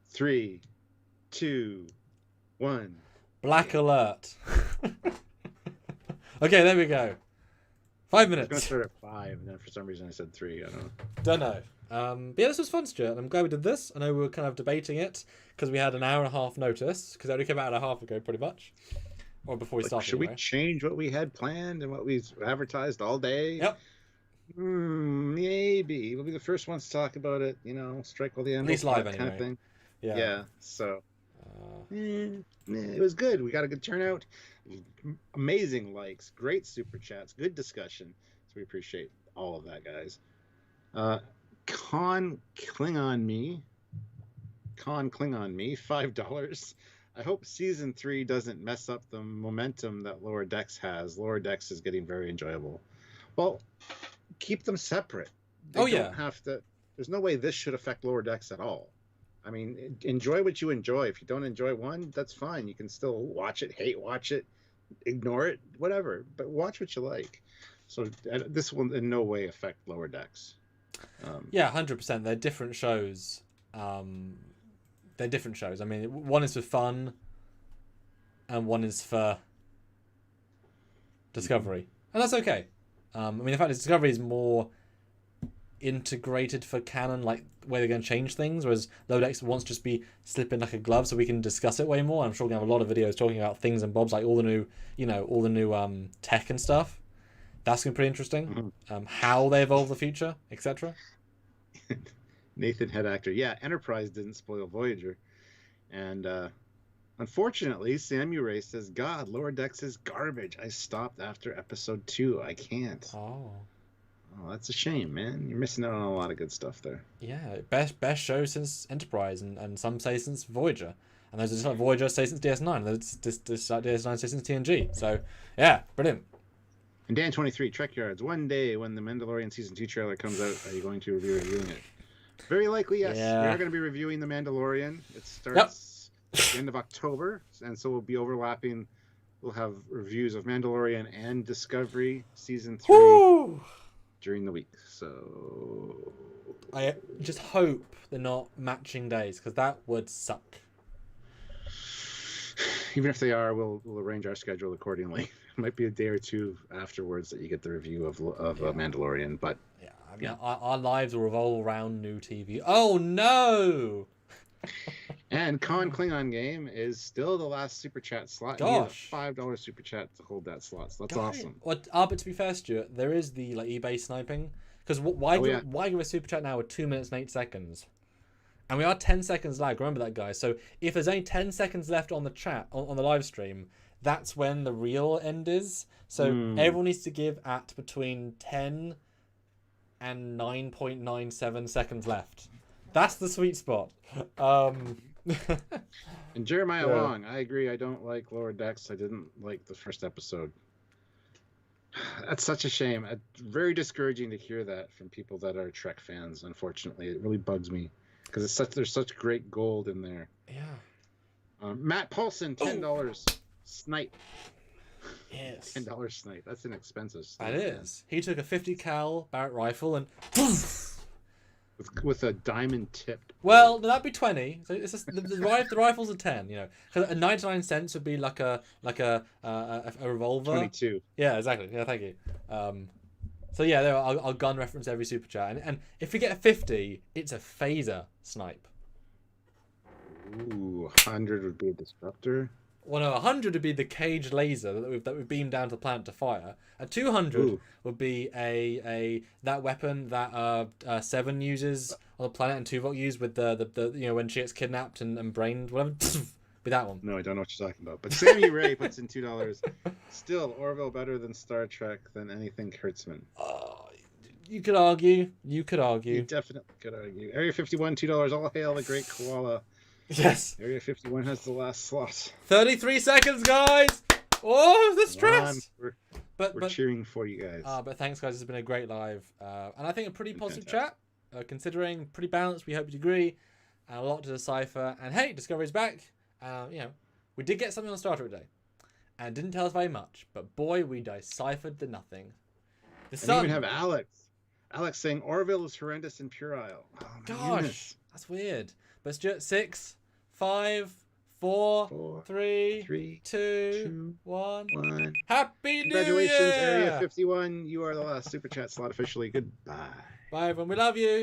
3, 2, 1. Black alert. Okay, there we go. 5 minutes. I was going to start at 5, and then for some reason I said 3. I don't know. Don't know. But yeah, this was fun, Stuart, and I'm glad we did this. I know we were kind of debating it because we had an hour and a half notice, because it only came out an hour and a half ago, pretty much, or before we started. Should we change what we had planned and what we advertised all day? Yep. Maybe we'll be the first ones to talk about it. Strike while the end. At least live, kind of thing. Yeah. So it was good. We got a good turnout. Amazing likes, great super chats, good discussion. So we appreciate all of that, guys. Klingon me, $5. I hope season 3 doesn't mess up the momentum that Lower Decks has. Lower Decks is getting very enjoyable. Well, keep them separate. They don't have to. There's no way this should affect Lower Decks at all. I mean, enjoy what you enjoy. If you don't enjoy one, that's fine. You can still watch it, hate watch it, ignore it, whatever. But watch what you like. So this will in no way affect Lower Decks. 100%. They're different shows. I mean, one is for fun, and one is for discovery, and that's okay. I mean, the fact is, Discovery is more integrated for canon, like where they're going to change things, whereas Lower Decks wants to just be slipping like a glove, so we can discuss it way more. I'm sure we're gonna have a lot of videos talking about things and bobs, like all the new tech and stuff. That's going to be pretty interesting. How they evolve the future, etc. Nathan Head Actor. Yeah, Enterprise didn't spoil Voyager. And unfortunately, Samu Ray says, God, Lower Decks is garbage. I stopped after episode 2. I can't. Oh, that's a shame, man. You're missing out on a lot of good stuff there. Yeah, best show since Enterprise, and some say since Voyager. And those are just like Voyager say since DS9. Those DS9 say since TNG. So, yeah, brilliant. And Dan23, Trekyards, one day when the Mandalorian Season 2 trailer comes out, are you going to be reviewing it? Very likely, yes. Yeah. We are going to be reviewing The Mandalorian. It starts at the end of October, and so we'll be overlapping. We'll have reviews of Mandalorian and Discovery Season 3 during the week. So I just hope they're not matching days, because that would suck. Even if they are, we'll arrange our schedule accordingly. It might be a day or two afterwards that you get the review of Mandalorian, but mean, our lives will revolve around new TV. Oh no! And Con Klingon Game is still the last super chat slot. Gosh, he has a $5 super chat to hold that slot. So that's awesome. But to be fair, Stuart, there is the eBay sniping. Because why give a super chat now with 2 minutes and 8 seconds? And we are 10 seconds lag. Remember that, guys. So if there's only 10 seconds left on the chat on the live stream, that's when the real end is. So everyone needs to give at between 10 and 9.97 seconds left. That's the sweet spot. And Jeremiah Long, I agree. I don't like Lower Decks. I didn't like the first episode. That's such a shame. Very discouraging to hear that from people that are Trek fans. Unfortunately, it really bugs me because there's such great gold in there. Yeah. Matt Paulson, $10 snipe. Yes. $10 snipe. That's an expensive snipe. That is. He took a 50 cal Barrett rifle and with a diamond tipped. Well, that'd be 20. So it's just, the rifles are 10. You know, because 99 cents would be like a revolver. 22. Yeah, exactly. Yeah, thank you. So yeah, there I'll gun reference every super chat, and if we get a 50, it's a phaser snipe. Ooh, 100 would be a disruptor. Well, no, 100 would be the cage laser that we've beamed down to the planet to fire. A 200 would be that weapon that Seven uses on the planet and Tuvok used with the when she gets kidnapped and brained, whatever. Be that one. No, I don't know what you're talking about. But Sammy Ray puts in $2. Still, Orville better than Star Trek than anything Kurtzman. You could argue. You definitely could argue. Area 51, $2. All hail the great koala. Yes. Area 51 has the last slot. 33 seconds, guys. Oh, the stress. We're cheering for you guys. But thanks, guys. It's been a great live, and I think a pretty positive chat. Considering pretty balanced. We hope you agree. And a lot to decipher. And hey, Discovery's back. We did get something on Star Trek today, and it didn't tell us very much. But boy, we deciphered the nothing. And you even have Alex saying Orville is horrendous and puerile. Oh, gosh, goodness. That's weird. But Stuart, 6, 5, 4, 3, 2, 1. Happy New Year! Congratulations, Area 51. You are the last super chat slot officially. Goodbye. Bye, everyone. We love you.